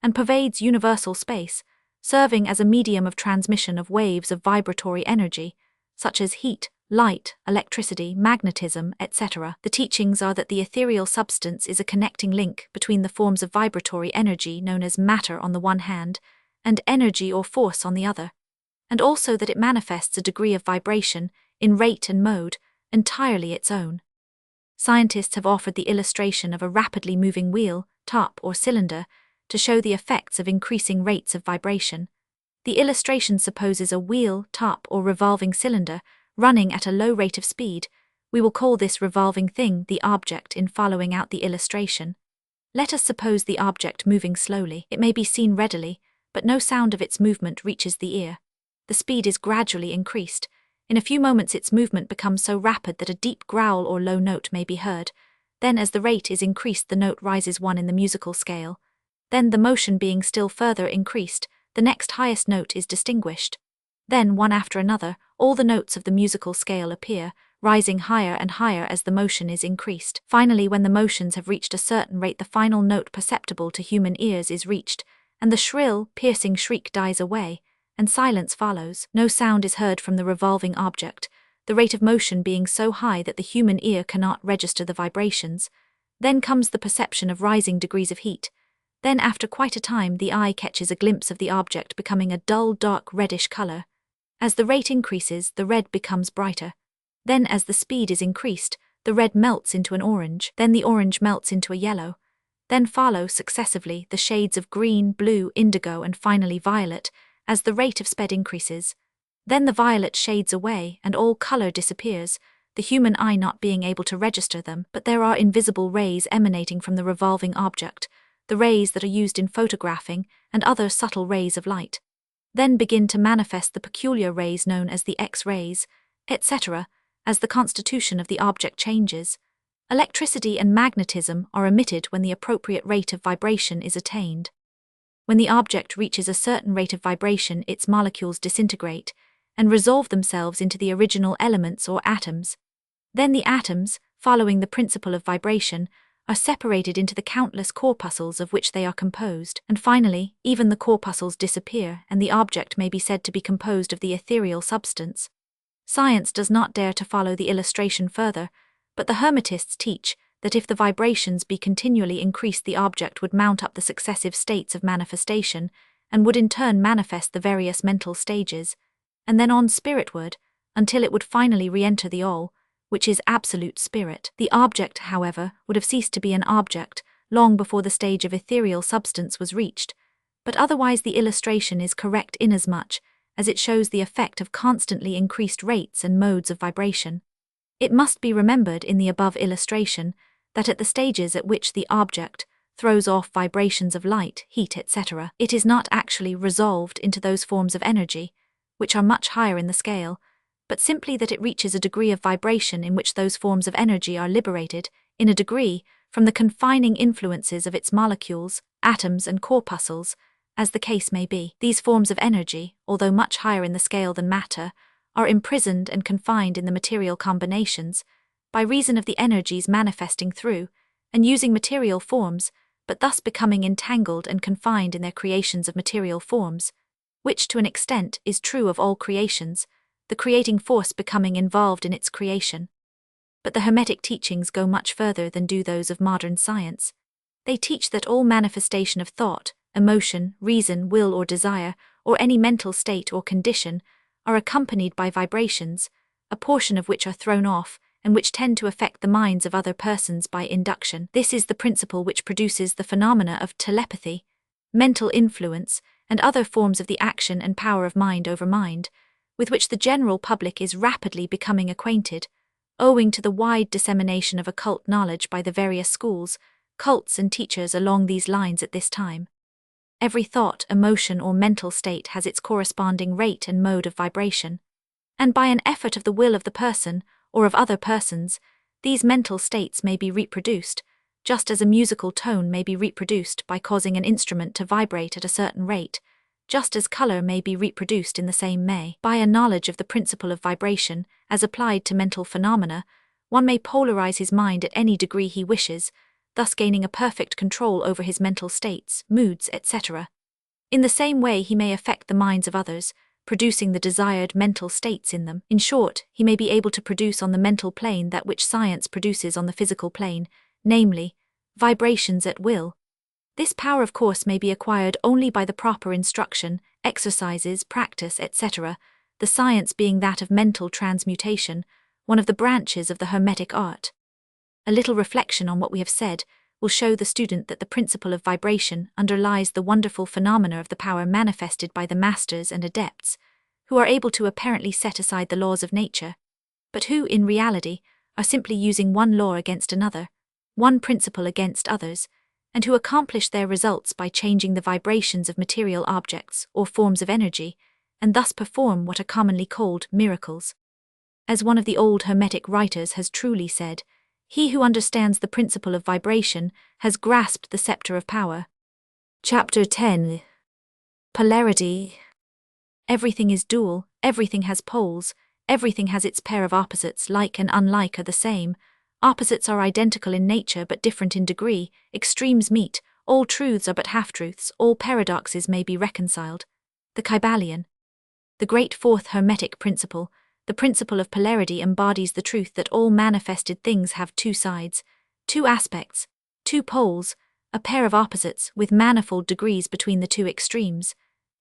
and pervades universal space, serving as a medium of transmission of waves of vibratory energy, such as heat, light, electricity, magnetism, etc. The teachings are that the ethereal substance is a connecting link between the forms of vibratory energy known as matter on the one hand, and energy or force on the other, and also that it manifests a degree of vibration, in rate and mode, entirely its own. Scientists have offered the illustration of a rapidly moving wheel, top, or cylinder to show the effects of increasing rates of vibration. The illustration supposes a wheel, top, or revolving cylinder running at a low rate of speed. We will call this revolving thing the object in following out the illustration. Let us suppose the object moving slowly. It may be seen readily, but no sound of its movement reaches the ear. The speed is gradually increased. In a few moments its movement becomes so rapid that a deep growl or low note may be heard. Then as the rate is increased the note rises one in the musical scale. Then the motion being still further increased, the next highest note is distinguished. Then, one after another, all the notes of the musical scale appear, rising higher and higher as the motion is increased. Finally, when the motions have reached a certain rate, the final note perceptible to human ears is reached, and the shrill, piercing shriek dies away, and silence follows. No sound is heard from the revolving object, the rate of motion being so high that the human ear cannot register the vibrations. Then comes the perception of rising degrees of heat. Then, after quite a time, the eye catches a glimpse of the object becoming a dull, dark reddish color. As the rate increases, the red becomes brighter. Then, as the speed is increased, the red melts into an orange, then the orange melts into a yellow. Then follow, successively, the shades of green, blue, indigo, and finally violet, as the rate of speed increases. Then the violet shades away, and all color disappears, the human eye not being able to register them, but there are invisible rays emanating from the revolving object, the rays that are used in photographing, and other subtle rays of light. Then begin to manifest the peculiar rays known as the X-rays, etc., as the constitution of the object changes. Electricity and magnetism are emitted when the appropriate rate of vibration is attained. When the object reaches a certain rate of vibration, its molecules disintegrate and resolve themselves into the original elements or atoms. Then the atoms, following the principle of vibration, are separated into the countless corpuscles of which they are composed, and finally, even the corpuscles disappear, and the object may be said to be composed of the ethereal substance. Science does not dare to follow the illustration further, but the Hermetists teach that if the vibrations be continually increased, the object would mount up the successive states of manifestation, and would in turn manifest the various mental stages, and then on spiritward, until it would finally re-enter the all, which is absolute spirit. The object, however, would have ceased to be an object long before the stage of ethereal substance was reached, but otherwise the illustration is correct inasmuch as it shows the effect of constantly increased rates and modes of vibration. It must be remembered in the above illustration that at the stages at which the object throws off vibrations of light, heat, etc., it is not actually resolved into those forms of energy, which are much higher in the scale, but simply that it reaches a degree of vibration in which those forms of energy are liberated, in a degree, from the confining influences of its molecules, atoms, and corpuscles, as the case may be. These forms of energy, although much higher in the scale than matter, are imprisoned and confined in the material combinations, by reason of the energies manifesting through, and using material forms, but thus becoming entangled and confined in their creations of material forms, which to an extent is true of all creations, the creating force becoming involved in its creation. But the Hermetic teachings go much further than do those of modern science. They teach that all manifestation of thought, emotion, reason, will or desire, or any mental state or condition, are accompanied by vibrations, a portion of which are thrown off, and which tend to affect the minds of other persons by induction. This is the principle which produces the phenomena of telepathy, mental influence, and other forms of the action and power of mind over mind, with which the general public is rapidly becoming acquainted, owing to the wide dissemination of occult knowledge by the various schools, cults and teachers along these lines at this time. Every thought, emotion, or mental state has its corresponding rate and mode of vibration, and by an effort of the will of the person, or of other persons, these mental states may be reproduced, just as a musical tone may be reproduced by causing an instrument to vibrate at a certain rate, just as color may be reproduced in the same way. By a knowledge of the principle of vibration, as applied to mental phenomena, one may polarize his mind at any degree he wishes, thus gaining a perfect control over his mental states, moods, etc. In the same way, he may affect the minds of others, producing the desired mental states in them. In short, he may be able to produce on the mental plane that which science produces on the physical plane, namely, vibrations at will. This power, of course, may be acquired only by the proper instruction, exercises, practice, etc., the science being that of mental transmutation, one of the branches of the Hermetic art. A little reflection on what we have said will show the student that the principle of vibration underlies the wonderful phenomena of the power manifested by the masters and adepts, who are able to apparently set aside the laws of nature, but who, in reality, are simply using one law against another, one principle against others, and who accomplish their results by changing the vibrations of material objects or forms of energy, and thus perform what are commonly called miracles. As one of the old Hermetic writers has truly said, he who understands the principle of vibration has grasped the scepter of power. Chapter 10. Polarity. Everything is dual, everything has poles, everything has its pair of opposites. Like and unlike are the same. Opposites are identical in nature but different in degree. Extremes meet. All truths are but half-truths. All paradoxes may be reconciled. The Kybalion. The great fourth Hermetic principle, the principle of polarity, embodies the truth that all manifested things have two sides, two aspects, two poles, a pair of opposites with manifold degrees between the two extremes.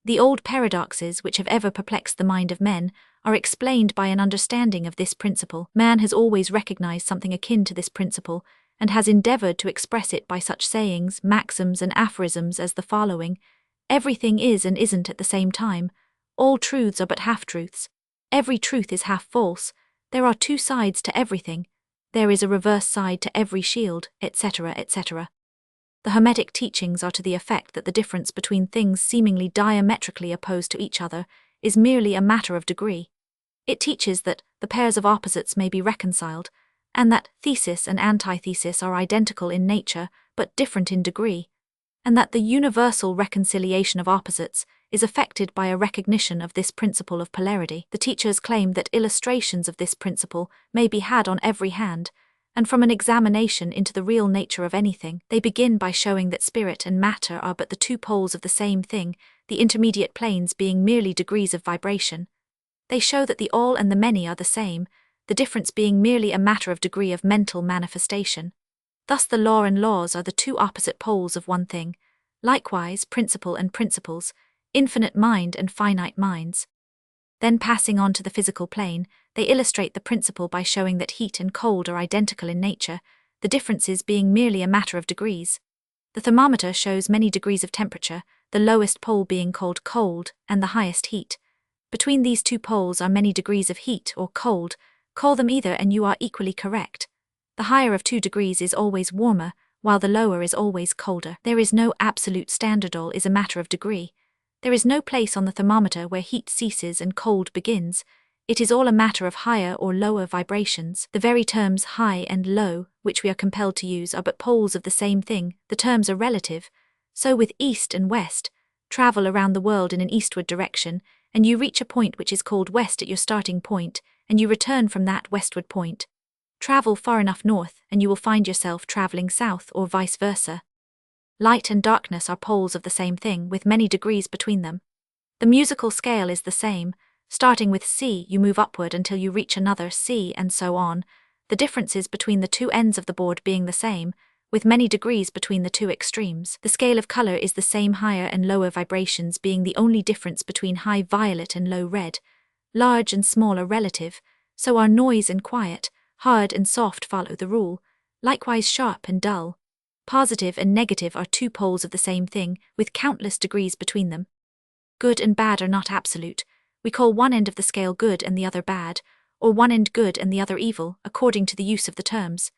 The old paradoxes which have ever perplexed the mind of men are explained by an understanding of this principle. Man has always recognized something akin to this principle and has endeavored to express it by such sayings, maxims, and aphorisms as the following: everything is and isn't at the same time. All truths are but half-truths. Every truth is half false. There are two sides to everything. There is a reverse side to every shield, etc., etc. The Hermetic teachings are to the effect that the difference between things seemingly diametrically opposed to each other is merely a matter of degree. It teaches that the pairs of opposites may be reconciled, and that thesis and antithesis are identical in nature but different in degree, and that the universal reconciliation of opposites is effected by a recognition of this principle of polarity. The teachers claim that illustrations of this principle may be had on every hand, and from an examination into the real nature of anything, they begin by showing that spirit and matter are but the two poles of the same thing, the intermediate planes being merely degrees of vibration. They show that the all and the many are the same, the difference being merely a matter of degree of mental manifestation. Thus the law and laws are the two opposite poles of one thing. Likewise, principle and principles, infinite mind and finite minds. Then passing on to the physical plane, they illustrate the principle by showing that heat and cold are identical in nature, the differences being merely a matter of degrees. The thermometer shows many degrees of temperature, the lowest pole being called cold and the highest heat. Between these two poles are many degrees of heat or cold. Call them either and you are equally correct. The higher of 2 degrees is always warmer, while the lower is always colder. There is no absolute standard. All is a matter of degree. There is no place on the thermometer where heat ceases and cold begins. It is all a matter of higher or lower vibrations. The very terms high and low, which we are compelled to use, are but poles of the same thing. The terms are relative. So with east and west, travel around the world in an eastward direction, and you reach a point which is called west at your starting point, and you return from that westward point. Travel far enough north, and you will find yourself traveling south or vice versa. Light and darkness are poles of the same thing, with many degrees between them. The musical scale is the same. Starting with C, you move upward until you reach another C, and so on, the differences between the two ends of the board being the same, with many degrees between the two extremes. The scale of color is the same, higher and lower vibrations being the only difference between high violet and low red. Large and small are relative, so are noise and quiet, hard and soft follow the rule, likewise sharp and dull. Positive and negative are two poles of the same thing, with countless degrees between them. Good and bad are not absolute. We call one end of the scale good and the other bad, or one end good and the other evil, according to the use of the terms.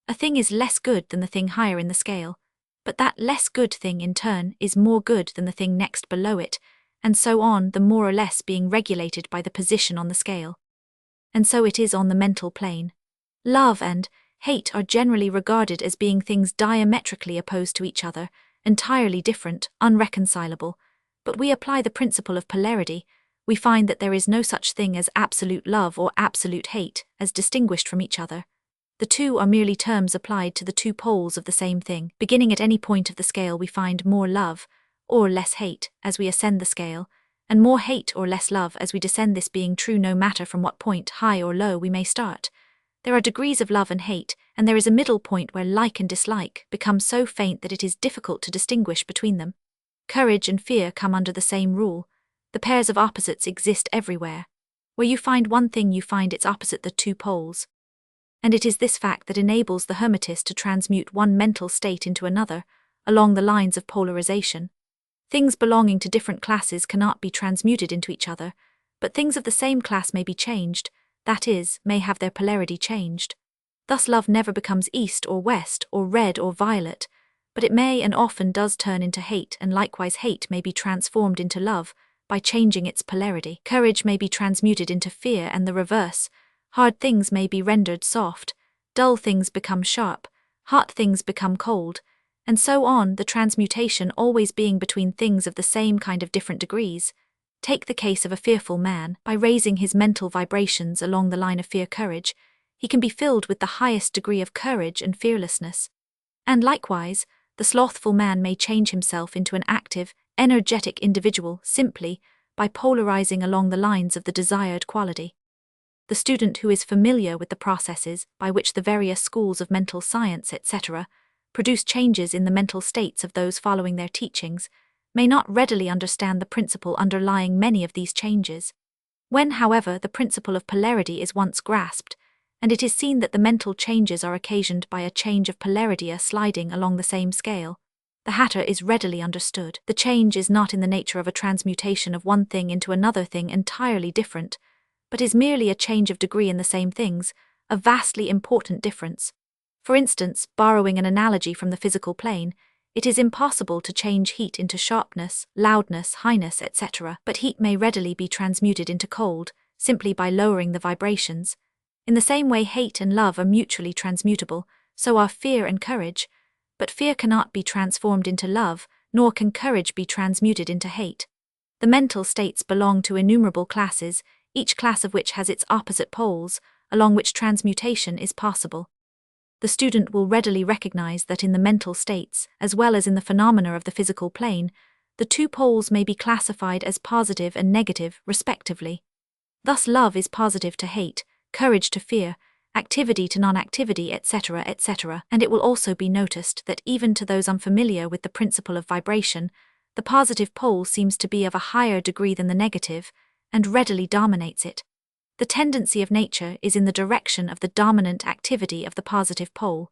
A thing is less good than the thing higher in the scale, but that less good thing in turn is more good than the thing next below it, and so on, the more or less being regulated by the position on the scale. And so it is on the mental plane. Love and hate are generally regarded as being things diametrically opposed to each other, entirely different, unreconcilable. But we apply the principle of polarity, we find that there is no such thing as absolute love or absolute hate, as distinguished from each other. The two are merely terms applied to the two poles of the same thing. Beginning at any point of the scale, we find more love or less hate as we ascend the scale, and more hate or less love as we descend, this being true no matter from what point, high or low, we may start. There are degrees of love and hate, and there is a middle point where like and dislike become so faint that it is difficult to distinguish between them. Courage and fear come under the same rule. The pairs of opposites exist everywhere. Where you find one thing, you find its opposite, the two poles. And it is this fact that enables the hermetist to transmute one mental state into another, along the lines of polarization. Things belonging to different classes cannot be transmuted into each other, but things of the same class may be changed, that is, may have their polarity changed. Thus love never becomes east or west or red or violet, but it may and often does turn into hate, and likewise hate may be transformed into love by changing its polarity. Courage may be transmuted into fear and the reverse. Hard things may be rendered soft, dull things become sharp, hot things become cold, and so on, the transmutation always being between things of the same kind of different degrees. Take the case of a fearful man. By raising his mental vibrations along the line of fear-courage, he can be filled with the highest degree of courage and fearlessness. And likewise, the slothful man may change himself into an active, energetic individual simply by polarizing along the lines of the desired quality. The student who is familiar with the processes by which the various schools of mental science, etc., produce changes in the mental states of those following their teachings, may not readily understand the principle underlying many of these changes. When, however, the principle of polarity is once grasped, and it is seen that the mental changes are occasioned by a change of polarity, a sliding along the same scale, the matter is readily understood. The change is not in the nature of a transmutation of one thing into another thing entirely different, but is merely a change of degree in the same things, a vastly important difference. For instance, borrowing an analogy from the physical plane, it is impossible to change heat into sharpness, loudness, highness, etc., but heat may readily be transmuted into cold, simply by lowering the vibrations. In the same way, hate and love are mutually transmutable, so are fear and courage, but fear cannot be transformed into love, nor can courage be transmuted into hate. The mental states belong to innumerable classes, each class of which has its opposite poles, along which transmutation is possible. The student will readily recognize that in the mental states, as well as in the phenomena of the physical plane, the two poles may be classified as positive and negative, respectively. Thus love is positive to hate, courage to fear, activity to non-activity, etc., etc., and it will also be noticed that even to those unfamiliar with the principle of vibration, the positive pole seems to be of a higher degree than the negative, and readily dominates it. The tendency of nature is in the direction of the dominant activity of the positive pole.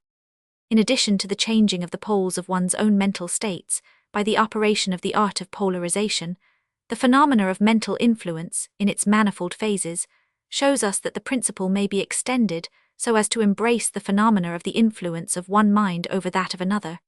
In addition to the changing of the poles of one's own mental states, by the operation of the art of polarization, the phenomena of mental influence, in its manifold phases, shows us that the principle may be extended so as to embrace the phenomena of the influence of one mind over that of another,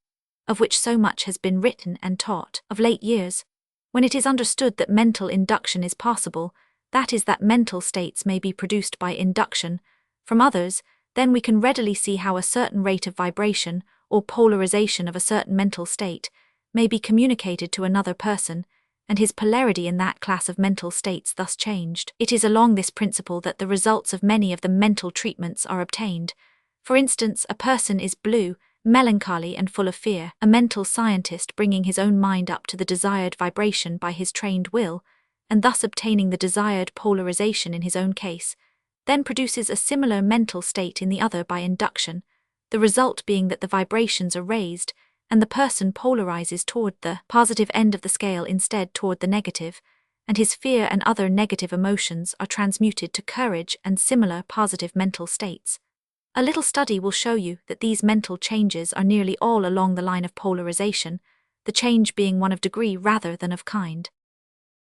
of which so much has been written and taught of late years. When it is understood that mental induction is possible, that is, that mental states may be produced by induction from others, then we can readily see how a certain rate of vibration or polarization of a certain mental state may be communicated to another person, and his polarity in that class of mental states thus changed. It is along this principle that the results of many of the mental treatments are obtained. For instance, a person is blue, melancholy and full of fear. A mental scientist, bringing his own mind up to the desired vibration by his trained will, and thus obtaining the desired polarization in his own case, then produces a similar mental state in the other by induction, the result being that the vibrations are raised, and the person polarizes toward the positive end of the scale instead toward the negative, and his fear and other negative emotions are transmuted to courage and similar positive mental states. A little study will show you that these mental changes are nearly all along the line of polarization, the change being one of degree rather than of kind.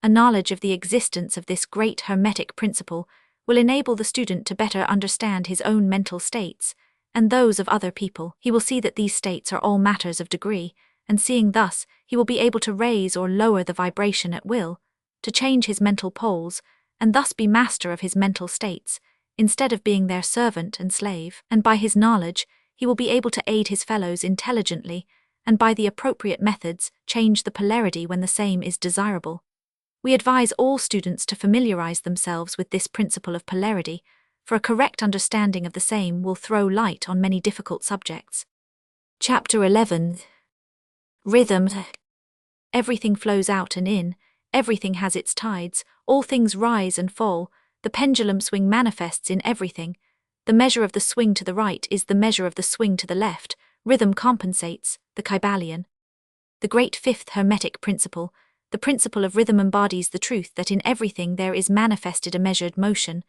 A knowledge of the existence of this great hermetic principle will enable the student to better understand his own mental states, and those of other people. He will see that these states are all matters of degree, and seeing thus, he will be able to raise or lower the vibration at will, to change his mental poles, and thus be master of his mental states, instead of being their servant and slave. And by his knowledge, he will be able to aid his fellows intelligently, and by the appropriate methods, change the polarity when the same is desirable. We advise all students to familiarize themselves with this principle of polarity, for a correct understanding of the same will throw light on many difficult subjects. Chapter 11. Rhythm. Everything flows out and in, everything has its tides, all things rise and fall, the pendulum swing manifests in everything. The measure of the swing to the right is the measure of the swing to the left, rhythm compensates, the Kybalion. The great fifth Hermetic principle, the principle of rhythm, embodies the truth that in everything there is manifested a measured motion,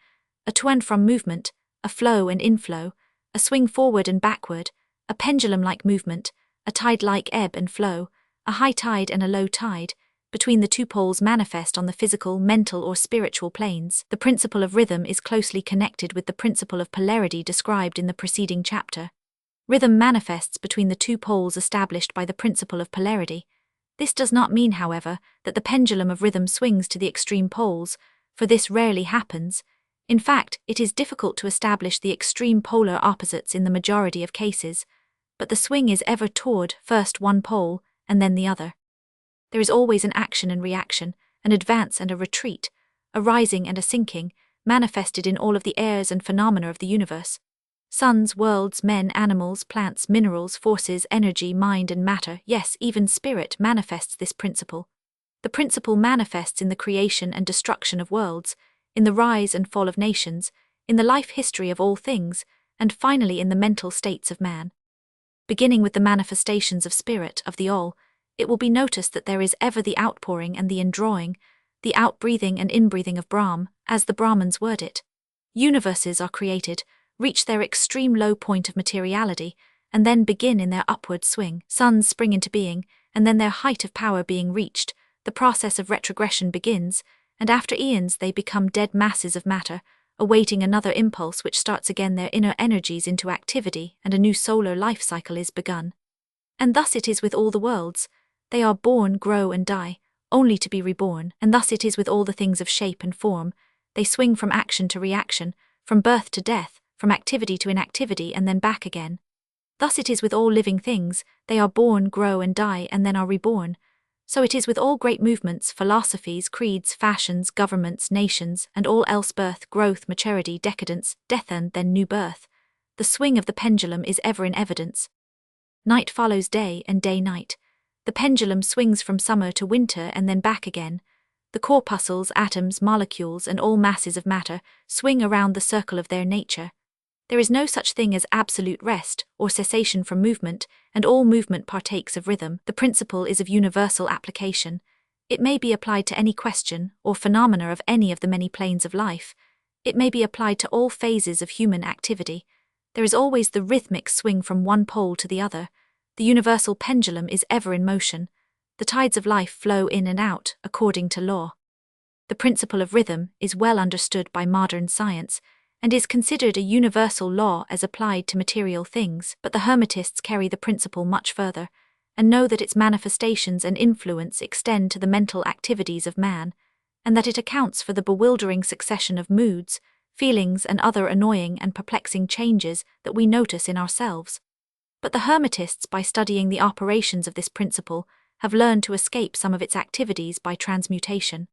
a to and from movement, a flow and inflow, a swing forward and backward, a pendulum-like movement, a tide-like ebb and flow, a high tide and a low tide, between the two poles manifest on the physical, mental or spiritual planes. The principle of rhythm is closely connected with the principle of polarity described in the preceding chapter. Rhythm manifests between the two poles established by the principle of polarity. This does not mean, however, that the pendulum of rhythm swings to the extreme poles, for this rarely happens. In fact, it is difficult to establish the extreme polar opposites in the majority of cases, but the swing is ever toward first one pole and then the other. There is always an action and reaction, an advance and a retreat, a rising and a sinking, manifested in all of the airs and phenomena of the universe. Suns, worlds, men, animals, plants, minerals, forces, energy, mind and matter, yes, even spirit manifests this principle. The principle manifests in the creation and destruction of worlds, in the rise and fall of nations, in the life history of all things, and finally in the mental states of man. Beginning with the manifestations of spirit, of the all, it will be noticed that there is ever the outpouring and the indrawing, the outbreathing and inbreathing of Brahm, as the Brahmins word it. Universes are created, reach their extreme low point of materiality, and then begin in their upward swing. Suns spring into being, and then their height of power being reached, the process of retrogression begins, and after eons they become dead masses of matter, awaiting another impulse which starts again their inner energies into activity, and a new solar life cycle is begun. And thus it is with all the worlds. They are born, grow and die, only to be reborn, and thus it is with all the things of shape and form. They swing from action to reaction, from birth to death, from activity to inactivity and then back again. Thus it is with all living things, they are born, grow and die and then are reborn. So it is with all great movements, philosophies, creeds, fashions, governments, nations, and all else: birth, growth, maturity, decadence, death and then new birth. The swing of the pendulum is ever in evidence. Night follows day and day night. The pendulum swings from summer to winter and then back again. The corpuscles, atoms, molecules, and all masses of matter swing around the circle of their nature. There is no such thing as absolute rest or cessation from movement, and all movement partakes of rhythm. The principle is of universal application. It may be applied to any question or phenomena of any of the many planes of life. It may be applied to all phases of human activity. There is always the rhythmic swing from one pole to the other. The universal pendulum is ever in motion. The tides of life flow in and out according to law. The principle of rhythm is well understood by modern science, and is considered a universal law as applied to material things, but the Hermetists carry the principle much further, and know that its manifestations and influence extend to the mental activities of man, and that it accounts for the bewildering succession of moods, feelings and other annoying and perplexing changes that we notice in ourselves. But the Hermetists, by studying the operations of this principle, have learned to escape some of its activities by transmutation.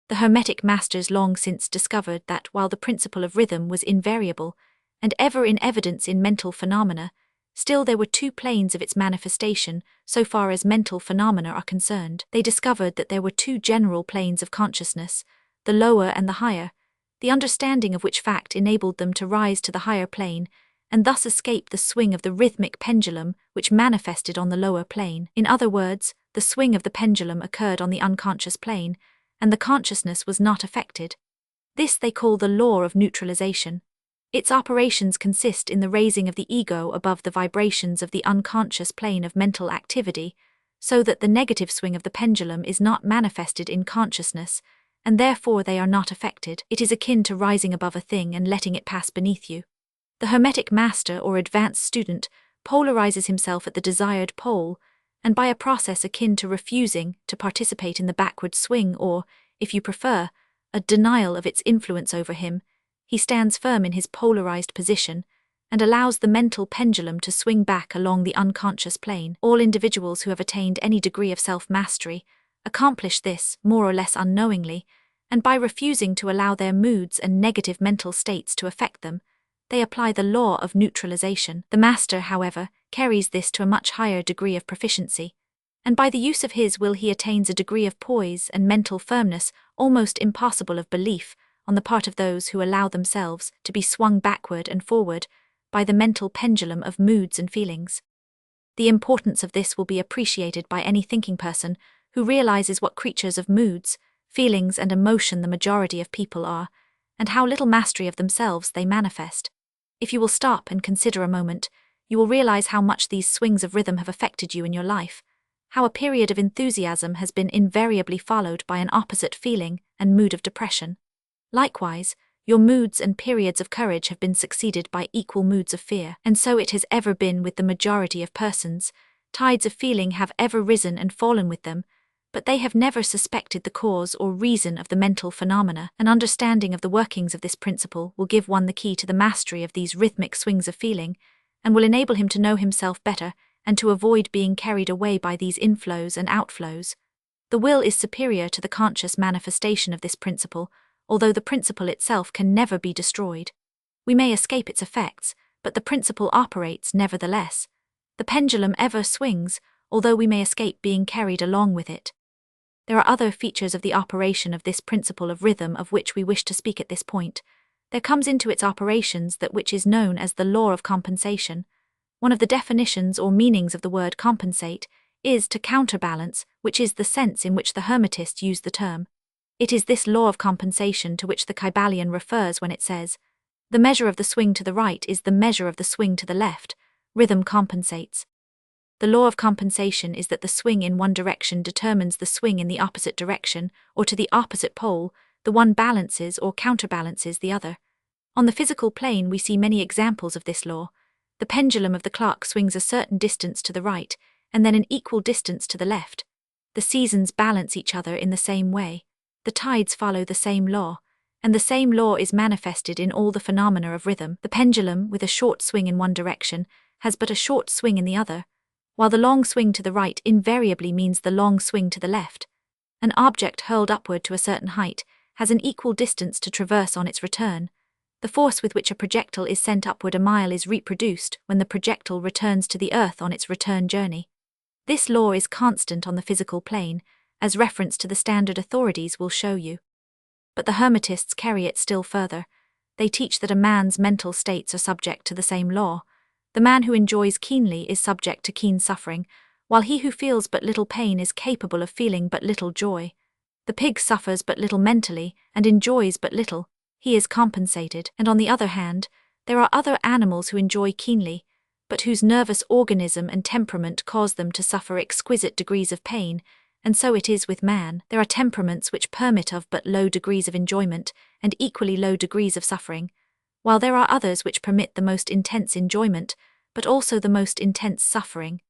The Hermetic masters long since discovered that while the principle of rhythm was invariable, and ever in evidence in mental phenomena, still there were two planes of its manifestation so far as mental phenomena are concerned. They discovered that there were two general planes of consciousness, the lower and the higher, the understanding of which fact enabled them to rise to the higher plane, and thus escape the swing of the rhythmic pendulum which manifested on the lower plane. In other words, the swing of the pendulum occurred on the unconscious plane, and the consciousness was not affected. This they call the law of neutralization. Its operations consist in the raising of the ego above the vibrations of the unconscious plane of mental activity, so that the negative swing of the pendulum is not manifested in consciousness, and therefore they are not affected. It is akin to rising above a thing and letting it pass beneath you. The Hermetic master or advanced student polarizes himself at the desired pole, and by a process akin to refusing to participate in the backward swing or, if you prefer, a denial of its influence over him, he stands firm in his polarized position and allows the mental pendulum to swing back along the unconscious plane. All individuals who have attained any degree of self-mastery accomplish this more or less unknowingly, and by refusing to allow their moods and negative mental states to affect them, they apply the law of neutralization. The master, however, carries this to a much higher degree of proficiency, and by the use of his will he attains a degree of poise and mental firmness almost impossible of belief on the part of those who allow themselves to be swung backward and forward by the mental pendulum of moods and feelings. The importance of this will be appreciated by any thinking person who realizes what creatures of moods, feelings, and emotion the majority of people are, and how little mastery of themselves they manifest. If you will stop and consider a moment, you will realize how much these swings of rhythm have affected you in your life, how a period of enthusiasm has been invariably followed by an opposite feeling and mood of depression. Likewise, your moods and periods of courage have been succeeded by equal moods of fear, and so it has ever been with the majority of persons. Tides of feeling have ever risen and fallen with them, but they have never suspected the cause or reason of the mental phenomena. An understanding of the workings of this principle will give one the key to the mastery of these rhythmic swings of feeling, and will enable him to know himself better and to avoid being carried away by these inflows and outflows. The will is superior to the conscious manifestation of this principle, although the principle itself can never be destroyed. We may escape its effects, but the principle operates nevertheless. The pendulum ever swings, although we may escape being carried along with it. There are other features of the operation of this principle of rhythm of which we wish to speak at this point. There comes into its operations that which is known as the law of compensation. One of the definitions or meanings of the word compensate is to counterbalance, which is the sense in which the Hermetists use the term. It is this law of compensation to which the Kybalion refers when it says, "The measure of the swing to the right is the measure of the swing to the left. Rhythm compensates." The law of compensation is that the swing in one direction determines the swing in the opposite direction, or to the opposite pole, the one balances or counterbalances the other. On the physical plane we see many examples of this law. The pendulum of the clock swings a certain distance to the right, and then an equal distance to the left. The seasons balance each other in the same way. The tides follow the same law, and the same law is manifested in all the phenomena of rhythm. The pendulum, with a short swing in one direction, has but a short swing in the other, while the long swing to the right invariably means the long swing to the left. An object hurled upward to a certain height has an equal distance to traverse on its return. The force with which a projectile is sent upward a mile is reproduced when the projectile returns to the earth on its return journey. This law is constant on the physical plane, as reference to the standard authorities will show you. But the Hermetists carry it still further. They teach that a man's mental states are subject to the same law. The man who enjoys keenly is subject to keen suffering, while he who feels but little pain is capable of feeling but little joy. The pig suffers but little mentally and enjoys but little. He is compensated, and on the other hand, there are other animals who enjoy keenly, but whose nervous organism and temperament cause them to suffer exquisite degrees of pain, and so it is with man. There are temperaments which permit of but low degrees of enjoyment and equally low degrees of suffering, while there are others which permit the most intense enjoyment, but also the most intense suffering.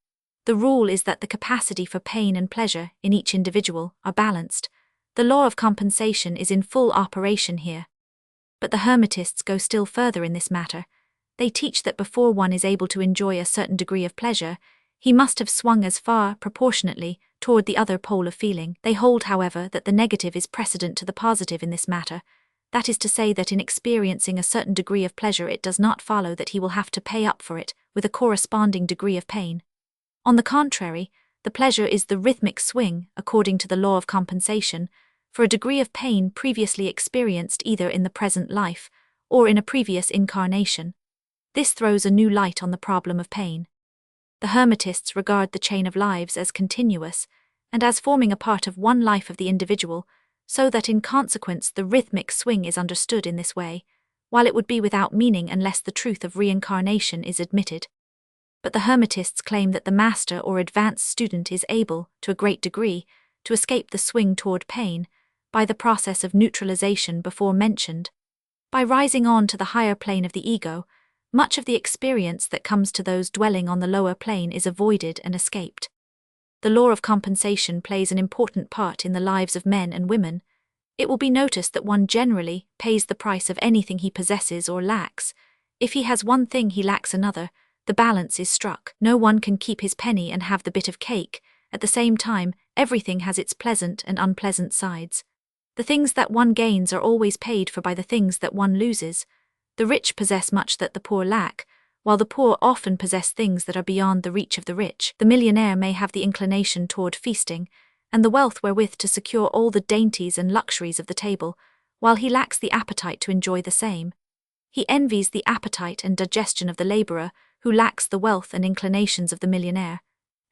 The rule is that the capacity for pain and pleasure in each individual are balanced. The law of compensation is in full operation here. But the Hermetists go still further in this matter. They teach that before one is able to enjoy a certain degree of pleasure, he must have swung as far, proportionately, toward the other pole of feeling. They hold, however, that the negative is precedent to the positive in this matter. That is to say that in experiencing a certain degree of pleasure it does not follow that he will have to pay up for it with a corresponding degree of pain. On the contrary, the pleasure is the rhythmic swing, according to the law of compensation, for a degree of pain previously experienced either in the present life or in a previous incarnation. This throws a new light on the problem of pain. The Hermetists regard the chain of lives as continuous, and as forming a part of one life of the individual, so that in consequence the rhythmic swing is understood in this way, while it would be without meaning unless the truth of reincarnation is admitted. But the Hermetists claim that the master or advanced student is able, to a great degree, to escape the swing toward pain, by the process of neutralization before mentioned. By rising on to the higher plane of the ego, much of the experience that comes to those dwelling on the lower plane is avoided and escaped. The law of compensation plays an important part in the lives of men and women. It will be noticed that one generally pays the price of anything he possesses or lacks. If he has one thing he lacks another, the balance is struck. No one can keep his penny and have the bit of cake. At the same time, everything has its pleasant and unpleasant sides. The things that one gains are always paid for by the things that one loses. The rich possess much that the poor lack, while the poor often possess things that are beyond the reach of the rich. The millionaire may have the inclination toward feasting, and the wealth wherewith to secure all the dainties and luxuries of the table, while he lacks the appetite to enjoy the same. He envies the appetite and digestion of the laborer, who lacks the wealth and inclinations of the millionaire,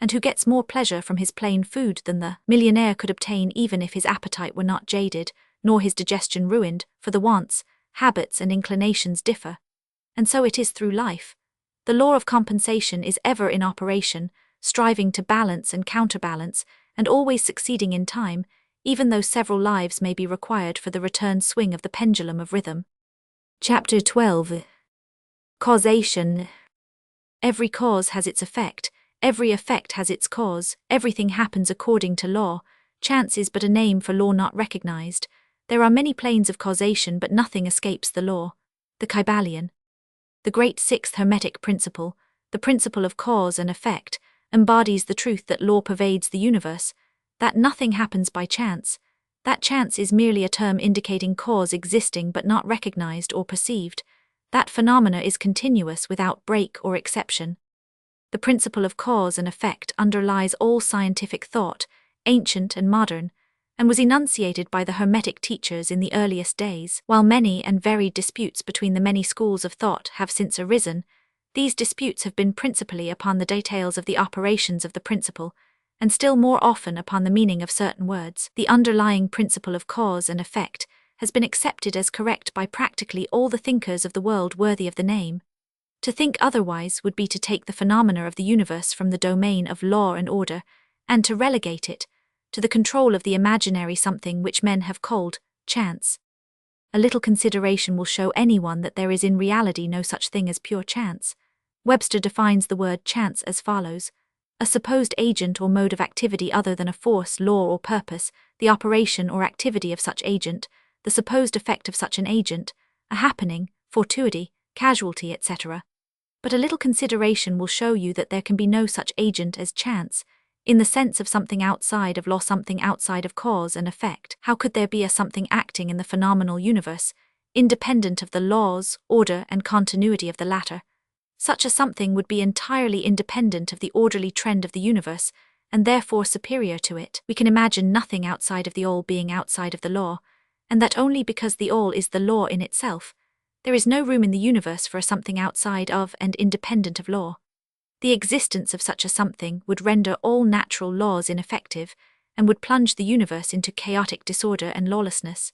and who gets more pleasure from his plain food than the millionaire could obtain, even if his appetite were not jaded, nor his digestion ruined, for the wants, habits and inclinations differ. And so it is through life. The law of compensation is ever in operation, striving to balance and counterbalance, and always succeeding in time, even though several lives may be required for the return swing of the pendulum of rhythm. Chapter 12. Causation. Every cause has its effect, every effect has its cause, everything happens according to law. Chance is but a name for law not recognized. There are many planes of causation, but nothing escapes the law. The Kybalion. The great sixth Hermetic principle, the principle of cause and effect, embodies the truth that law pervades the universe, that nothing happens by chance, that chance is merely a term indicating cause existing but not recognized or perceived, that phenomena is continuous without break or exception. The principle of cause and effect underlies all scientific thought, ancient and modern, and was enunciated by the Hermetic teachers in the earliest days. While many and varied disputes between the many schools of thought have since arisen, these disputes have been principally upon the details of the operations of the principle, and still more often upon the meaning of certain words. The underlying principle of cause and effect has been accepted as correct by practically all the thinkers of the world worthy of the name. To think otherwise would be to take the phenomena of the universe from the domain of law and order, and to relegate it to the control of the imaginary something which men have called chance. A little consideration will show anyone that there is in reality no such thing as pure chance. Webster defines the word chance as follows: a supposed agent or mode of activity other than a force, law or purpose, the operation or activity of such agent, the supposed effect of such an agent, a happening, fortuity, casualty, etc. But a little consideration will show you that there can be no such agent as chance, in the sense of something outside of law, something outside of cause and effect. How could there be a something acting in the phenomenal universe, independent of the laws, order, and continuity of the latter? Such a something would be entirely independent of the orderly trend of the universe, and therefore superior to it. We can imagine nothing outside of the all being outside of the law, and that only because the all is the law in itself. There is no room in the universe for a something outside of and independent of law. The existence of such a something would render all natural laws ineffective, and would plunge the universe into chaotic disorder and lawlessness.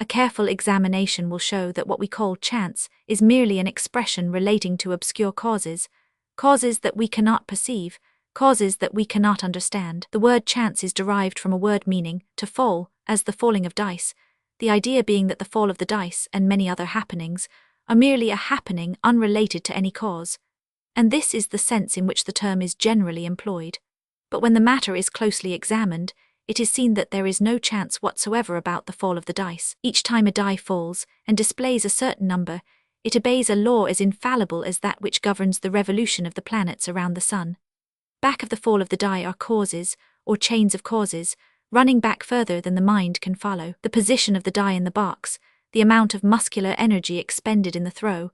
A careful examination will show that what we call chance is merely an expression relating to obscure causes, causes that we cannot perceive, causes that we cannot understand. The word chance is derived from a word meaning to fall, as the falling of dice, the idea being that the fall of the dice and many other happenings are merely a happening unrelated to any cause, and this is the sense in which the term is generally employed. But when the matter is closely examined, it is seen that there is no chance whatsoever about the fall of the dice. Each time a die falls and displays a certain number, it obeys a law as infallible as that which governs the revolution of the planets around the sun. Back of the fall of the die are causes, or chains of causes, running back further than the mind can follow. The position of the die in the box, the amount of muscular energy expended in the throw,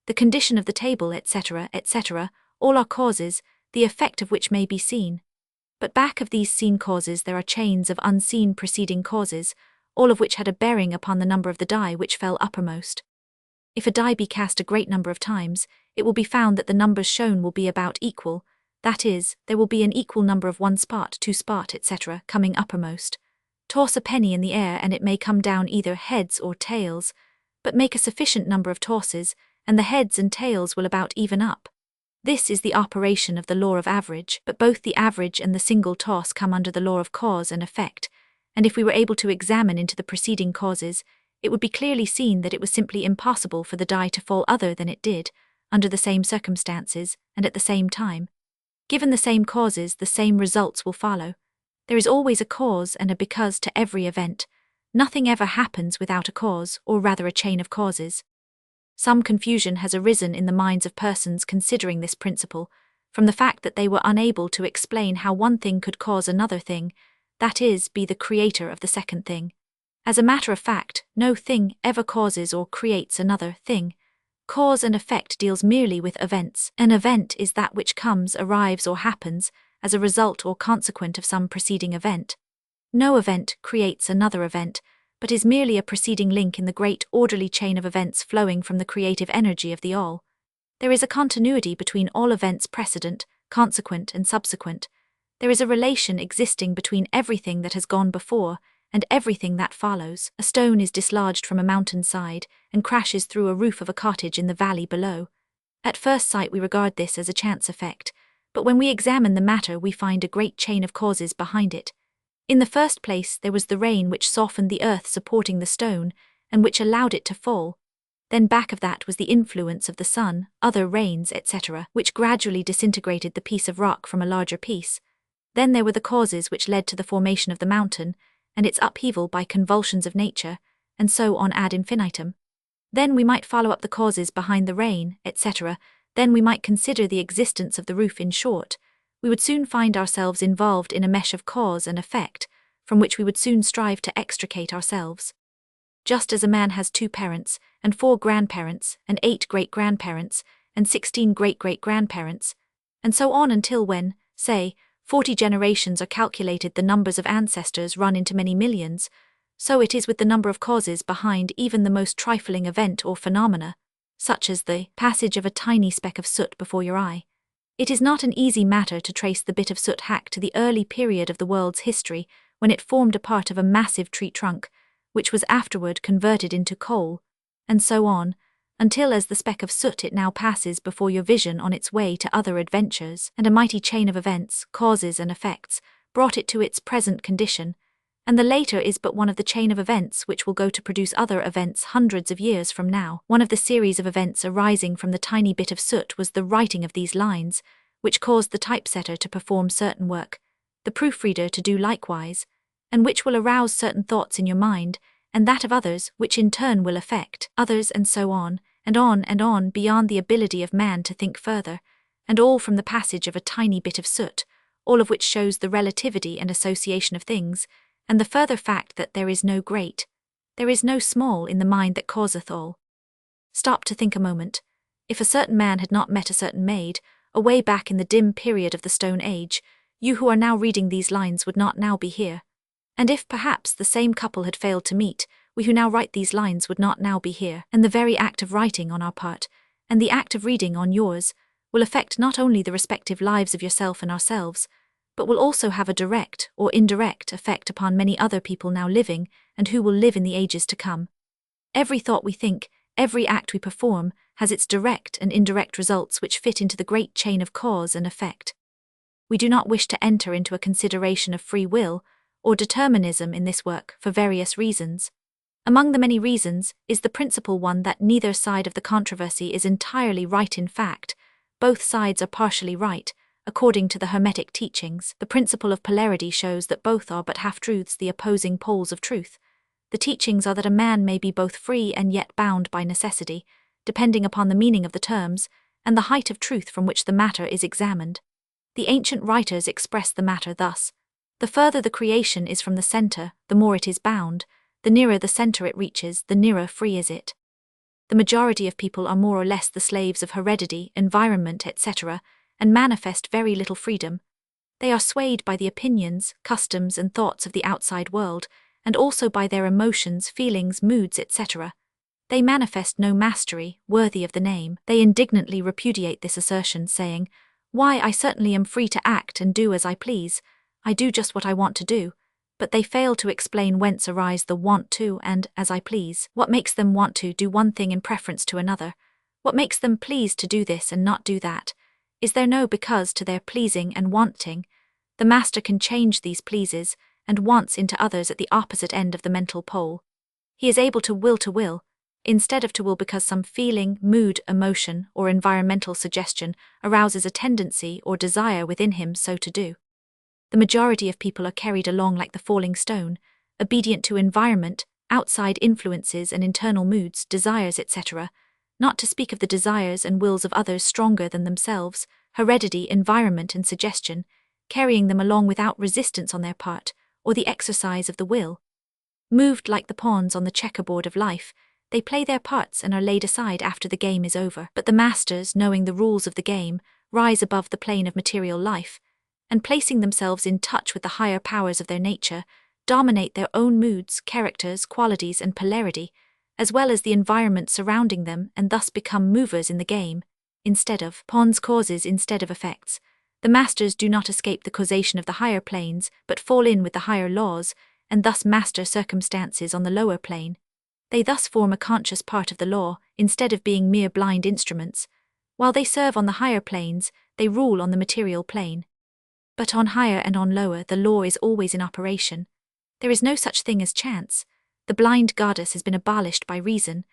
the condition of the table, etc., etc., all are causes, the effect of which may be seen. But back of these seen causes there are chains of unseen preceding causes, all of which had a bearing upon the number of the die which fell uppermost. If a die be cast a great number of times, it will be found that the numbers shown will be about equal, that is, there will be an equal number of 1 spot, 2 spot, etc., coming uppermost. Toss a penny in the air and it may come down either heads or tails, but make a sufficient number of tosses, and the heads and tails will about even up. This is the operation of the law of average, but both the average and the single toss come under the law of cause and effect, and if we were able to examine into the preceding causes, it would be clearly seen that it was simply impossible for the die to fall other than it did, under the same circumstances, and at the same time. Given the same causes, the same results will follow. There is always a cause and a because to every event. Nothing ever happens without a cause, or rather a chain of causes. Some confusion has arisen in the minds of persons considering this principle, from the fact that they were unable to explain how one thing could cause another thing, that is, be the creator of the second thing. As a matter of fact, no thing ever causes or creates another thing. Cause and effect deals merely with events. An event is that which comes, arrives, or happens as a result or consequent of some preceding event. No event creates another event, but is merely a preceding link in the great orderly chain of events flowing from the creative energy of the all. There is a continuity between all events precedent, consequent, and subsequent. There is a relation existing between everything that has gone before and everything that follows. A stone is dislodged from a mountain side and crashes through a roof of a cottage in the valley below. At first sight we regard this as a chance effect, but when we examine the matter we find a great chain of causes behind it. In the first place there was the rain which softened the earth supporting the stone, and which allowed it to fall. Then back of that was the influence of the sun, other rains, etc., which gradually disintegrated the piece of rock from a larger piece. Then there were the causes which led to the formation of the mountain, and its upheaval by convulsions of nature, and so on ad infinitum. Then we might follow up the causes behind the rain, etc., then we might consider the existence of the roof. In short, we would soon find ourselves involved in a mesh of cause and effect, from which we would soon strive to extricate ourselves. Just as a man has 2 parents, and 4 grandparents, and 8 great-grandparents, and 16 great-great-grandparents, and so on until when, say, 40 generations are calculated, the numbers of ancestors run into many millions, so it is with the number of causes behind even the most trifling event or phenomena, such as the passage of a tiny speck of soot before your eye. It is not an easy matter to trace the bit of soot hack to the early period of the world's history when it formed a part of a massive tree trunk, which was afterward converted into coal, and so on, until as the speck of soot it now passes before your vision on its way to other adventures, and a mighty chain of events, causes and effects, brought it to its present condition, and the later is but one of the chain of events which will go to produce other events hundreds of years from now. One of the series of events arising from the tiny bit of soot was the writing of these lines, which caused the typesetter to perform certain work, the proofreader to do likewise, and which will arouse certain thoughts in your mind, and that of others, which in turn will affect others, and so on, and on beyond the ability of man to think further, and all from the passage of a tiny bit of soot, all of which shows the relativity and association of things, and the further fact that there is no great, there is no small in the mind that causeth all. Stop to think a moment. If a certain man had not met a certain maid, away back in the dim period of the Stone Age, you who are now reading these lines would not now be here. And if perhaps the same couple had failed to meet, we who now write these lines would not now be here, and the very act of writing on our part, and the act of reading on yours, will affect not only the respective lives of yourself and ourselves, but will also have a direct or indirect effect upon many other people now living and who will live in the ages to come. Every thought we think, every act we perform, has its direct and indirect results which fit into the great chain of cause and effect. We do not wish to enter into a consideration of free will or determinism in this work for various reasons. Among the many reasons is the principal one that neither side of the controversy is entirely right. In fact, both sides are partially right. According to the Hermetic teachings, the principle of polarity shows that both are but half-truths, the opposing poles of truth. The teachings are that a man may be both free and yet bound by necessity, depending upon the meaning of the terms and the height of truth from which the matter is examined. The ancient writers express the matter thus: the further the creation is from the center, the more it is bound; the nearer the center it reaches, the nearer free is it. The majority of people are more or less the slaves of heredity, environment, etc., and manifest very little freedom. They are swayed by the opinions, customs, and thoughts of the outside world, and also by their emotions, feelings, moods, etc. They manifest no mastery worthy of the name. They indignantly repudiate this assertion, saying, "Why, I certainly am free to act and do as I please. I do just what I want to do." But they fail to explain whence arise the want to and as I please. What makes them want to do one thing in preference to another? What makes them please to do this and not do that? Is there no because to their pleasing and wanting? The master can change these pleases and wants into others at the opposite end of the mental pole. He is able to will, instead of to will because some feeling, mood, emotion, or environmental suggestion arouses a tendency or desire within him so to do. The majority of people are carried along like the falling stone, obedient to environment, outside influences and internal moods, desires, etc., not to speak of the desires and wills of others stronger than themselves, heredity, environment, and suggestion, carrying them along without resistance on their part, or the exercise of the will. Moved like the pawns on the checkerboard of life, they play their parts and are laid aside after the game is over. But the masters, knowing the rules of the game, rise above the plane of material life, and placing themselves in touch with the higher powers of their nature, dominate their own moods, characters, qualities, and polarity, as well as the environment surrounding them, and thus become movers in the game, instead of pawns, causes instead of effects. The masters do not escape the causation of the higher planes, but fall in with the higher laws, and thus master circumstances on the lower plane. They thus form a conscious part of the law, instead of being mere blind instruments. While they serve on the higher planes, they rule on the material plane. But on higher and on lower, the law is always in operation. There is no such thing as chance. The blind goddess has been abolished by reason.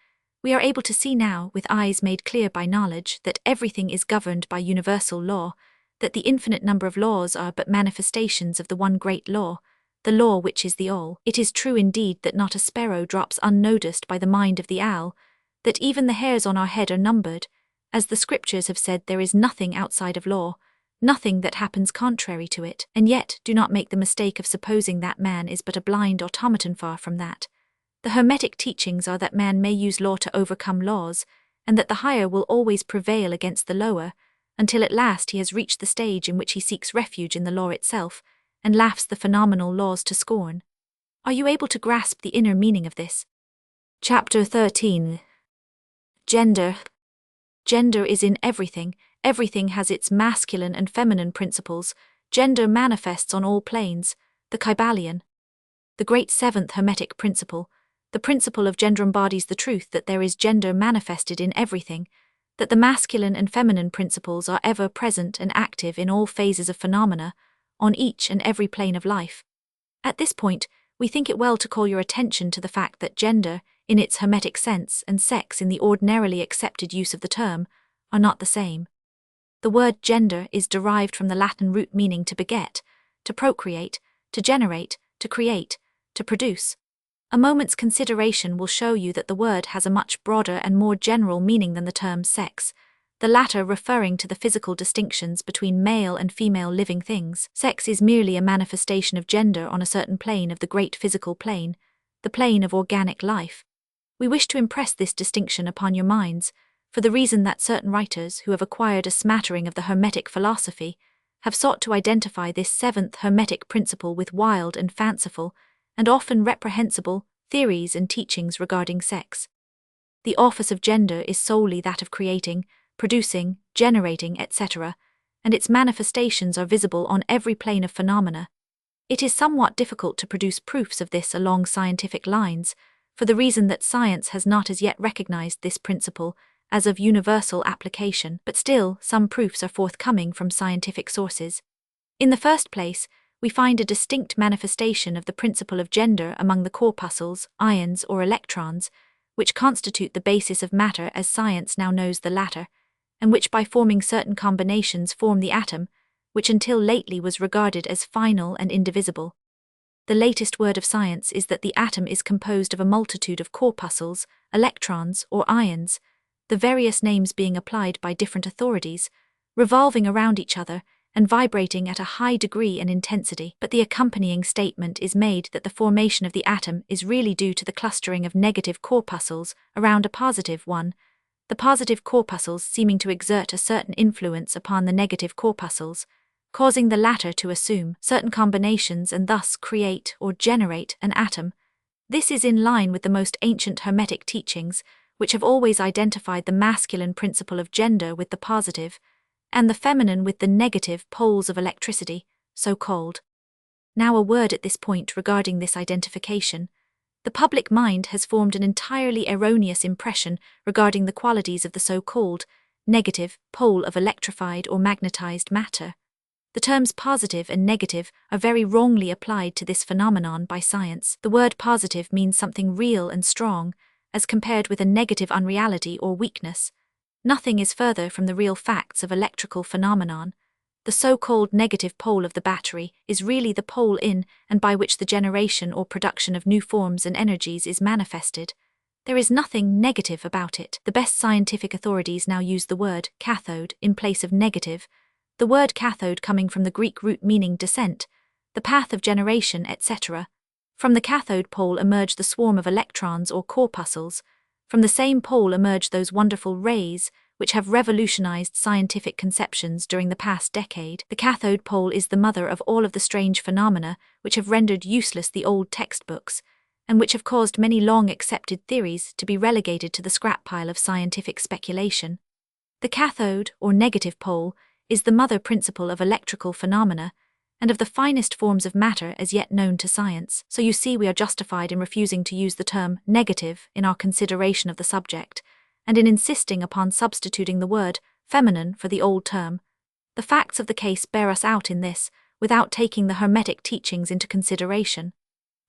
We are able to see now, with eyes made clear by knowledge, that everything is governed by universal law, that the infinite number of laws are but manifestations of the one great law, the law which is the all. It is true indeed that not a sparrow drops unnoticed by the mind of the owl, that even the hairs on our head are numbered. As the scriptures have said, there is nothing outside of law, nothing that happens contrary to it, and yet do not make the mistake of supposing that man is but a blind automaton. Far from that. The Hermetic teachings are that man may use law to overcome laws, and that the higher will always prevail against the lower, until at last he has reached the stage in which he seeks refuge in the law itself, and laughs the phenomenal laws to scorn. Are you able to grasp the inner meaning of this? Chapter 13. Gender. Gender is in everything. Everything has its masculine and feminine principles. Gender manifests on all planes. The Kybalion. The great seventh Hermetic principle. The principle of gender embodies the truth that there is gender manifested in everything, that the masculine and feminine principles are ever present and active in all phases of phenomena, on each and every plane of life. At this point, we think it well to call your attention to the fact that gender, in its Hermetic sense, and sex in the ordinarily accepted use of the term, are not the same. The word gender is derived from the Latin root meaning to beget, to procreate, to generate, to create, to produce. A moment's consideration will show you that the word has a much broader and more general meaning than the term sex, the latter referring to the physical distinctions between male and female living things. Sex is merely a manifestation of gender on a certain plane of the great physical plane, the plane of organic life. We wish to impress this distinction upon your minds, for the reason that certain writers who have acquired a smattering of the Hermetic philosophy have sought to identify this seventh Hermetic principle with wild and fanciful, and often reprehensible, theories and teachings regarding sex. The office of gender is solely that of creating, producing, generating, etc., and its manifestations are visible on every plane of phenomena. It is somewhat difficult to produce proofs of this along scientific lines, for the reason that science has not as yet recognized this principle as of universal application, but still some proofs are forthcoming from scientific sources. In the first place, we find a distinct manifestation of the principle of gender among the corpuscles, ions, or electrons, which constitute the basis of matter as science now knows the latter, and which by forming certain combinations form the atom, which until lately was regarded as final and indivisible. The latest word of science is that the atom is composed of a multitude of corpuscles, electrons, or ions, the various names being applied by different authorities, revolving around each other, and vibrating at a high degree and intensity. But the accompanying statement is made that the formation of the atom is really due to the clustering of negative corpuscles around a positive one, the positive corpuscles seeming to exert a certain influence upon the negative corpuscles, causing the latter to assume certain combinations and thus create or generate an atom. This is in line with the most ancient Hermetic teachings, which have always identified the masculine principle of gender with the positive, and the feminine with the negative poles of electricity, so called. Now a word at this point regarding this identification. The public mind has formed an entirely erroneous impression regarding the qualities of the so-called negative pole of electrified or magnetized matter. The terms positive and negative are very wrongly applied to this phenomenon by science. The word positive means something real and strong, as compared with a negative unreality or weakness. Nothing is further from the real facts of electrical phenomenon. The so-called negative pole of the battery is really the pole in and by which the generation or production of new forms and energies is manifested. There is nothing negative about it. The best scientific authorities now use the word cathode in place of negative, the word cathode coming from the Greek root meaning descent, the path of generation, etc. From the cathode pole emerge the swarm of electrons or corpuscles. From the same pole emerge those wonderful rays, which have revolutionized scientific conceptions during the past decade. The cathode pole is the mother of all of the strange phenomena which have rendered useless the old textbooks, and which have caused many long-accepted theories to be relegated to the scrap pile of scientific speculation. The cathode, or negative pole, is the mother principle of electrical phenomena, and of the finest forms of matter as yet known to science. So you see, we are justified in refusing to use the term negative in our consideration of the subject, and in insisting upon substituting the word feminine for the old term. The facts of the case bear us out in this, without taking the Hermetic teachings into consideration.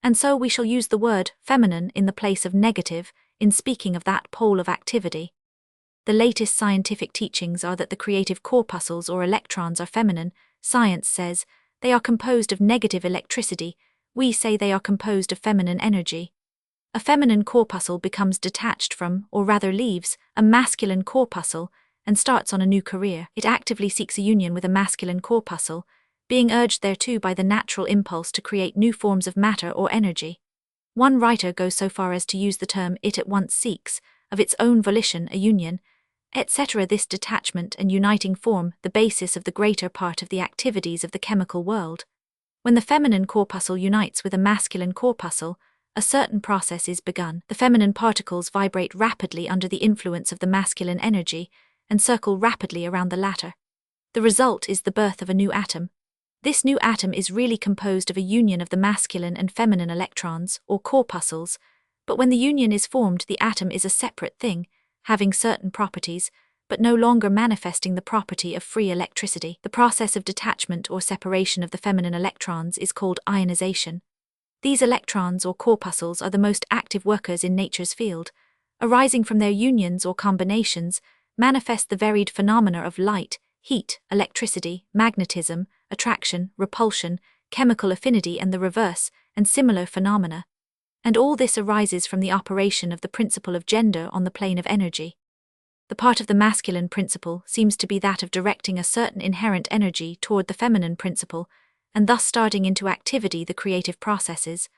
And so we shall use the word feminine in the place of negative in speaking of that pole of activity. The latest scientific teachings are that the creative corpuscles or electrons are feminine. Science says they are composed of negative electricity. We say they are composed of feminine energy. A feminine corpuscle becomes detached from, or rather leaves, a masculine corpuscle and starts on a new career. It actively seeks a union with a masculine corpuscle, being urged thereto by the natural impulse to create new forms of matter or energy. One writer goes so far as to use the term "it at once seeks, of its own volition, a union," etc. This detachment and uniting form the basis of the greater part of the activities of the chemical world. When the feminine corpuscle unites with a masculine corpuscle, a certain process is begun. The feminine particles vibrate rapidly under the influence of the masculine energy and circle rapidly around the latter. The result is the birth of a new atom. This new atom is really composed of a union of the masculine and feminine electrons, or corpuscles, but when the union is formed, the atom is a separate thing, having certain properties, but no longer manifesting the property of free electricity. The process of detachment or separation of the feminine electrons is called ionization. These electrons or corpuscles are the most active workers in nature's field. Arising from their unions or combinations, manifest the varied phenomena of light, heat, electricity, magnetism, attraction, repulsion, chemical affinity and the reverse, and similar phenomena. And all this arises from the operation of the principle of gender on the plane of energy. The part of the masculine principle seems to be that of directing a certain inherent energy toward the feminine principle, and thus starting into activity the creative processes.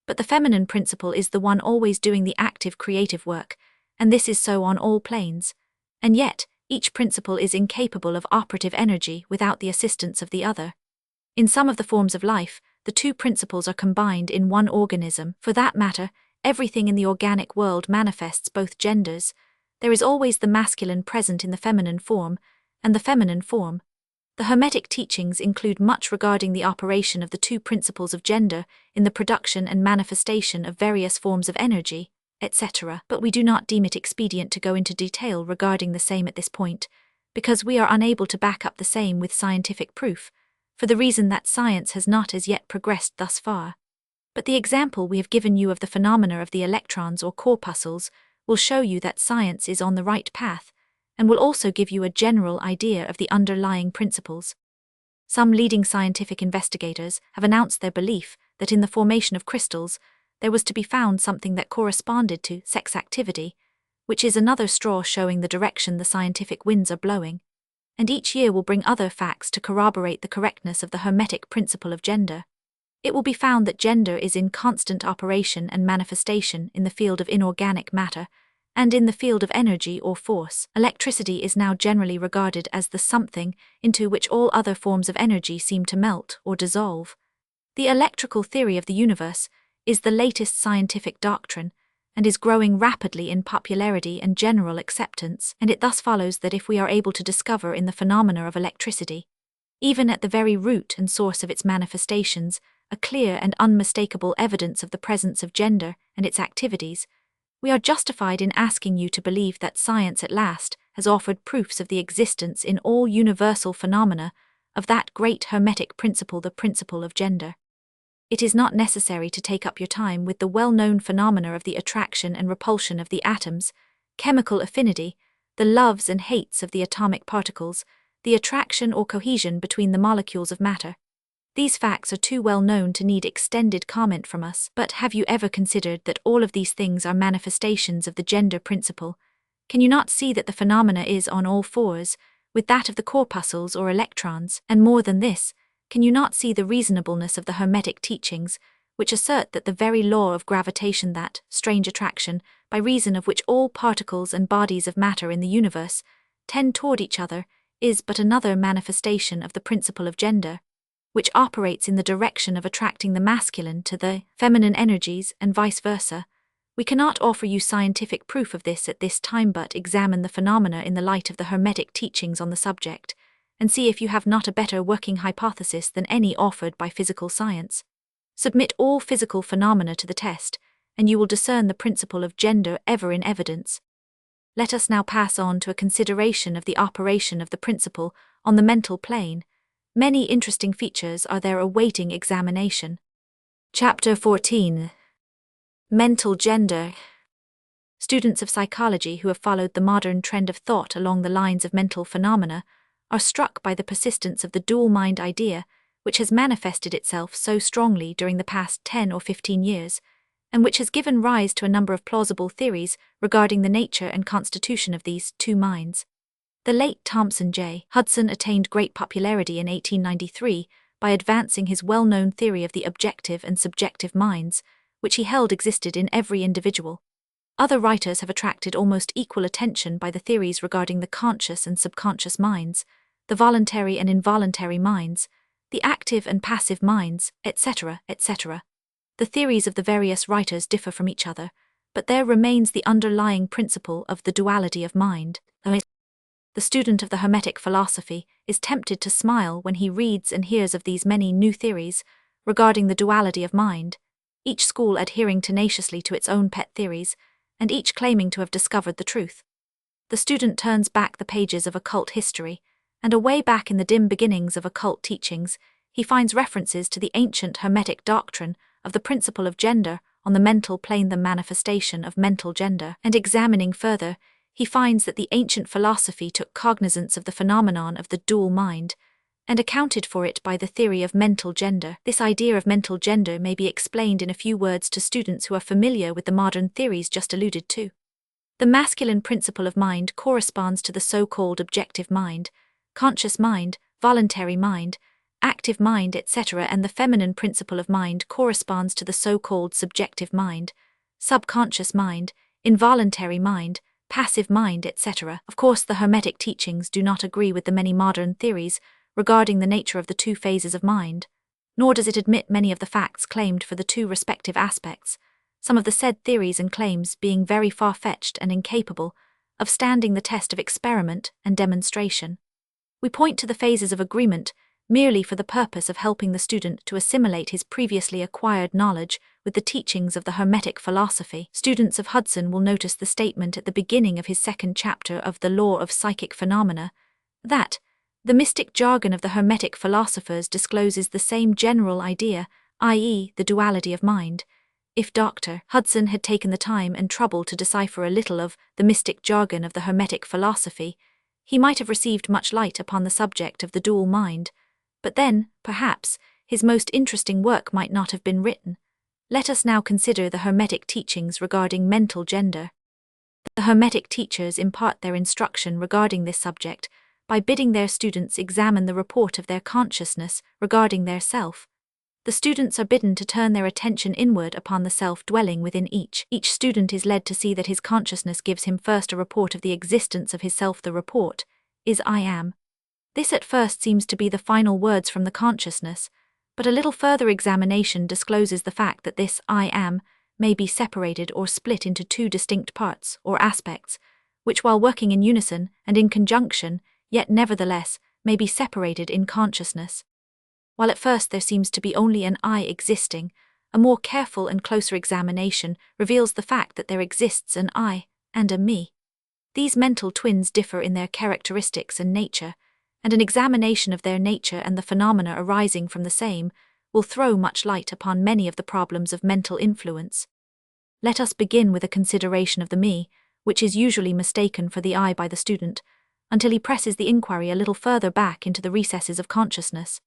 But the feminine principle is the one always doing the active creative work, and this is so on all planes. And yet, each principle is incapable of operative energy without the assistance of the other. In some of the forms of life, the two principles are combined in one organism. For that matter, everything in the organic world manifests both genders. There is always the masculine present in the feminine form, and the feminine form. The Hermetic teachings include much regarding the operation of the two principles of gender in the production and manifestation of various forms of energy, etc. But we do not deem it expedient to go into detail regarding the same at this point, because we are unable to back up the same with scientific proof, for the reason that science has not as yet progressed thus far. But the example we have given you of the phenomena of the electrons or corpuscles will show you that science is on the right path, and will also give you a general idea of the underlying principles. Some leading scientific investigators have announced their belief that in the formation of crystals, there was to be found something that corresponded to sex activity, which is another straw showing the direction the scientific winds are blowing. And each year will bring other facts to corroborate the correctness of the Hermetic principle of gender. It will be found that gender is in constant operation and manifestation in the field of inorganic matter, and in the field of energy or force. Electricity is now generally regarded as the something into which all other forms of energy seem to melt or dissolve. The electrical theory of the universe is the latest scientific doctrine, and is growing rapidly in popularity and general acceptance, and it thus follows that if we are able to discover in the phenomena of electricity, even at the very root and source of its manifestations, a clear and unmistakable evidence of the presence of gender and its activities, we are justified in asking you to believe that science at last has offered proofs of the existence in all universal phenomena of that great Hermetic principle, the principle of gender. It is not necessary to take up your time with the well-known phenomena of the attraction and repulsion of the atoms, chemical affinity, the loves and hates of the atomic particles, the attraction or cohesion between the molecules of matter. These facts are too well known to need extended comment from us, but have you ever considered that all of these things are manifestations of the gender principle? Can you not see that the phenomena is on all fours with that of the corpuscles or electrons, and more than this, can you not see the reasonableness of the Hermetic teachings, which assert that the very law of gravitation, that strange attraction, by reason of which all particles and bodies of matter in the universe tend toward each other, is but another manifestation of the principle of gender, which operates in the direction of attracting the masculine to the feminine energies and vice versa. We cannot offer you scientific proof of this at this time, but examine the phenomena in the light of the Hermetic teachings on the subject, and see if you have not a better working hypothesis than any offered by physical science. Submit all physical phenomena to the test, and you will discern the principle of gender ever in evidence. Let us now pass on to a consideration of the operation of the principle on the mental plane. Many interesting features are there awaiting examination. Chapter 14. Mental Gender. Students of psychology who have followed the modern trend of thought along the lines of mental phenomena are struck by the persistence of the dual mind idea, which has manifested itself so strongly during the past 10 or 15 years, and which has given rise to a number of plausible theories regarding the nature and constitution of these two minds. The late Thompson J. Hudson attained great popularity in 1893 by advancing his well-known theory of the objective and subjective minds, which he held existed in every individual. Other writers have attracted almost equal attention by the theories regarding the conscious and subconscious minds, the voluntary and involuntary minds, the active and passive minds, etc., etc. The theories of the various writers differ from each other, but there remains the underlying principle of the duality of mind. The student of the Hermetic philosophy is tempted to smile when he reads and hears of these many new theories regarding the duality of mind, each school adhering tenaciously to its own pet theories, and each claiming to have discovered the truth. The student turns back the pages of occult history, and away back in the dim beginnings of occult teachings, he finds references to the ancient Hermetic doctrine of the principle of gender on the mental plane, the manifestation of mental gender, and examining further, he finds that the ancient philosophy took cognizance of the phenomenon of the dual mind, and accounted for it by the theory of mental gender. This idea of mental gender may be explained in a few words to students who are familiar with the modern theories just alluded to. The masculine principle of mind corresponds to the so-called objective mind, conscious mind, voluntary mind, active mind, etc., and the feminine principle of mind corresponds to the so-called subjective mind, subconscious mind, involuntary mind, passive mind, etc. Of course, the Hermetic teachings do not agree with the many modern theories regarding the nature of the two phases of mind, nor does it admit many of the facts claimed for the two respective aspects, some of the said theories and claims being very far-fetched and incapable of standing the test of experiment and demonstration. We point to the phases of agreement merely for the purpose of helping the student to assimilate his previously acquired knowledge with the teachings of the Hermetic philosophy. Students of Hudson will notice the statement at the beginning of his second chapter of The Law of Psychic Phenomena that the mystic jargon of the Hermetic philosophers discloses the same general idea, i.e., the duality of mind. If Dr. Hudson had taken the time and trouble to decipher a little of the mystic jargon of the Hermetic philosophy, he might have received much light upon the subject of the dual mind, but then, perhaps, his most interesting work might not have been written. Let us now consider the Hermetic teachings regarding mental gender. The Hermetic teachers impart their instruction regarding this subject by bidding their students examine the report of their consciousness regarding their self. The students are bidden to turn their attention inward upon the self dwelling within each. Each student is led to see that his consciousness gives him first a report of the existence of his self. The report is I am. This at first seems to be the final words from the consciousness, but a little further examination discloses the fact that this I am may be separated or split into two distinct parts or aspects, which while working in unison and in conjunction, yet nevertheless may be separated in consciousness. While at first there seems to be only an I existing, a more careful and closer examination reveals the fact that there exists an I and a me. These mental twins differ in their characteristics and nature, and an examination of their nature and the phenomena arising from the same will throw much light upon many of the problems of mental influence. Let us begin with a consideration of the me, which is usually mistaken for the I by the student, until he presses the inquiry a little further back into the recesses of consciousness.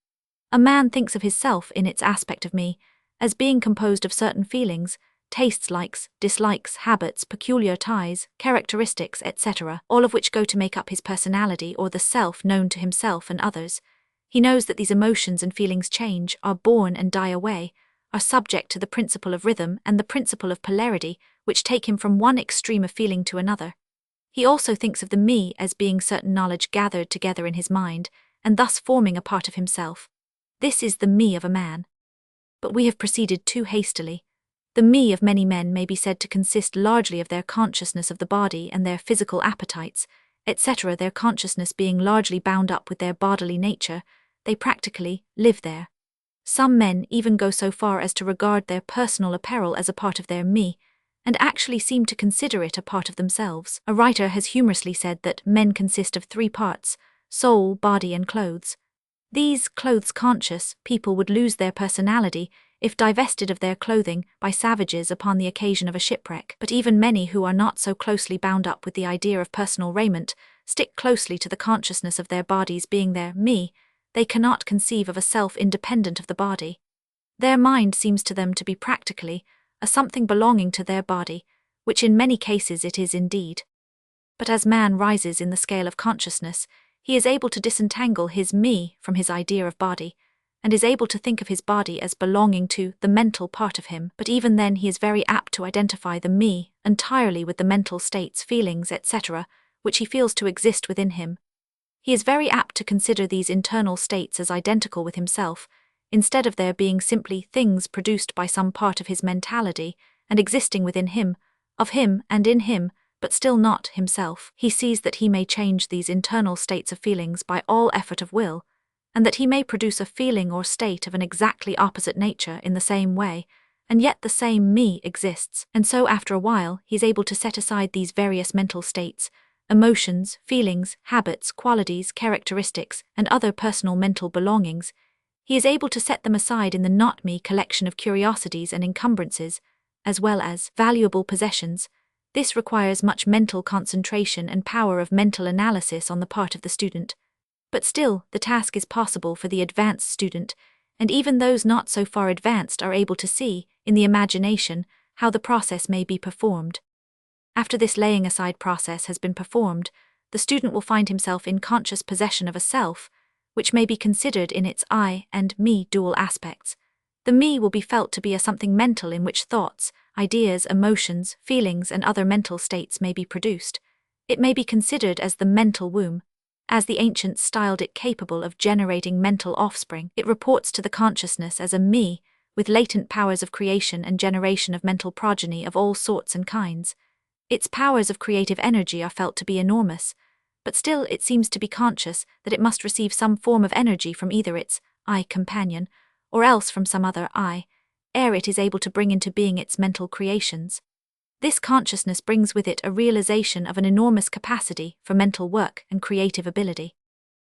A man thinks of his self in its aspect of me as being composed of certain feelings, tastes, likes, dislikes, habits, peculiar ties, characteristics, etc., all of which go to make up his personality or the self known to himself and others. He knows that these emotions and feelings change, are born and die away, are subject to the principle of rhythm and the principle of polarity, which take him from one extreme of feeling to another. He also thinks of the me as being certain knowledge gathered together in his mind, and thus forming a part of himself. This is the me of a man. But we have proceeded too hastily. The me of many men may be said to consist largely of their consciousness of the body and their physical appetites, etc. Their consciousness being largely bound up with their bodily nature, they practically live there. Some men even go so far as to regard their personal apparel as a part of their me, and actually seem to consider it a part of themselves. A writer has humorously said that men consist of three parts: soul, body, and clothes. These clothes-conscious people would lose their personality if divested of their clothing by savages upon the occasion of a shipwreck. But even many who are not so closely bound up with the idea of personal raiment stick closely to the consciousness of their bodies being their me. They cannot conceive of a self independent of the body. Their mind seems to them to be practically a something belonging to their body, which in many cases it is indeed. But as man rises in the scale of consciousness, he is able to disentangle his me from his idea of body, and is able to think of his body as belonging to the mental part of him. But even then he is very apt to identify the me entirely with the mental states, feelings, etc., which he feels to exist within him. He is very apt to consider these internal states as identical with himself, instead of their being simply things produced by some part of his mentality and existing within him, of him and in him, but still not himself. He sees that he may change these internal states of feelings by all effort of will, and that he may produce a feeling or state of an exactly opposite nature in the same way, and yet the same me exists. And so after a while he is able to set aside these various mental states, emotions, feelings, habits, qualities, characteristics, and other personal mental belongings. He is able to set them aside in the not-me collection of curiosities and encumbrances, as well as valuable possessions. This requires much mental concentration and power of mental analysis on the part of the student. But still, the task is possible for the advanced student, and even those not so far advanced are able to see, in the imagination, how the process may be performed. After this laying aside process has been performed, the student will find himself in conscious possession of a self, which may be considered in its I and me dual aspects. The me will be felt to be a something mental in which thoughts, ideas, emotions, feelings, and other mental states may be produced. It may be considered as the mental womb. As the ancients styled it, capable of generating mental offspring. It reports to the consciousness as a me, with latent powers of creation and generation of mental progeny of all sorts and kinds. Its powers of creative energy are felt to be enormous, but still it seems to be conscious that it must receive some form of energy from either its I companion, or else from some other I, ere it is able to bring into being its mental creations. This consciousness brings with it a realization of an enormous capacity for mental work and creative ability.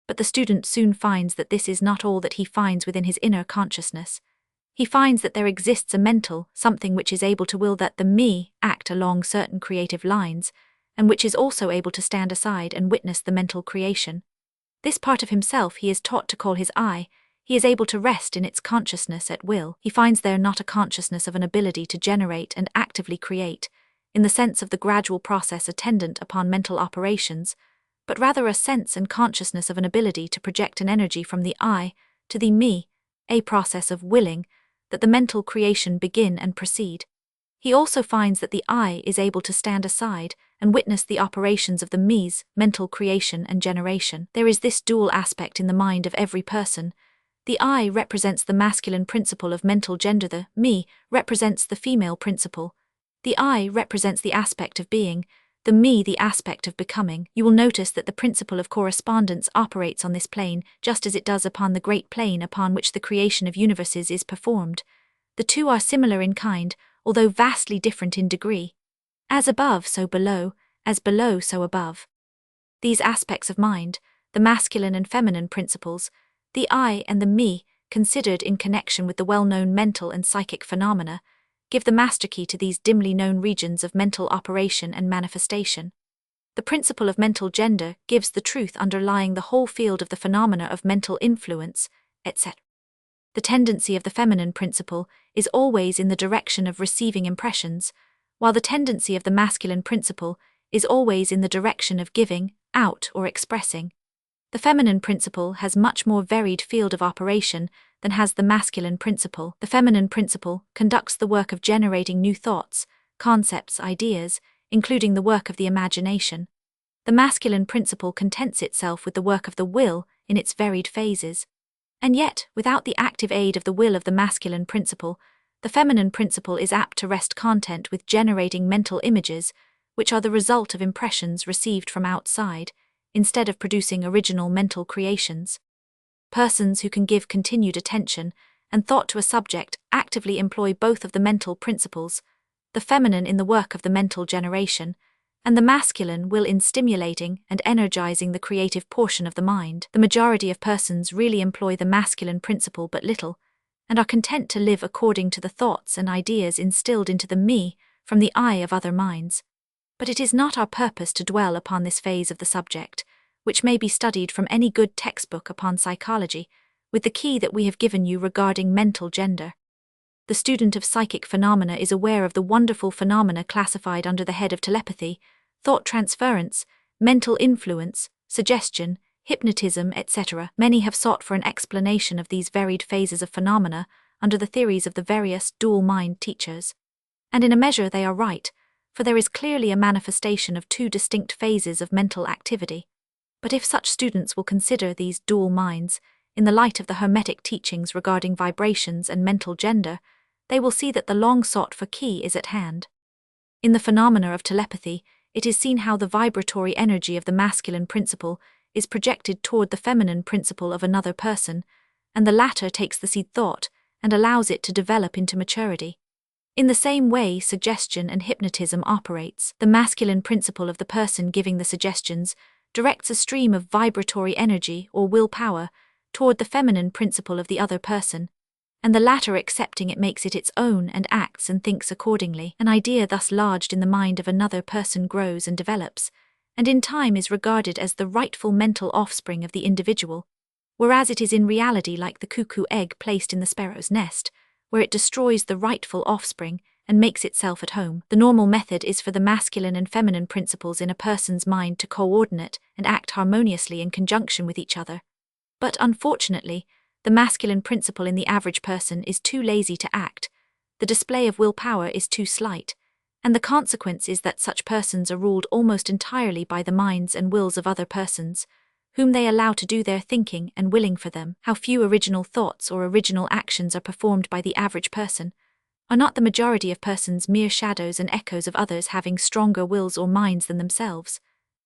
But the student soon finds that this is not all that he finds within his inner consciousness. He finds that there exists a mental something which is able to will that the me act along certain creative lines, and which is also able to stand aside and witness the mental creation. This part of himself he is taught to call his I. He is able to rest in its consciousness at will. He finds there not a consciousness of an ability to generate and actively create, in the sense of the gradual process attendant upon mental operations, but rather a sense and consciousness of an ability to project an energy from the I to the me, a process of willing, that the mental creation begin and proceed. He also finds that the I is able to stand aside and witness the operations of the me's mental creation and generation. There is this dual aspect in the mind of every person. The I represents the masculine principle of mental gender, the me represents the female principle. The I represents the aspect of being, the me the aspect of becoming. You will notice that the principle of correspondence operates on this plane just as it does upon the great plane upon which the creation of universes is performed. The two are similar in kind, although vastly different in degree. As above, so below, as below, so above. These aspects of mind, the masculine and feminine principles, the I and the me, considered in connection with the well-known mental and psychic phenomena, give the master key to these dimly known regions of mental operation and manifestation. The principle of mental gender gives the truth underlying the whole field of the phenomena of mental influence, etc. The tendency of the feminine principle is always in the direction of receiving impressions, while the tendency of the masculine principle is always in the direction of giving out or expressing. The feminine principle has much more varied field of operation than has the masculine principle. The feminine principle conducts the work of generating new thoughts, concepts, ideas, including the work of the imagination. The masculine principle contents itself with the work of the will in its varied phases. And yet, without the active aid of the will of the masculine principle, the feminine principle is apt to rest content with generating mental images, which are the result of impressions received from outside, instead of producing original mental creations. Persons who can give continued attention and thought to a subject actively employ both of the mental principles, the feminine in the work of the mental generation, and the masculine will in stimulating and energizing the creative portion of the mind. The majority of persons really employ the masculine principle but little, and are content to live according to the thoughts and ideas instilled into the me from the I of other minds. But it is not our purpose to dwell upon this phase of the subject, which may be studied from any good textbook upon psychology, with the key that we have given you regarding mental gender. The student of psychic phenomena is aware of the wonderful phenomena classified under the head of telepathy, thought transference, mental influence, suggestion, hypnotism, etc. Many have sought for an explanation of these varied phases of phenomena under the theories of the various dual mind teachers. And in a measure they are right, for there is clearly a manifestation of two distinct phases of mental activity. But if such students will consider these dual minds in the light of the Hermetic teachings regarding vibrations and mental gender, they will see that the long-sought-for key is at hand. In the phenomena of telepathy, it is seen how the vibratory energy of the masculine principle is projected toward the feminine principle of another person, and the latter takes the seed thought and allows it to develop into maturity. In the same way, suggestion and hypnotism operates. The masculine principle of the person giving the suggestions directs a stream of vibratory energy or willpower toward the feminine principle of the other person, and the latter accepting it makes it its own and acts and thinks accordingly. An idea thus lodged in the mind of another person grows and develops, and in time is regarded as the rightful mental offspring of the individual, whereas it is in reality like the cuckoo egg placed in the sparrow's nest, where it destroys the rightful offspring and makes itself at home. The normal method is for the masculine and feminine principles in a person's mind to coordinate and act harmoniously in conjunction with each other. But unfortunately, the masculine principle in the average person is too lazy to act, the display of willpower is too slight, and the consequence is that such persons are ruled almost entirely by the minds and wills of other persons, whom they allow to do their thinking and willing for them. How few original thoughts or original actions are performed by the average person. Are not the majority of persons mere shadows and echoes of others having stronger wills or minds than themselves?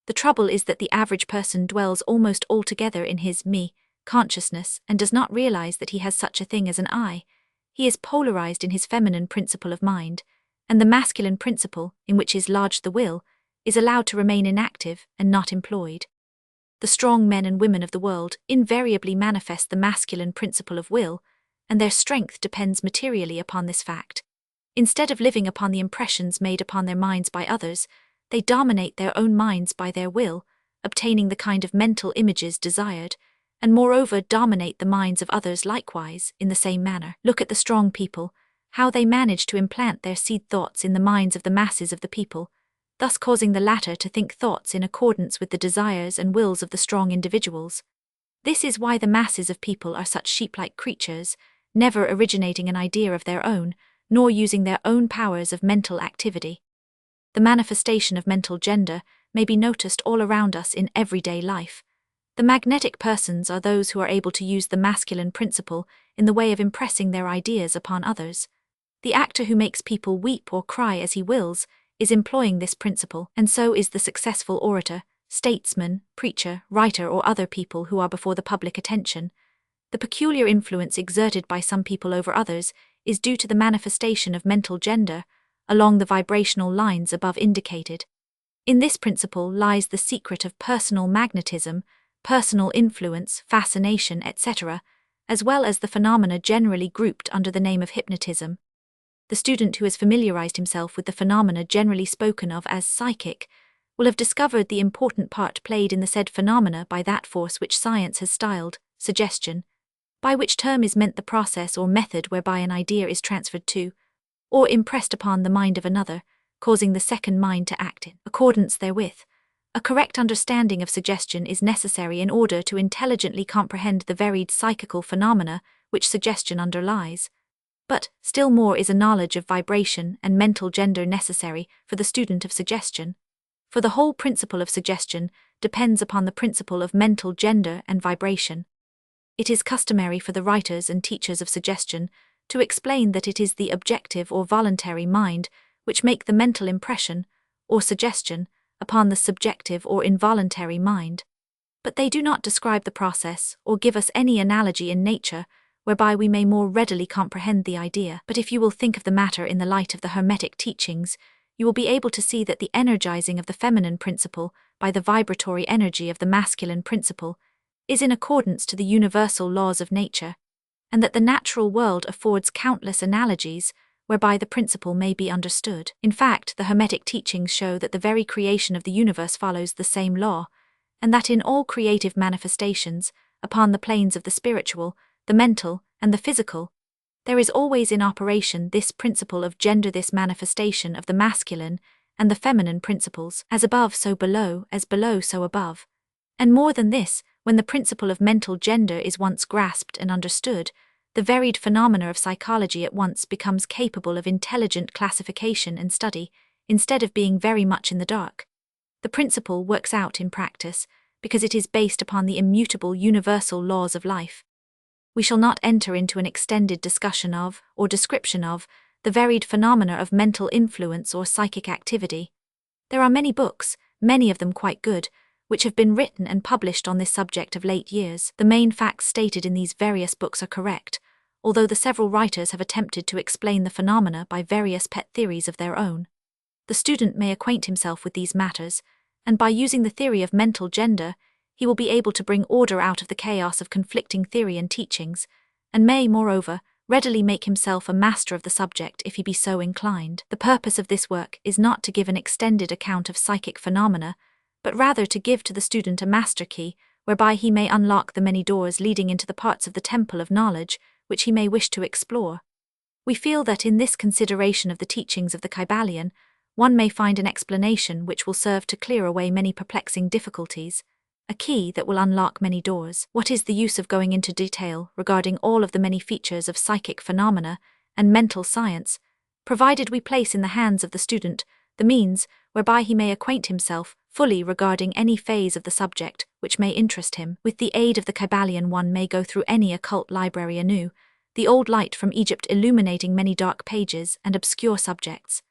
The trouble is that the average person dwells almost altogether in his me consciousness and does not realize that he has such a thing as an I. He is polarized in his feminine principle of mind, and the masculine principle, in which is lodged the will, is allowed to remain inactive and not employed. The strong men and women of the world invariably manifest the masculine principle of will, and their strength depends materially upon this fact. Instead of living upon the impressions made upon their minds by others, they dominate their own minds by their will, obtaining the kind of mental images desired, and moreover dominate the minds of others likewise in the same manner. Look at the strong people, how they manage to implant their seed thoughts in the minds of the masses of the people, thus causing the latter to think thoughts in accordance with the desires and wills of the strong individuals. This is why the masses of people are such sheep-like creatures, never originating an idea of their own, nor using their own powers of mental activity. The manifestation of mental gender may be noticed all around us in everyday life. The magnetic persons are those who are able to use the masculine principle in the way of impressing their ideas upon others. The actor who makes people weep or cry as he wills is employing this principle, and so is the successful orator, statesman, preacher, writer, or other people who are before the public attention. The peculiar influence exerted by some people over others is due to the manifestation of mental gender along the vibrational lines above indicated. In this principle lies the secret of personal magnetism, personal influence, fascination, etc., as well as the phenomena generally grouped under the name of hypnotism. The student who has familiarized himself with the phenomena generally spoken of as psychic will have discovered the important part played in the said phenomena by that force which science has styled suggestion, by which term is meant the process or method whereby an idea is transferred to, or impressed upon the mind of another, causing the second mind to act in accordance therewith. A correct understanding of suggestion is necessary in order to intelligently comprehend the varied psychical phenomena which suggestion underlies. But, still more is a knowledge of vibration and mental gender necessary for the student of suggestion. For the whole principle of suggestion depends upon the principle of mental gender and vibration. It is customary for the writers and teachers of suggestion to explain that it is the objective or voluntary mind which make the mental impression, or suggestion, upon the subjective or involuntary mind. But they do not describe the process or give us any analogy in nature whereby we may more readily comprehend the idea. But if you will think of the matter in the light of the Hermetic teachings, you will be able to see that the energizing of the feminine principle by the vibratory energy of the masculine principle is in accordance to the universal laws of nature, and that the natural world affords countless analogies whereby the principle may be understood. In fact, the Hermetic teachings show that the very creation of the universe follows the same law, and that in all creative manifestations, upon the planes of the spiritual, the mental, and the physical, there is always in operation this principle of gender, this manifestation of the masculine and the feminine principles, as above so below, as below so above. And more than this, when the principle of mental gender is once grasped and understood, the varied phenomena of psychology at once becomes capable of intelligent classification and study, instead of being very much in the dark. The principle works out in practice, because it is based upon the immutable universal laws of life. We shall not enter into an extended discussion of, or description of, the varied phenomena of mental influence or psychic activity. There are many books, many of them quite good, which have been written and published on this subject of late years. The main facts stated in these various books are correct, although the several writers have attempted to explain the phenomena by various pet theories of their own. The student may acquaint himself with these matters, and by using the theory of mental gender, he will be able to bring order out of the chaos of conflicting theory and teachings, and may, moreover, readily make himself a master of the subject if he be so inclined. The purpose of this work is not to give an extended account of psychic phenomena, but rather to give to the student a master key, whereby he may unlock the many doors leading into the parts of the temple of knowledge which he may wish to explore. We feel that in this consideration of the teachings of the Kybalion, one may find an explanation which will serve to clear away many perplexing difficulties, a key that will unlock many doors. What is the use of going into detail regarding all of the many features of psychic phenomena and mental science, provided we place in the hands of the student the means whereby he may acquaint himself fully regarding any phase of the subject which may interest him? With the aid of the Kybalion one may go through any occult library anew, the old light from Egypt illuminating many dark pages and obscure subjects.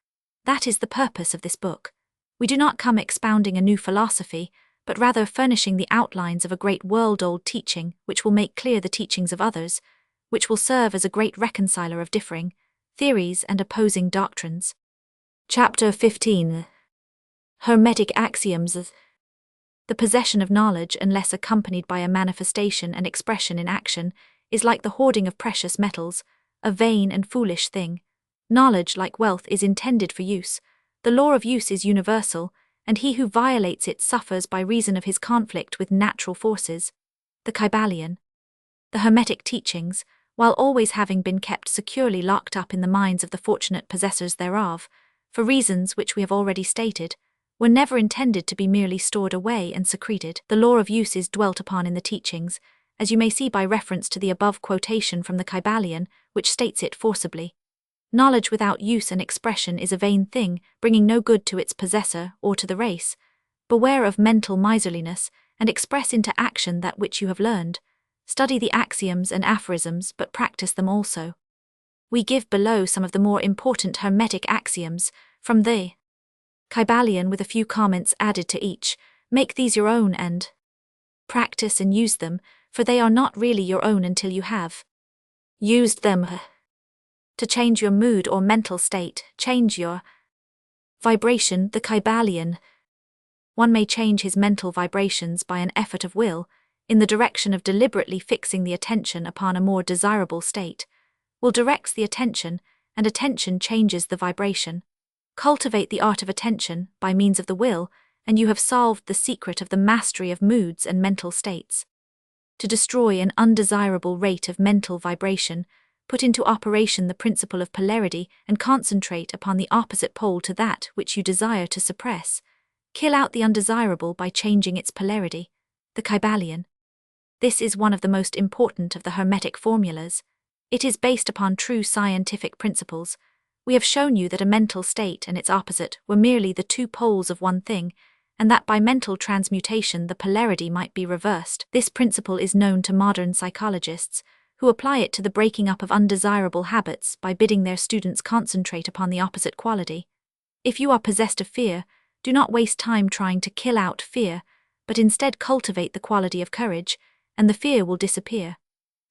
That is the purpose of this book. We do not come expounding a new philosophy, but rather furnishing the outlines of a great world-old teaching which will make clear the teachings of others, which will serve as a great reconciler of differing theories and opposing doctrines. Chapter 15. Hermetic Axioms. The possession of knowledge, unless accompanied by a manifestation and expression in action, is like the hoarding of precious metals, a vain and foolish thing. Knowledge, like wealth, is intended for use. The law of use is universal, and he who violates it suffers by reason of his conflict with natural forces. The Kybalion. The Hermetic teachings, while always having been kept securely locked up in the minds of the fortunate possessors thereof, for reasons which we have already stated, were never intended to be merely stored away and secreted. The law of use is dwelt upon in the teachings, as you may see by reference to the above quotation from the Kybalion, which states it forcibly. Knowledge without use and expression is a vain thing, bringing no good to its possessor or to the race. Beware of mental miserliness, and express into action that which you have learned. Study the axioms and aphorisms, but practice them also. We give below some of the more important Hermetic axioms from the Kybalion with a few comments added to each. Make these your own and practice and use them, for they are not really your own until you have used them. To change your mood or mental state, change your vibration. The Kybalion. One may change his mental vibrations by an effort of will, in the direction of deliberately fixing the attention upon a more desirable state. Will directs the attention, and attention changes the vibration. Cultivate the art of attention by means of the will, and you have solved the secret of the mastery of moods and mental states. To destroy an undesirable rate of mental vibration, put into operation the principle of polarity and concentrate upon the opposite pole to that which you desire to suppress. Kill out the undesirable by changing its polarity. The Kybalion. This is one of the most important of the Hermetic formulas. It is based upon true scientific principles. We have shown you that a mental state and its opposite were merely the two poles of one thing, and that by mental transmutation the polarity might be reversed. This principle is known to modern psychologists, who apply it to the breaking up of undesirable habits by bidding their students concentrate upon the opposite quality. If you are possessed of fear, do not waste time trying to kill out fear, but instead cultivate the quality of courage, and the fear will disappear.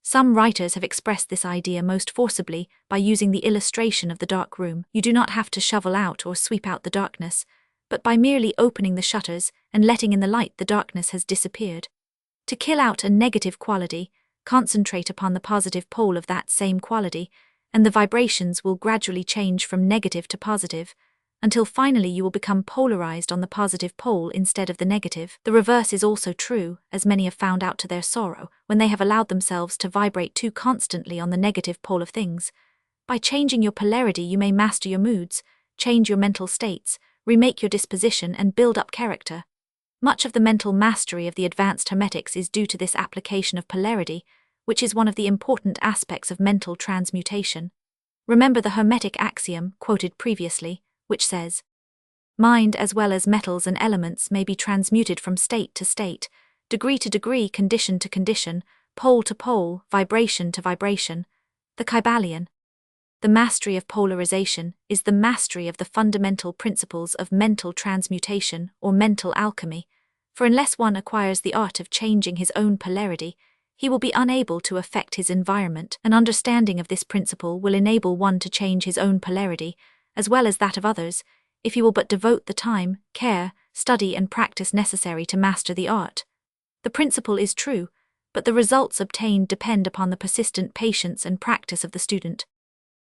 Some writers have expressed this idea most forcibly by using the illustration of the dark room. You do not have to shovel out or sweep out the darkness, but by merely opening the shutters and letting in the light, the darkness has disappeared. To kill out a negative quality, concentrate upon the positive pole of that same quality, and the vibrations will gradually change from negative to positive, until finally you will become polarized on the positive pole instead of the negative. The reverse is also true, as many have found out to their sorrow, when they have allowed themselves to vibrate too constantly on the negative pole of things. By changing your polarity, you may master your moods, change your mental states, remake your disposition, and build up character. Much of the mental mastery of the advanced Hermetics is due to this application of polarity, which is one of the important aspects of mental transmutation. Remember the Hermetic axiom, quoted previously, which says, "Mind as well as metals and elements may be transmuted from state to state, degree to degree, condition to condition, pole to pole, vibration to vibration." The Kybalion. The mastery of polarization is the mastery of the fundamental principles of mental transmutation or mental alchemy, for unless one acquires the art of changing his own polarity, he will be unable to affect his environment. An understanding of this principle will enable one to change his own polarity, as well as that of others, if he will but devote the time, care, study, and practice necessary to master the art. The principle is true, but the results obtained depend upon the persistent patience and practice of the student.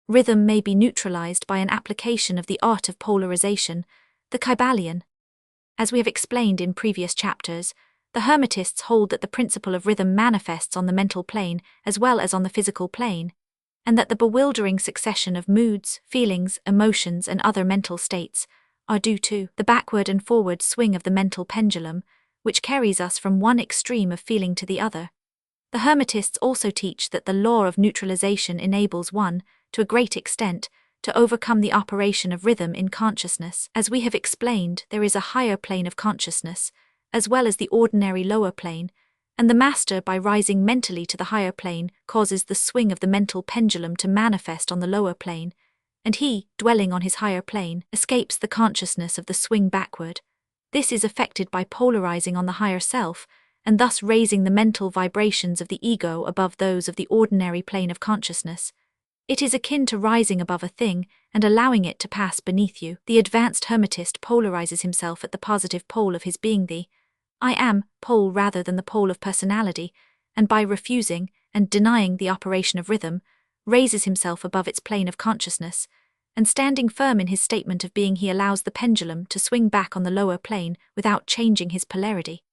Rhythm may be neutralized by an application of the art of polarization, the Kybalion. As we have explained in previous chapters, the Hermetists hold that the principle of rhythm manifests on the mental plane as well as on the physical plane, and that the bewildering succession of moods, feelings, emotions, and other mental states are due to the backward and forward swing of the mental pendulum, which carries us from one extreme of feeling to the other. The Hermetists also teach that the law of neutralization enables one, to a great extent, to overcome the operation of rhythm in consciousness. As we have explained, there is a higher plane of consciousness, as well as the ordinary lower plane, and the master, by rising mentally to the higher plane, causes the swing of the mental pendulum to manifest on the lower plane, and he, dwelling on his higher plane, escapes the consciousness of the swing backward. This is effected by polarizing on the higher self, and thus raising the mental vibrations of the ego above those of the ordinary plane of consciousness. It is akin to rising above a thing and allowing it to pass beneath you. The advanced Hermetist polarizes himself at the positive pole of his being, the I am pole rather than the pole of personality, and by refusing and denying the operation of rhythm, raises himself above its plane of consciousness, and standing firm in his statement of being, he allows the pendulum to swing back on the lower plane without changing his polarity.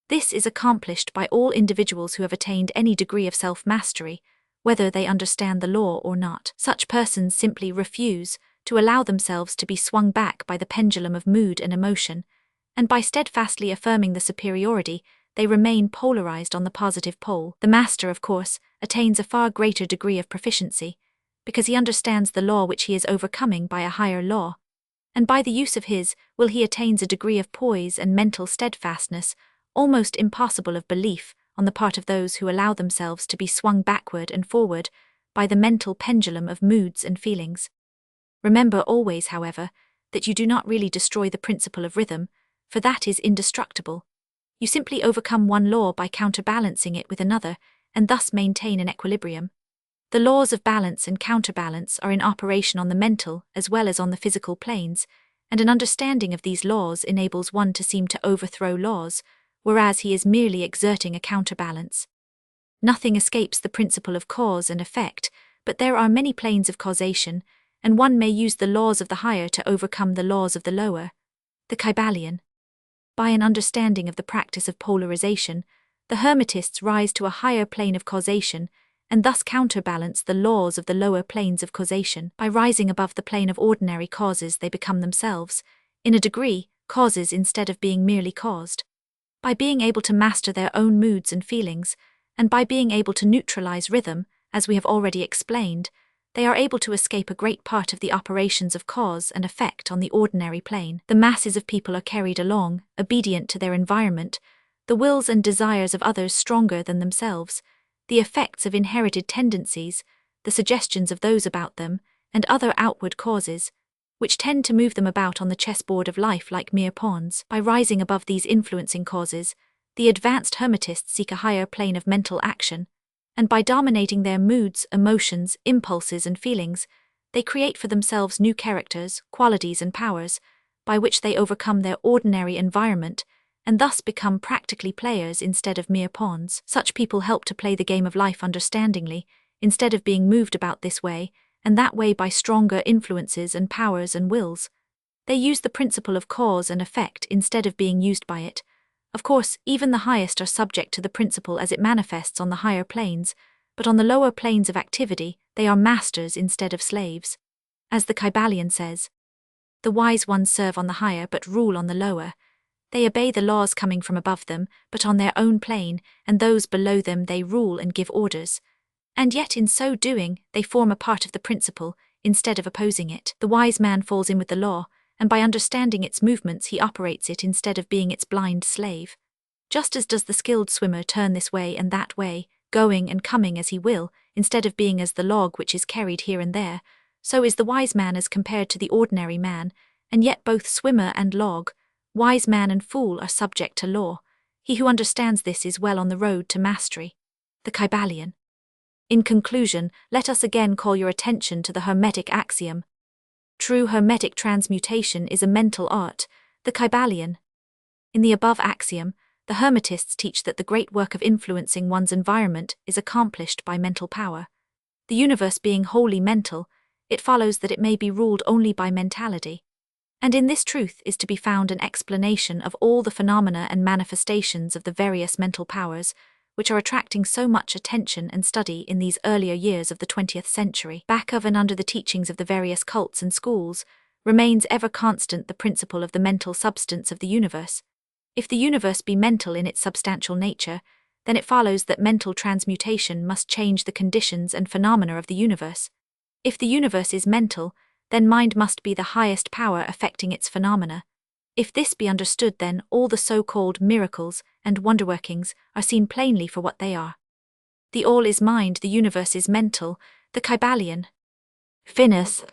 This is accomplished by all individuals who have attained any degree of self-mastery, whether they understand the law or not. Such persons simply refuse to allow themselves to be swung back by the pendulum of mood and emotion, and by steadfastly affirming the superiority, they remain polarized on the positive pole. The master, of course, attains a far greater degree of proficiency, because he understands the law which he is overcoming by a higher law, and by the use of his will he attains a degree of poise and mental steadfastness almost impossible of belief on the part of those who allow themselves to be swung backward and forward by the mental pendulum of moods and feelings. Remember always, however, that you do not really destroy the principle of rhythm, for that is indestructible. You simply overcome one law by counterbalancing it with another, and thus maintain an equilibrium. The laws of balance and counterbalance are in operation on the mental as well as on the physical planes, and an understanding of these laws enables one to seem to overthrow laws, whereas he is merely exerting a counterbalance. Nothing escapes the principle of cause and effect, but there are many planes of causation, and one may use the laws of the higher to overcome the laws of the lower. The Kybalion. By an understanding of the practice of polarization, the Hermetists rise to a higher plane of causation, and thus counterbalance the laws of the lower planes of causation. By rising above the plane of ordinary causes, they become themselves, in a degree, causes instead of being merely caused. By being able to master their own moods and feelings, and by being able to neutralize rhythm, as we have already explained, they are able to escape a great part of the operations of cause and effect on the ordinary plane. The masses of people are carried along, obedient to their environment, the wills and desires of others stronger than themselves, the effects of inherited tendencies, the suggestions of those about them, and other outward causes, which tend to move them about on the chessboard of life like mere pawns. By rising above these influencing causes, the advanced Hermetists seek a higher plane of mental action, and by dominating their moods, emotions, impulses, and feelings, they create for themselves new characters, qualities, and powers, by which they overcome their ordinary environment and thus become practically players instead of mere pawns. Such people help to play the game of life understandingly, instead of being moved about this way and that way by stronger influences and powers and wills. They use the principle of cause and effect instead of being used by it. Of course, even the highest are subject to the principle as it manifests on the higher planes, but on the lower planes of activity, they are masters instead of slaves. As the Kybalion says, the wise ones serve on the higher but rule on the lower. They obey the laws coming from above them, but on their own plane, and those below them they rule and give orders. And yet in so doing, they form a part of the principle, instead of opposing it. The wise man falls in with the law, and by understanding its movements he operates it instead of being its blind slave. Just as does the skilled swimmer turn this way and that way, going and coming as he will, instead of being as the log which is carried here and there, so is the wise man as compared to the ordinary man, and yet both swimmer and log, wise man and fool are subject to law. He who understands this is well on the road to mastery. The Kybalion. In conclusion, let us again call your attention to the Hermetic axiom. True Hermetic transmutation is a mental art, the Kybalion. In the above axiom, the Hermetists teach that the great work of influencing one's environment is accomplished by mental power. The universe being wholly mental, it follows that it may be ruled only by mentality. And in this truth is to be found an explanation of all the phenomena and manifestations of the various mental powers, which are attracting so much attention and study in these earlier years of the 20th century. Back of and under the teachings of the various cults and schools, remains ever constant the principle of the mental substance of the universe. If the universe be mental in its substantial nature, then it follows that mental transmutation must change the conditions and phenomena of the universe. If the universe is mental, then mind must be the highest power affecting its phenomena. If this be understood, then all the so-called miracles and wonderworkings are seen plainly for what they are. The all is mind, the universe is mental, the Kybalion. Finis.